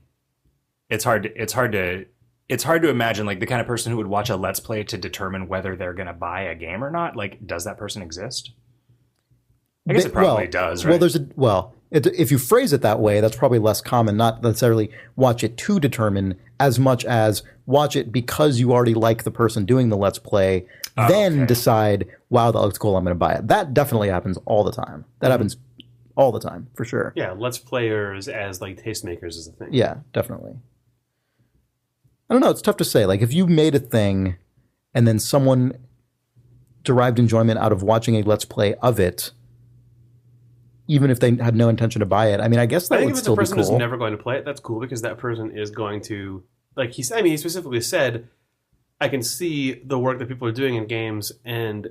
it's hard to imagine like the kind of person who would watch a Let's Play to determine whether they're going to buy a game or not. Like, does that person exist? I guess it probably does, right? If you phrase it that way, that's probably less common. Not necessarily watch it to determine as much as watch it because you already like the person doing the Let's Play, then decide, wow, that looks cool, I'm going to buy it. That definitely happens all the time. That happens all the time, for sure. Yeah, Let's Players as like tastemakers is a thing. Yeah, definitely. I don't know, it's tough to say. Like, if you made a thing and then someone derived enjoyment out of watching a Let's Play of it, even if they had no intention to buy it, I mean, I guess that would still be cool. I think if it's a person who's never going to play it, that's cool because that person is going to, like he specifically said, I can see the work that people are doing in games and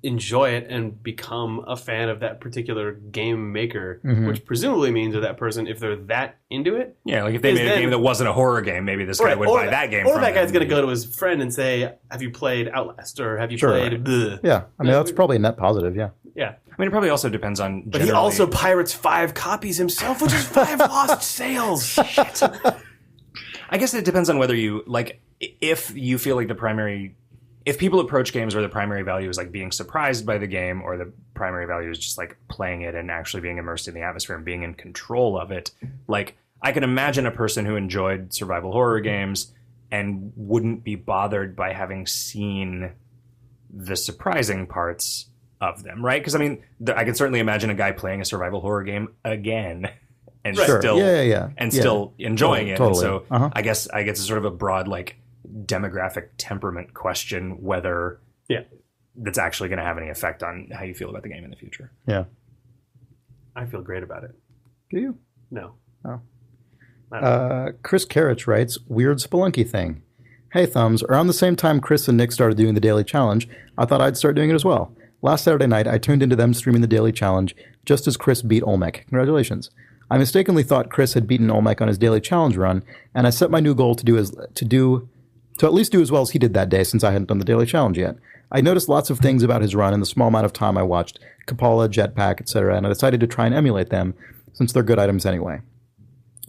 enjoy it and become a fan of that particular game maker, which presumably means that that person, if they're that into it. Yeah, like if they made a game that wasn't a horror game, maybe this guy would buy that game. Or that guy's going to go to his friend and say, have you played Outlast? Or have you played... Bleh? Yeah, I mean, that's probably a net positive, yeah. Yeah. I mean, it probably also depends on. But he also pirates 5 copies himself, which is 5 lost sales. Shit. I guess it depends on whether you like. If you feel like if people approach games where the primary value is like being surprised by the game, or the primary value is just like playing it and actually being immersed in the atmosphere and being in control of it, like I can imagine a person who enjoyed survival horror games and wouldn't be bothered by having seen the surprising parts of them, right? Because I mean, I can certainly imagine a guy playing a survival horror game again and still enjoying it. Totally. And so I guess it's sort of a broad like demographic temperament question whether that's actually going to have any effect on how you feel about the game in the future. Yeah, I feel great about it. Do you? No. Oh. Chris Karich writes, weird Spelunky thing. Hey, Thumbs, around the same time Chris and Nick started doing the daily challenge, I thought I'd start doing it as well. Last Saturday night, I tuned into them streaming the daily challenge just as Chris beat Olmec. Congratulations. I mistakenly thought Chris had beaten Olmec on his daily challenge run, and I set my new goal to at least do as well as he did that day, since I hadn't done the daily challenge yet. I noticed lots of things about his run in the small amount of time I watched, Kapala, Jetpack, etc., and I decided to try and emulate them, since they're good items anyway.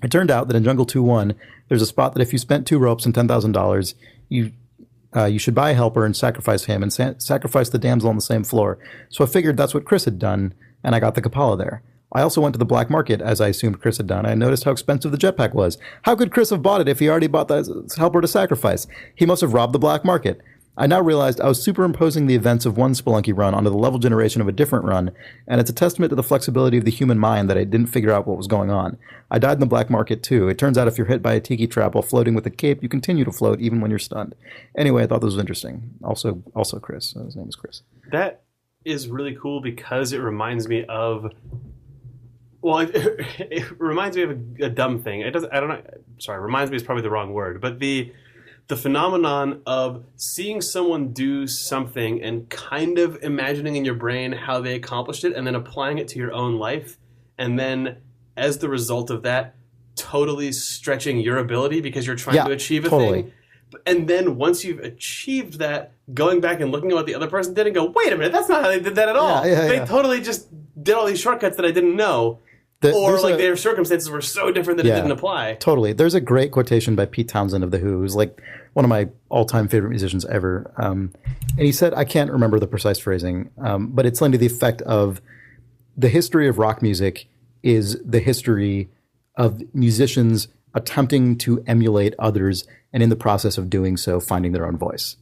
It turned out that in Jungle 2-1, there's a spot that if you spent 2 ropes and $10,000, you should buy a helper and sacrifice him and sacrifice the damsel on the same floor. So I figured that's what Chris had done, and I got the Kapala there. I also went to the black market, as I assumed Chris had done. I noticed how expensive the jetpack was. How could Chris have bought it if he already bought the helper to sacrifice? He must have robbed the black market. I now realized I was superimposing the events of one Spelunky run onto the level generation of a different run, and it's a testament to the flexibility of the human mind that I didn't figure out what was going on. I died in the black market too. It turns out if you're hit by a tiki trap while floating with a cape, you continue to float even when you're stunned. Anyway, I thought this was interesting. Also Chris. His name is Chris. That is really cool because it reminds me of... Well, it reminds me of a dumb thing. It doesn't. I don't know. Sorry, reminds me is probably the wrong word. But the phenomenon of seeing someone do something and kind of imagining in your brain how they accomplished it, and then applying it to your own life, and then as the result of that, totally stretching your ability because you're trying to achieve a thing. And then once you've achieved that, going back and looking at what the other person did and go, wait a minute, that's not how they did that at all. They totally just did all these shortcuts that I didn't know. Their circumstances were so different that it didn't apply. Totally. There's a great quotation by Pete Townsend of The Who, who's like one of my all-time favorite musicians ever. And he said, I can't remember the precise phrasing, but it's something to the effect of the history of rock music is the history of musicians attempting to emulate others and in the process of doing so, finding their own voice.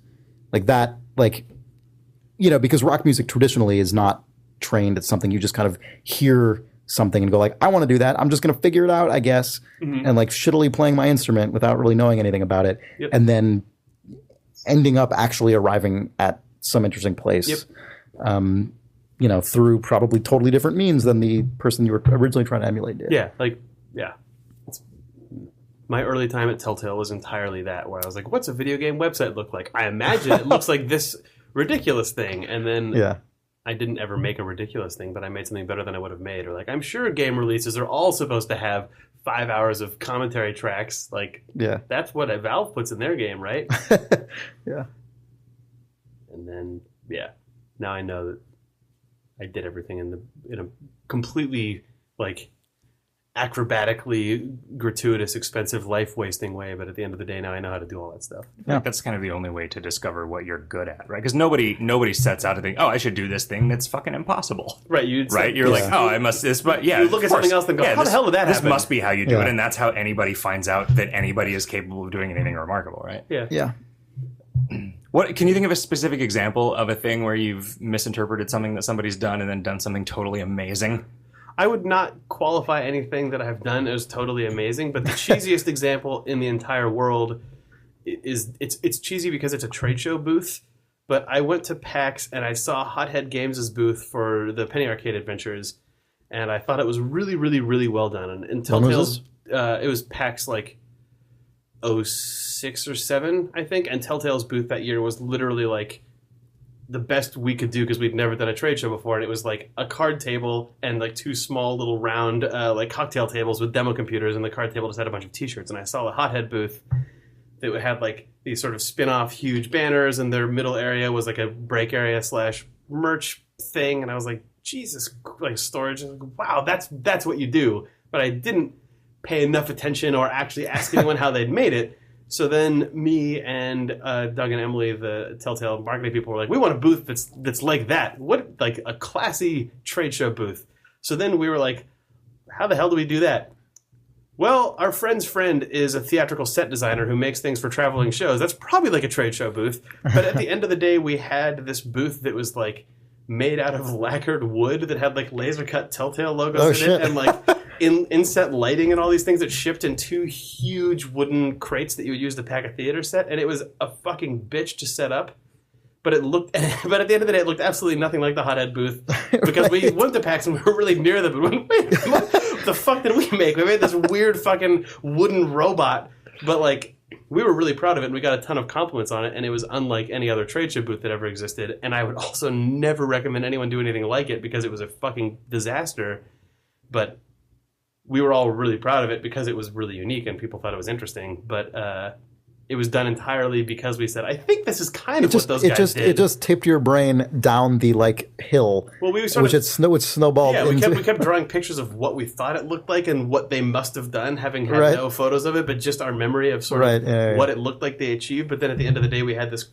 Like that, because rock music traditionally is not trained. It's something you just kind of hear something and go like, I want to do that. I'm just going to figure it out, I guess. Mm-hmm. And like shittily playing my instrument without really knowing anything about it. Yep. And then ending up actually arriving at some interesting place, through probably totally different means than the person you were originally trying to emulate did. My early time at Telltale was entirely that, where I was like, what's a video game website look like? I imagine it looks like this ridiculous thing. And then I didn't ever make a ridiculous thing, but I made something better than I would have made. Or like, I'm sure game releases are all supposed to have 5 hours of commentary tracks. Like, that's what Valve puts in their game, right? Yeah. And then, now I know that I did everything in a completely like acrobatically gratuitous, expensive, life-wasting way. But at the end of the day, now I know how to do all that stuff. I think that's kind of the only way to discover what you're good at, right? Because nobody sets out to think, oh, I should do this thing that's fucking impossible. Right. You're like, oh, I must this, but yeah. You look at something else and go, how the hell did that happen? This must be how you do it, and that's how anybody finds out that anybody is capable of doing anything remarkable, right? Yeah. Yeah. What can you think of a specific example of a thing where you've misinterpreted something that somebody's done and then done something totally amazing? I would not qualify anything that I've done as totally amazing, but the cheesiest example in the entire world is it's cheesy because it's a trade show booth. But I went to PAX and I saw Hothead Games' booth for the Penny Arcade Adventures, and I thought it was really, really, really well done. And Telltale's, it was PAX like 06 or 07, I think, and Telltale's booth that year was literally like the best we could do because we'd never done a trade show before, and it was like a card table and like two small little round like cocktail tables with demo computers, and the card table just had a bunch of t-shirts. And I saw the Hothead booth that had like these sort of spin-off huge banners, and their middle area was like a break area / merch thing, and I was like, Jesus, like storage, and like, wow, that's what you do. But I didn't pay enough attention or actually ask anyone how they'd made it. So then me and Doug and Emily, the Telltale marketing people, were like, we want a booth that's like that. What, like a classy trade show booth. So then we were like, how the hell do we do that? Well, our friend's friend is a theatrical set designer who makes things for traveling shows. That's probably like a trade show booth. But at the end of the day, we had this booth that was like made out of lacquered wood that had like laser cut Telltale logos in it, and like inset lighting and all these things that shipped in two huge wooden crates that you would use to pack a theater set. And it was a fucking bitch to set up. But at the end of the day, it looked absolutely nothing like the Hothead booth because we went to PAX and we were really near them. But wait, what the fuck did we make? We made this weird fucking wooden robot, but like we were really proud of it, and we got a ton of compliments on it, and it was unlike any other trade show booth that ever existed. And I would also never recommend anyone do anything like it because it was a fucking disaster. But we were all really proud of it because it was really unique and people thought it was interesting. But it was done entirely because we said, I think this is kind of what those guys did. It just tipped your brain down the like hill, well, we snowballed. Yeah, into. we kept drawing pictures of what we thought it looked like and what they must have done, having had no photos of it, but just our memory of sort of what it looked like they achieved. But then at the end of the day, we had this.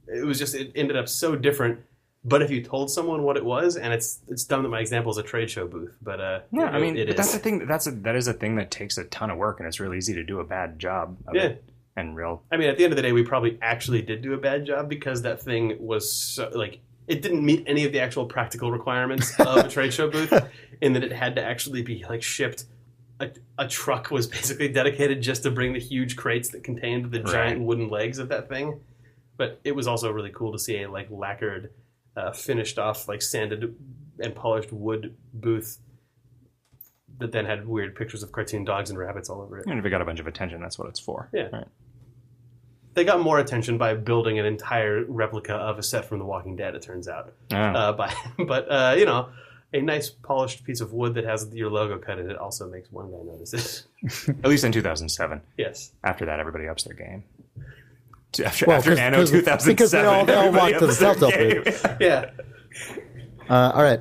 It ended up so different. But if you told someone what it was, and it's dumb that my example is a trade show booth, but I mean, that's the thing. That is a thing that takes a ton of work, and it's really easy to do a bad job of it. And real. I mean, at the end of the day, we probably actually did do a bad job because that thing was so, like, it didn't meet any of the actual practical requirements of a trade show booth, in that it had to actually be like shipped. A truck was basically dedicated just to bring the huge crates that contained the giant wooden legs of that thing. But it was also really cool to see a like lacquered, finished off, like sanded and polished wood booth that then had weird pictures of cartoon dogs and rabbits all over it. And if it got a bunch of attention, that's what it's for. Yeah. Right. They got more attention by building an entire replica of a set from The Walking Dead, it turns out. But you know, a nice polished piece of wood that has your logo cut in it also makes one guy notice it. At least in 2007. Yes. After that, everybody ups their game. After Anno 2007, because they all walked to the Telltale booth. Yeah. All right.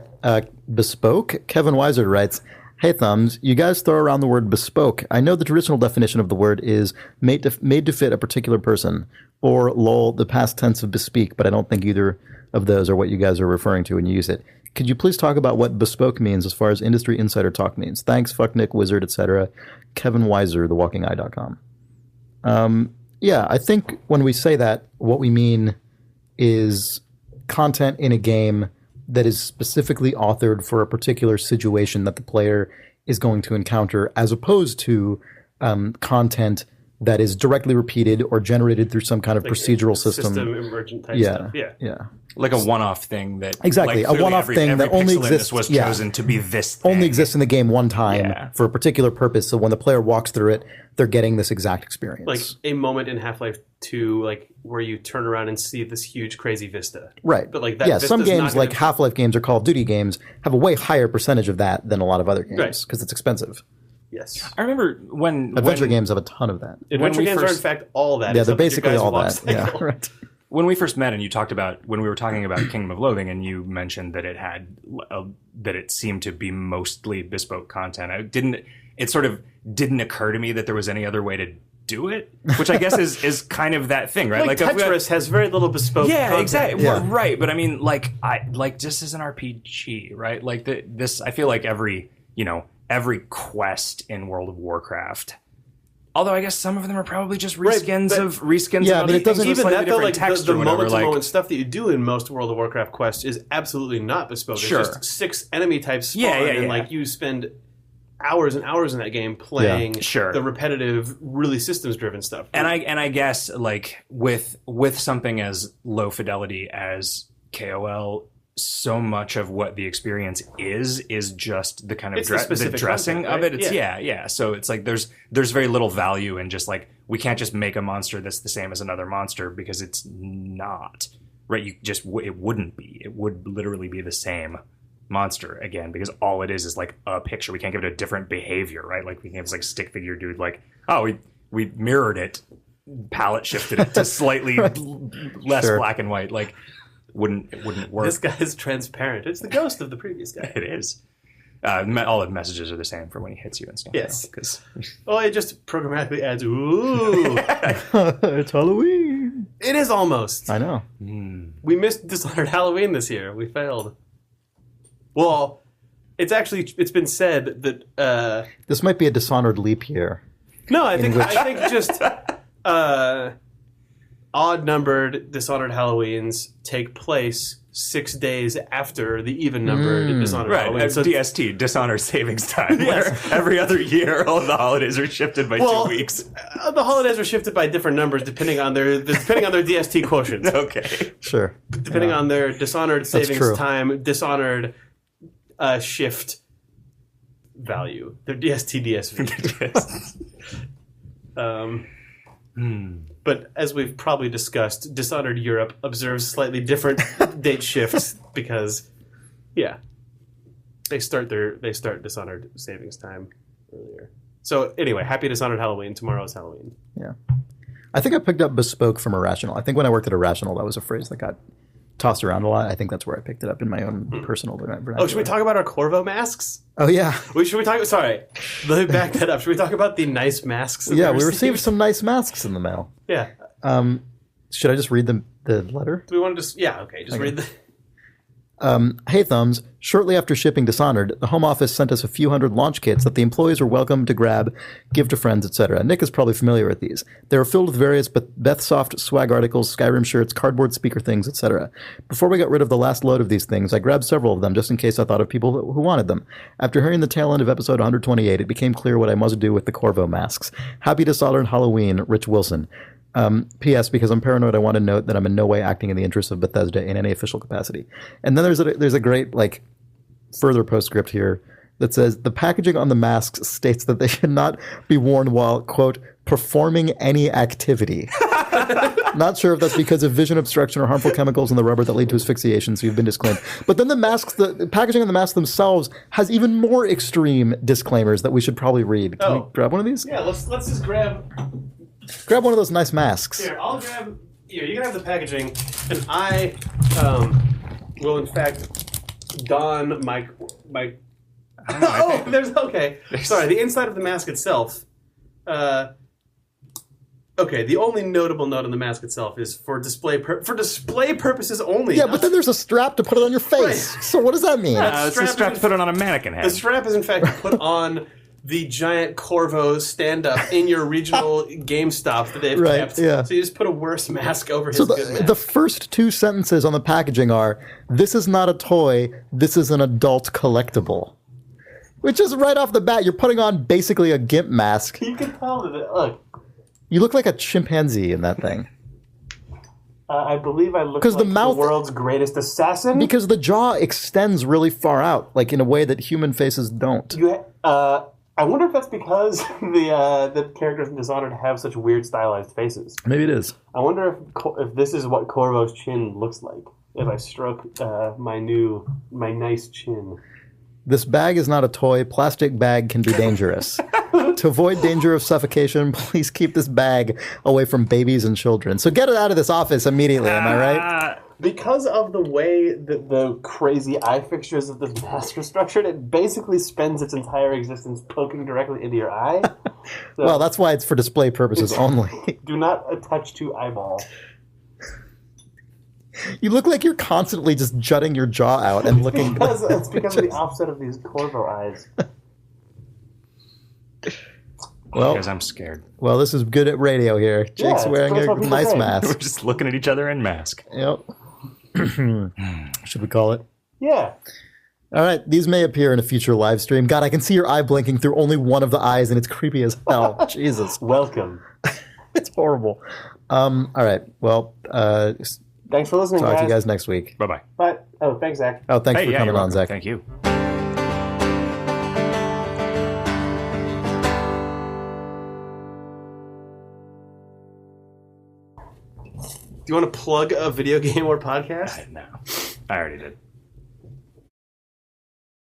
Bespoke. Kevin Weiser writes, hey, Thumbs, you guys throw around the word bespoke. I know the traditional definition of the word is made to fit a particular person, or lol, the past tense of bespeak, but I don't think either of those are what you guys are referring to when you use it. Could you please talk about what bespoke means as far as industry insider talk means? Thanks, fuck Nick, Wizard, etc. Kevin Weiser, thewalkingeye.com. Yeah, I think when we say that, what we mean is content in a game that is specifically authored for a particular situation that the player is going to encounter, as opposed to content that is directly repeated or generated through some kind of like procedural system emergent type stuff. Yeah. Like a one-off thing that exactly like a one-off thing that only exists was chosen to be this thing. Only exists in the game one time for a particular purpose. So when the player walks through it, they're getting this exact experience. Like a moment in Half-Life 2, like where you turn around and see this huge crazy vista. Right. But like that some games like Half-Life games or Call of Duty games have a way higher percentage of that than a lot of other games because it's expensive. Yes. I remember when adventure games have a ton of that. Adventure games are in fact all that. Yeah, they're basically all that. Yeah. Right. when we first met and you talked about when we were talking about Kingdom of Loathing and you mentioned that it had that it seemed to be mostly bespoke content, it sort of didn't occur to me that there was any other way to do it, which I guess is kind of that thing, right? Like Tetris has very little bespoke content. Exactly. Yeah. Well, right, but I mean, just as an RPG, right? Like this, I feel like every quest in World of Warcraft. Although I guess some of them are probably just reskins of Yeah, of but it doesn't even that though, like text the or whatever. moment-to-moment stuff that you do in most World of Warcraft quests is absolutely not bespoke. Sure. It's just 6 enemy types spawn, and like you spend hours and hours in that game playing the repetitive, really systems-driven stuff. And I guess like with something as low fidelity as KOL, so much of what the experience is just the kind of the dressing content, right? of it. It's So it's like there's very little value in just like we can't just make a monster that's the same as another monster because it's not. Right? It wouldn't be. It would literally be the same monster again because all it is like a picture. We can't give it a different behavior, right? Like we can't have this like stick figure dude like, oh, we mirrored it, palette shifted it to slightly less black and white. Like wouldn't work. This guy is transparent. It's the ghost of the previous guy. It is. All the messages are the same for when he hits you and stuff. Yes. Because it just programmatically adds, ooh. It's Halloween. It is almost. I know. We missed Dishonored Halloween this year. We failed. Well, it's been said that... this might be a Dishonored leap year. No, I think just... odd-numbered Dishonored Halloweens take place 6 days after the even-numbered Dishonored Halloween. So DST, Dishonored Savings Time, where every other year all of the holidays are shifted by 2 weeks. The holidays are shifted by different numbers depending on their DST quotient. Okay. Sure. Depending on their Dishonored Savings Time, Dishonored shift value. Their DST DSV. But as we've probably discussed, Dishonored Europe observes slightly different date shifts because, they start Dishonored Savings Time earlier. So anyway, happy Dishonored Halloween. Tomorrow's Halloween. Yeah, I think I picked up bespoke from Irrational. I think when I worked at Irrational, that was a phrase that got tossed around a lot. I think that's where I picked it up in my own personal vernacular. Oh, should we talk about our Corvo masks? Oh yeah. Should we talk? Sorry, let me back that up. Should we talk about the nice masks? Yeah, we received some nice masks in the mail. Yeah. Should I just read the letter? Do we want to just? Yeah. Okay. Just read the. Hey Thumbs, shortly after shipping Dishonored, the Home Office sent us a few hundred launch kits that the employees are welcome to grab, give to friends, etc. Nick is probably familiar with these. They are filled with various Bethsoft swag articles, Skyrim shirts, cardboard speaker things, etc. Before we got rid of the last load of these things, I grabbed several of them just in case I thought of people who wanted them. After hearing the tail end of episode 128, it became clear what I must do with the Corvo masks. Happy Dishonored Halloween, Rich Wilson. P.S. Because I'm paranoid, I want to note that I'm in no way acting in the interests of Bethesda in any official capacity. And then there's a great further postscript here that says the packaging on the masks states that they should not be worn while, quote, performing any activity. Not sure if that's because of vision obstruction or harmful chemicals in the rubber that lead to asphyxiation, so you've been disclaimed. But then the packaging on the masks themselves has even more extreme disclaimers that we should probably read. Can we grab one of these? Yeah, let's just grab one of those nice masks. Here, I'll grab. Here, you can have the packaging, and I will in fact don my. Okay. Sorry, the inside of the mask itself. Okay, the only notable note on the mask itself is for display purposes only. Yeah, but then there's a strap to put it on your face. Right. So what does that mean? It's a strap to put it on a mannequin head. The strap is in fact put on the giant Corvo stand-up in your regional GameStop that they've kept. Yeah. So you just put a worse mask over his good mask. The first 2 sentences on the packaging are, "This is not a toy, this is an adult collectible." Which is right off the bat, you're putting on basically a GIMP mask. You can tell that, look. You look like a chimpanzee in that thing. I believe I look like the world's greatest assassin. Because the jaw extends really far out, in a way that human faces don't. I wonder if that's because the characters in Dishonored have such weird stylized faces. Maybe it is. I wonder if this is what Corvo's chin looks like. If I stroke my nice chin. This bag is not a toy. Plastic bag can be dangerous. To avoid danger of suffocation, please keep this bag away from babies and children. So get it out of this office immediately, am I right? Because of the way that the crazy eye fixtures of this mask are structured, it basically spends its entire existence poking directly into your eye. So Well, that's why it's for display purposes only. do not attach to eyeball. You look like you're constantly just jutting your jaw out and looking. It's because of the offset of these Corvo eyes. Well, Because I'm scared. well, this is good at radio here. Jake's it's wearing what a people nice say. We're mask. just looking at each other in mask. Yep. Should we call it? Yeah. All right, these may appear in a future live stream. God, I can see your eye blinking through only one of the eyes, and it's creepy as hell. Jesus, Welcome. it's horrible. All right, well, Thanks for listening, talk to you guys. guys next week. Bye-bye. Bye. Oh, thanks, Zach. Oh, thanks Hey, for yeah, coming you're on, welcome. Zach. Thank you. Do you want to plug a video game or podcast? No, I already did.